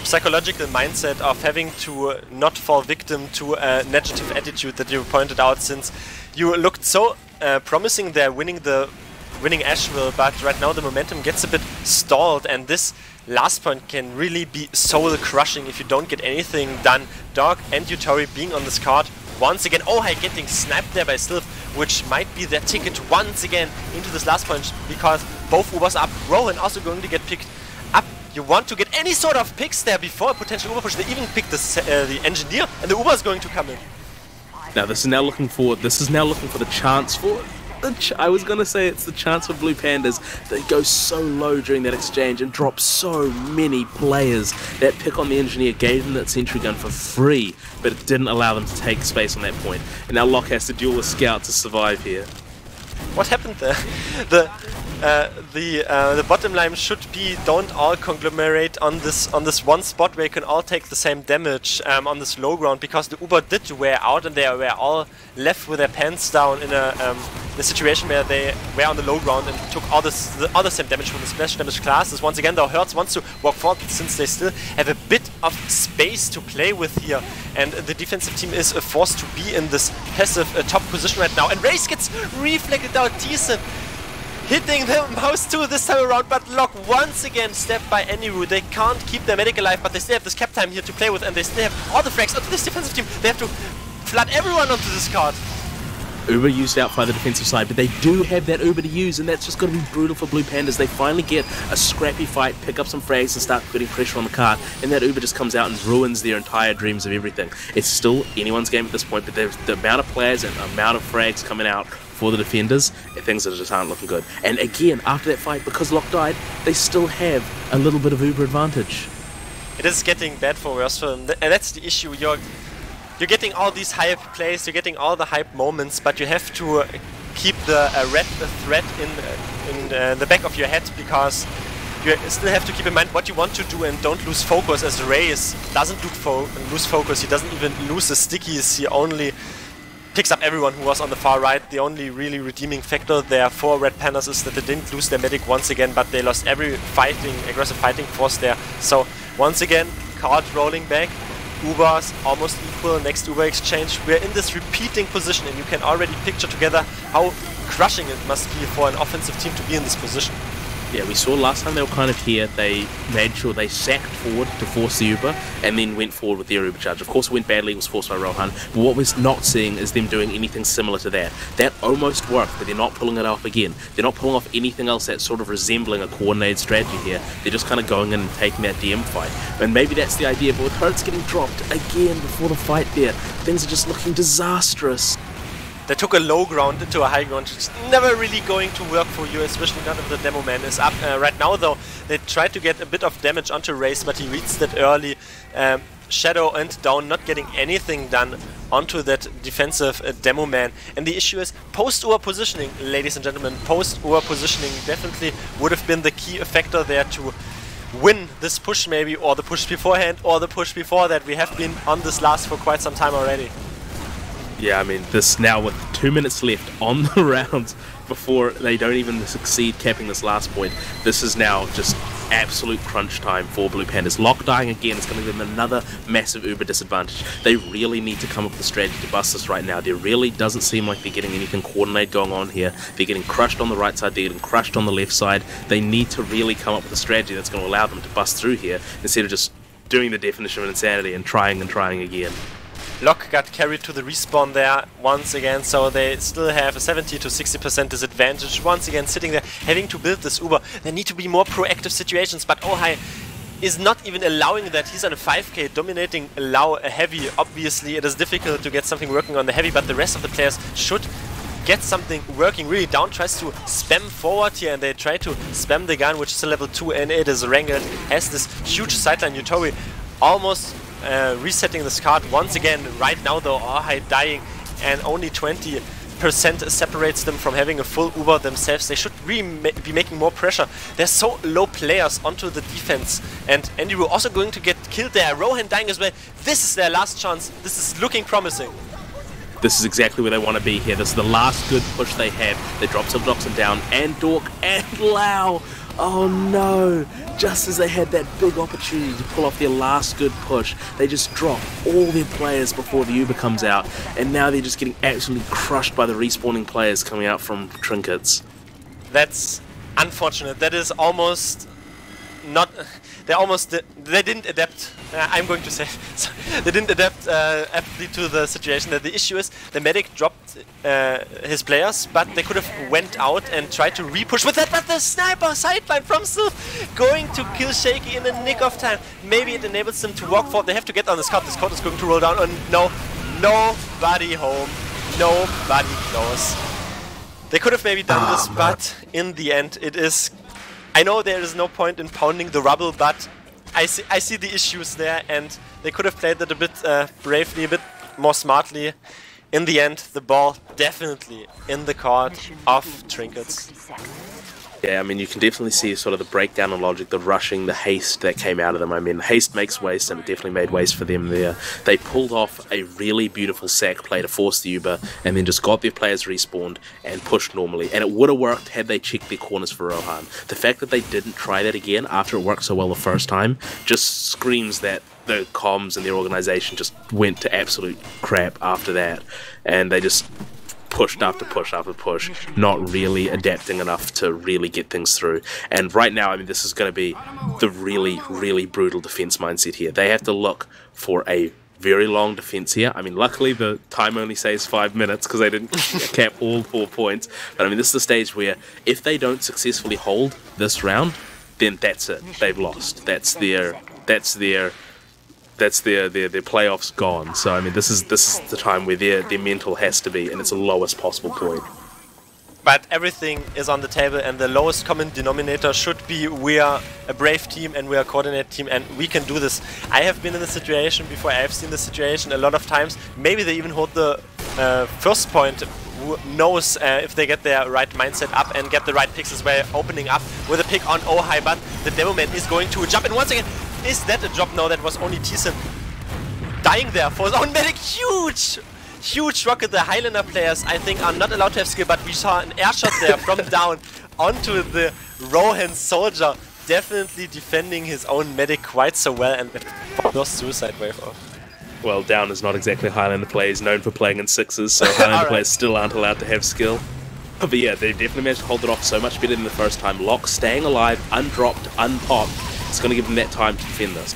psychological mindset of having to not fall victim to a negative attitude that you pointed out, since you looked so promising there winning Asheville, but right now the momentum gets a bit stalled, and this last point can really be soul crushing if you don't get anything done. Dog and Yutori being on this card once again. Oh, hey, getting sniped there by Sylph, which might be their ticket once again into this last point, because both Ubers are up. Rohan also going to get picked up. You want to get any sort of picks there before a potential Uber push. They even picked the engineer, and the Uber is going to come in. Now this is now looking for the chance for. I was going to say it's the chance for Blue Pandas. They go so low during that exchange and drop so many players. That pick on the engineer gave them that sentry gun for free, but it didn't allow them to take space on that point. And now Locke has to duel with Scout to survive here. What happened there? The bottom line should be don't all conglomerate on this one spot where you can all take the same damage on this low ground, because the Uber did wear out and they were all left with their pants down in a situation where they were on the low ground and took all the same damage from the splash damage classes. Once again, though, Hertz wants to walk forward since they still have a bit of space to play with here, and the defensive team is forced to be in this passive top position right now. And Race gets reflected out decent, hitting the mouse too this time around, but Lock once again stepped by Aniru. They can't keep their medic alive, but they still have this cap time here to play with, and they still have all the frags onto this defensive team. They have to flood everyone onto this card. Uber used out by the defensive side, but they do have that Uber to use, and that's just going to be brutal for Blue Pandas. They finally get a scrappy fight, pick up some frags and start putting pressure on the card, and that Uber just comes out and ruins their entire dreams of everything. It's still anyone's game at this point, but the amount of players and amount of frags coming out for the defenders, things that just aren't looking good. And again, after that fight, because Lock died, they still have a little bit of Uber advantage. It is getting bad for worse for them, and that's the issue. You're getting all these hype plays, you're getting all the hype moments, but you have to keep the red thread in the back of your head, because you still have to keep in mind what you want to do and don't lose focus, as Reyes doesn't lose focus, he doesn't even lose the stickies, he only picks up everyone who was on the far right. The only really redeeming factor there for Red Pandas is that they didn't lose their medic once again, but they lost every aggressive fighting force there. So once again, card rolling back. Ubers almost equal, next Uber exchange. We're in this repeating position, and you can already picture together how crushing it must be for an offensive team to be in this position. Yeah, we saw last time they were kind of here, they made sure they sacked forward to force the Uber and then went forward with their Uber charge. Of course it went badly, it was forced by Rohan, but what we're not seeing is them doing anything similar to that. That almost worked, but they're not pulling it off again. They're not pulling off anything else that's sort of resembling a coordinated strategy here. They're just kind of going in and taking that DM fight. And maybe that's the idea, but with Hertz getting dropped again before the fight there, things are just looking disastrous. They took a low ground into a high ground, which is never really going to work for you, especially not if the demo man is up. Right now though, they tried to get a bit of damage onto Race, but he reached it early. Shadow and Down not getting anything done onto that defensive demo man. And the issue is post-Uber positioning, ladies and gentlemen. Post-Uber positioning definitely would have been the key factor there to win this push maybe, or the push beforehand, or the push before that. We have been on this last for quite some time already. Yeah, I mean, this now with 2 minutes left on the rounds before they don't even succeed capping this last point, this is now just absolute crunch time for Blue Pandas. Lock dying again is going to give them another massive Uber disadvantage. They really need to come up with a strategy to bust this right now. There really doesn't seem like they're getting anything coordinated going on here. They're getting crushed on the right side, they're getting crushed on the left side. They need to really come up with a strategy that's going to allow them to bust through here instead of just doing the definition of insanity and trying again. Lock got carried to the respawn there once again, so they still have a 70 to 60% disadvantage. Once again, sitting there, having to build this Uber. There need to be more proactive situations, but Ohai is not even allowing that. He's on a 5k, dominating a heavy. Obviously, it is difficult to get something working on the heavy, but the rest of the players should get something working. Really, Down tries to spam forward here, and they try to spam the gun, which is a level 2, and it is wrangled as this huge sideline. Utobi almost resetting this card once again. Right now though, Ohai dying, and only 20% separates them from having a full Uber themselves. They should really be making more pressure. There's so low players onto the defense, and Aniru also going to get killed there. Rohan dying as well. This is their last chance. This is looking promising. This is exactly where they want to be here. This is the last good push they have. They drop some Doxon down, and Dork, and Lau. Oh no! Just as they had that big opportunity to pull off their last good push, they just drop all their players before the Uber comes out, and now they're just getting absolutely crushed by the respawning players coming out from Trinkets. That's unfortunate. That is almost not... They didn't adapt. I'm going to say they didn't adapt aptly to the situation. That the issue is the medic dropped his players, but they could have went out and tried to repush with that. But the sniper sideline from Sylph going to kill Shaky in the nick of time. Maybe it enables them to walk forward. They have to get on this card. This card is going to roll down. And no, nobody home, nobody close. They could have maybe done this, but in the end, it is. I know there is no point in pounding the rubble, but I see the issues there, and they could have played that a bit bravely, a bit more smartly. in the end, the ball definitely in the court of Trinkets. Yeah, I mean, you can definitely see sort of the breakdown in logic, the rushing, the haste that came out of them. I mean, haste makes waste, and it definitely made waste for them there. They pulled off a really beautiful sack play to force the Uber, and then just got their players respawned and pushed normally. And it would have worked had they checked their corners for Rohan. The fact that they didn't try that again after it worked so well the first time just screams that the comms and their organization just went to absolute crap after that. And they just pushed after push after push, not really adapting enough to really get things through. And right now, I mean, this is going to be the really, really brutal defense mindset here. They have to look for a very long defense here. I mean, luckily the time only says 5 minutes because they didn't cap all 4 points. But I mean, this is the stage where if they don't successfully hold this round, then that's it. They've lost. That's their playoffs gone. So I mean, this is the time where their mental has to be in its lowest possible point. But everything is on the table, and the lowest common denominator should be we are a brave team and we are a coordinated team and we can do this. I have been in this situation before. I have seen this situation a lot of times. Maybe they even hold the first point. Who knows if they get their right mindset up and get the right picks as well, opening up with a pick on Ohai, but the demo man is going to jump in once again. Is that a drop? No, that was only T-Sim dying there for his own medic. Huge rocket. The Highlander players, I think, are not allowed to have skill, but we saw an air shot there from down onto the Rohan soldier, definitely defending his own medic quite so well, and that first suicide wave off. Well, Down is not exactly Highlander players, known for playing in sixes, so Highlander players still aren't allowed to have skill. But yeah, they definitely managed to hold it off so much better than the first time. Lock staying alive, undropped, unpopped. It's going to give them that time to defend this.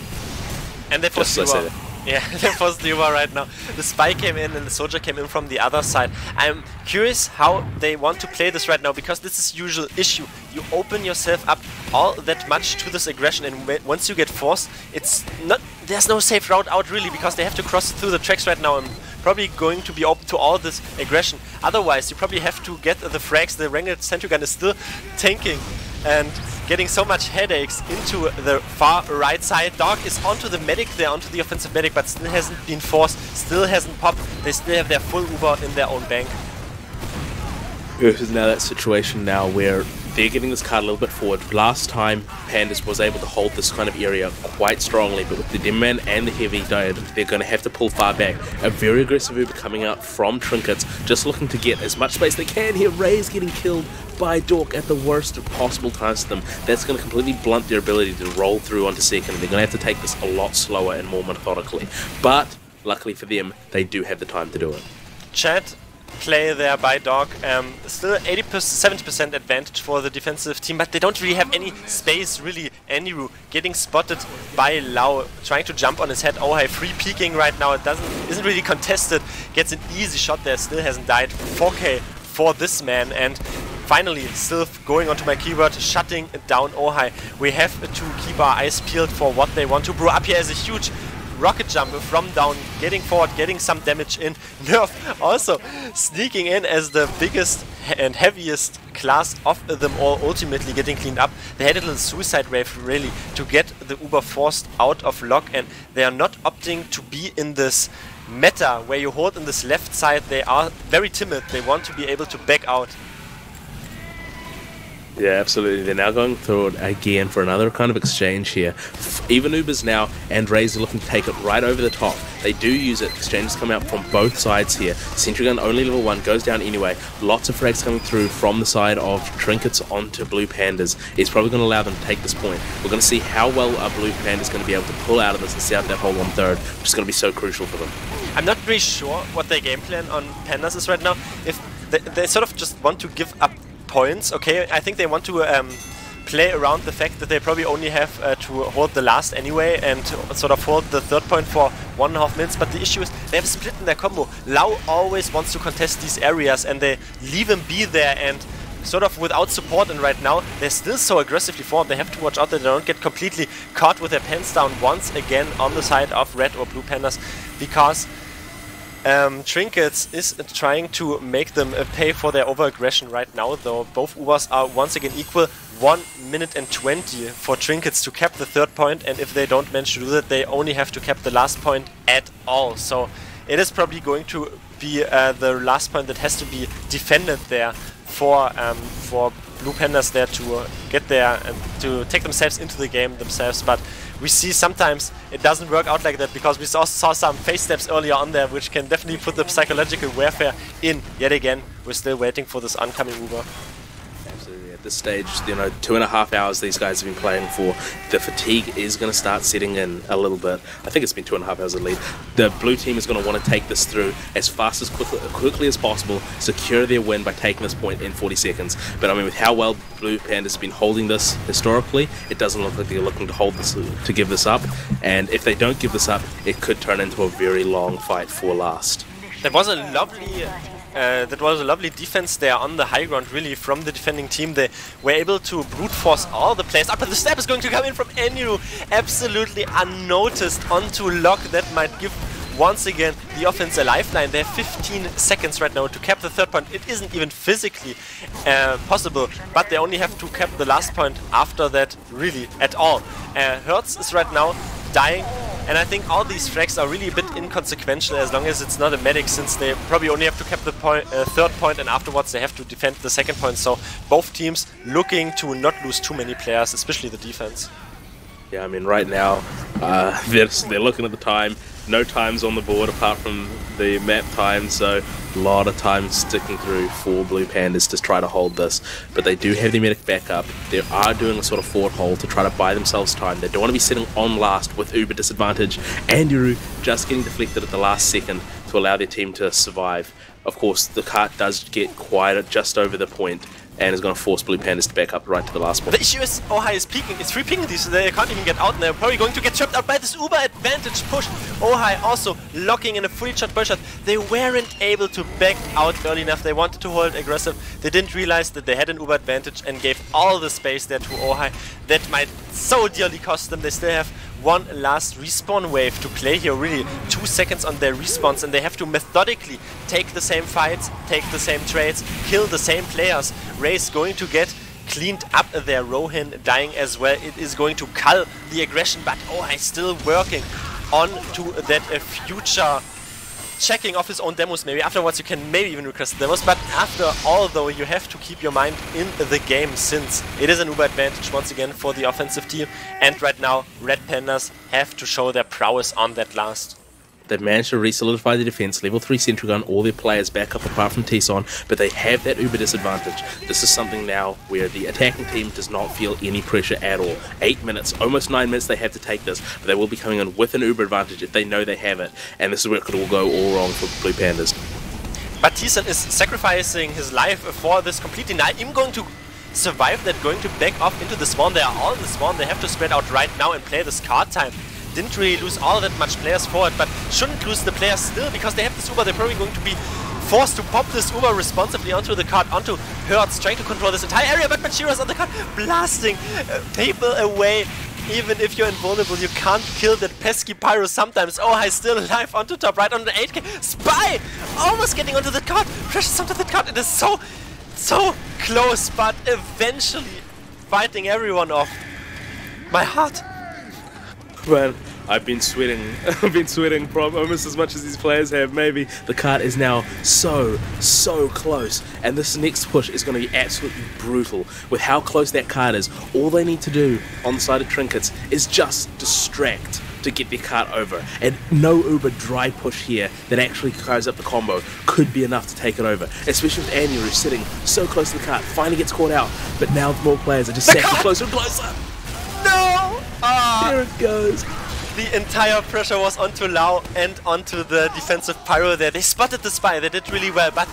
And they forced the yeah, they forced the Uber right now. The spy came in and the soldier came in from the other side. I'm curious how they want to play this right now, because this is usual issue. You open yourself up all that much to this aggression, and once you get forced, it's not. There's no safe route out really, because they have to cross through the tracks right now and probably going to be open to all this aggression. Otherwise, you probably have to get the frags. The Wrangled Sentry Gun is still tanking and getting so much headaches into the far right side. Dog is onto the medic there, onto the offensive medic, but still hasn't been forced, still hasn't popped. They still have their full Uber in their own bank. This is now that situation now where they're getting this card a little bit forward. Last time, Pandas was able to hold this kind of area quite strongly, but with the Dim Man and the Heavy died, they're going to have to pull far back. A very aggressive Uber coming out from Trinkets, just looking to get as much space they can here. Ray's getting killed by Dork at the worst of possible times to them. That's going to completely blunt their ability to roll through onto second. They're going to have to take this a lot slower and more methodically. But, luckily for them, they do have the time to do it. Chat play there by Dog. Still 70% advantage for the defensive team, but they don't really have any space, really. Aniru getting spotted by Lau, trying to jump on his head. Ohai free peeking right now. It isn't really contested. Gets an easy shot there. Still hasn't died. 4K for this man, and finally still going onto my keyword, shutting down Ohai. We have to keep our eyes peeled for what they want to brew up here. As a huge rocket jump from down, getting forward, getting some damage in. Nerf also sneaking in as the biggest and heaviest class of them all, ultimately getting cleaned up. They had a little suicide wave really to get the Uber forced out of lock, and they are not opting to be in this meta where you hold in this left side. They are very timid. They want to be able to back out. Yeah, absolutely. They're now going through it again for another kind of exchange here. Even Ubers now, and Rays are looking to take it right over the top. They do use it. Exchanges come out from both sides here. Sentry Gun only level 1, goes down anyway. Lots of frags coming through from the side of Trinkets onto Blue Pandas. It's probably going to allow them to take this point. We're going to see how well our Blue Pandas going to be able to pull out of this and see out that whole 1/3, which is going to be so crucial for them. I'm not really sure what their game plan on Pandas is right now. If they sort of just want to give up points. Okay, I think they want to play around the fact that they probably only have to hold the last anyway and sort of hold the third point for 1.5 minutes, but the issue is they have a split in their combo. Lau always wants to contest these areas and they leave him be there and sort of without support, and right now they're still so aggressively forward. They have to watch out that they don't get completely caught with their pants down once again on the side of red or blue pandas, because Trinkets is trying to make them pay for their over-aggression right now, though both Ubers are once again equal. 1 minute and 20 for Trinkets to cap the third point, and if they don't manage to do that, they only have to cap the last point at all. So it is probably going to be the last point that has to be defended there for Blue Pandas there to get there and to take themselves into the game themselves. But we see sometimes it doesn't work out like that, because we saw some face steps earlier on there, which can definitely put the psychological warfare in yet again. We're still waiting for this oncoming Uber. Absolutely. At this stage, you know, 2.5 hours these guys have been playing for. The fatigue is going to start setting in a little bit. I think it's been 2.5 hours at least. The blue team is going to want to take this through as fast as quickly as possible, secure their win by taking this point in 40 seconds. But I mean, with how well Blue Pandas has been holding this historically, it doesn't look like they're looking to hold this, to give this up. And if they don't give this up, it could turn into a very long fight for last. That was a lovely defense there on the high ground, really, from the defending team. They were able to brute force all the players up, but the step is going to come in from Enyu, absolutely unnoticed onto Lock. That might give, once again, the offense a lifeline. They have 15 seconds right now to cap the third point. It isn't even physically possible, but they only have to cap the last point after that, really, at all. Hertz is right now dying. And I think all these frags are really a bit inconsequential as long as it's not a medic, since they probably only have to cap the third point, and afterwards they have to defend the second point. So both teams looking to not lose too many players, especially the defense. Yeah, I mean, right now they're looking at the time. No times on the board apart from the map time, so a lot of time sticking through for Blue Pandas to try to hold this. But they do have their medic back up. They are doing a sort of forward hold to try to buy themselves time. They don't want to be sitting on last with uber disadvantage. Andrew just getting deflected at the last second to allow their team to survive. Of course, the cart does get quiet just over the point, and is going to force Blue Pandas to back up right to the last point. The issue is Ohai is peeking, it's free pinging these, so they can't even get out, and they're probably going to get trapped out by this uber advantage push. Ohai also locking in a fully shot burst shot. They weren't able to back out early enough. They wanted to hold aggressive. They didn't realize that they had an uber advantage and gave all the space there to Ohai. That might so dearly cost them. They still have one last respawn wave to play here, really 2 seconds on their respawns, and they have to methodically take the same fights, take the same trades, kill the same players. Ray's going to get cleaned up there, Rohan dying as well. It is going to cull the aggression, but Ohai still working on to that future checking off his own demos. Maybe afterwards you can maybe even request demos, but after all though you have to keep your mind in the game, since it is an uber advantage once again for the offensive team, and right now Red Pandas have to show their prowess on that last. They've managed to re-solidify the defense, level 3 sentry gun, all their players back up apart from T-Son, but they have that uber disadvantage. This is something now where the attacking team does not feel any pressure at all. 8 minutes, almost 9 minutes they have to take this, but they will be coming in with an uber advantage if they know they have it, and this is where it could all go all wrong for Blue Pandas. But T-Son is sacrificing his life for this completely, not even going to survive that, going to back off into the spawn. They are all in the spawn, they have to spread out right now and play this card time. Didn't really lose all that much players forward, but shouldn't lose the players still, because they have this uber. They're probably going to be forced to pop this uber responsibly onto the cart, onto Hertz, trying to control this entire area, but Machira's on the cart, blasting people away. Even if you're invulnerable, you can't kill that pesky pyro sometimes. Oh, he's still alive onto top, right on the 8k. Spy! Almost getting onto the cart, precious onto the cart. It is so close, but eventually fighting everyone off. My heart. Man, I've been sweating. I've been sweating almost as much as these players have. Maybe the cart is now so close, and this next push is going to be absolutely brutal. With how close that cart is, all they need to do on the side of Trinkets is just distract to get their cart over, and no uber dry push here that actually carries up the combo could be enough to take it over, especially with Anya, who's sitting so close to the cart, finally gets caught out, but now more players are just sacking closer and closer. No! There it goes. The entire pressure was onto Lau and onto the defensive pyro there. They spotted the spy, they did really well, but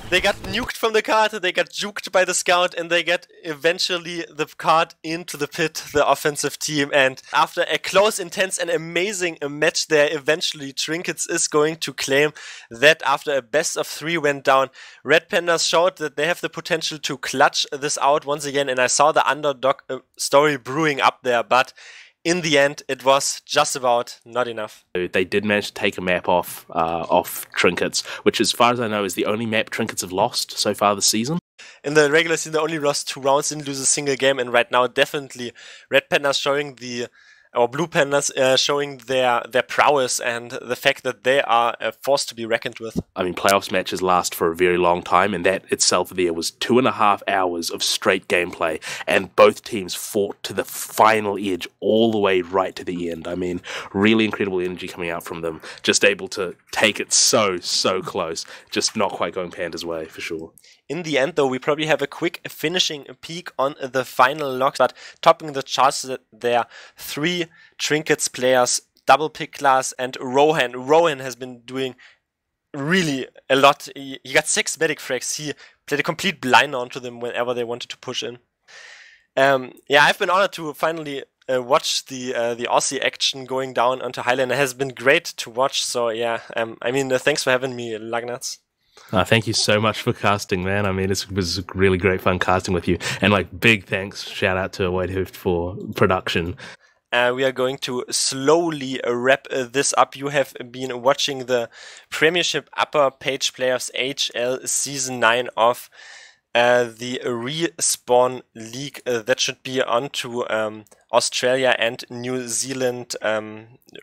they got nuked from the cart, they got juked by the scout, and they get eventually the cart into the pit, the offensive team. And after a close, intense and amazing match there, eventually Trinkets is going to claim that after a best of 3 went down. Red Pandas showed that they have the potential to clutch this out once again, and I saw the underdog story brewing up there, but in the end, it was just about not enough. They did manage to take a map off Trinkets, which as far as I know is the only map Trinkets have lost so far this season. In the regular season, they only lost 2 rounds, didn't lose a single game, and right now definitely Red Pandas showing the our blue pandas showing their prowess and the fact that they are a force to be reckoned with. I mean, playoffs matches last for a very long time, and that itself there was 2.5 hours of straight gameplay, and both teams fought to the final edge all the way right to the end. I mean, really incredible energy coming out from them, just able to take it so close, just not quite going Panda's way, for sure. In the end, though, we probably have a quick finishing peek on the final logs, but topping the charts there are 3 trinkets players, double pick class, and Rohan. Rohan has been doing really a lot. He got 6 medic frags. He played a complete blind onto them whenever they wanted to push in. Yeah, I've been honored to finally watch the Aussie action going down onto Highlander. It has been great to watch. So yeah, I mean, thanks for having me, Luggnuts. Thank you so much for casting, man. I mean, it was really great fun casting with you. And like, big thanks, shout out to Wiethoofd for production. We are going to slowly wrap this up. You have been watching the Premiership Upper Page Players HL Season 9 of the Respawn League. That should be on to Australia and New Zealand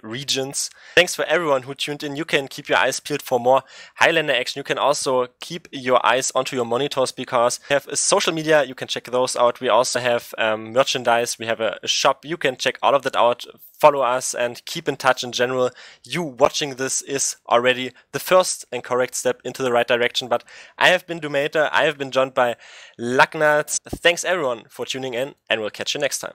regions. Thanks for everyone who tuned in. You can keep your eyes peeled for more Highlander action. You can also keep your eyes onto your monitors because we have a social media. You can check those out. We also have merchandise. We have a shop. You can check all of that out. Follow us and keep in touch in general. You watching this is already the first and correct step into the right direction. But I have been Domaytoe. I have been joined by Luggnuts. Thanks everyone for tuning in, and we'll catch you next time.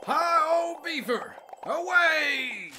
Hi, old beaver! Away!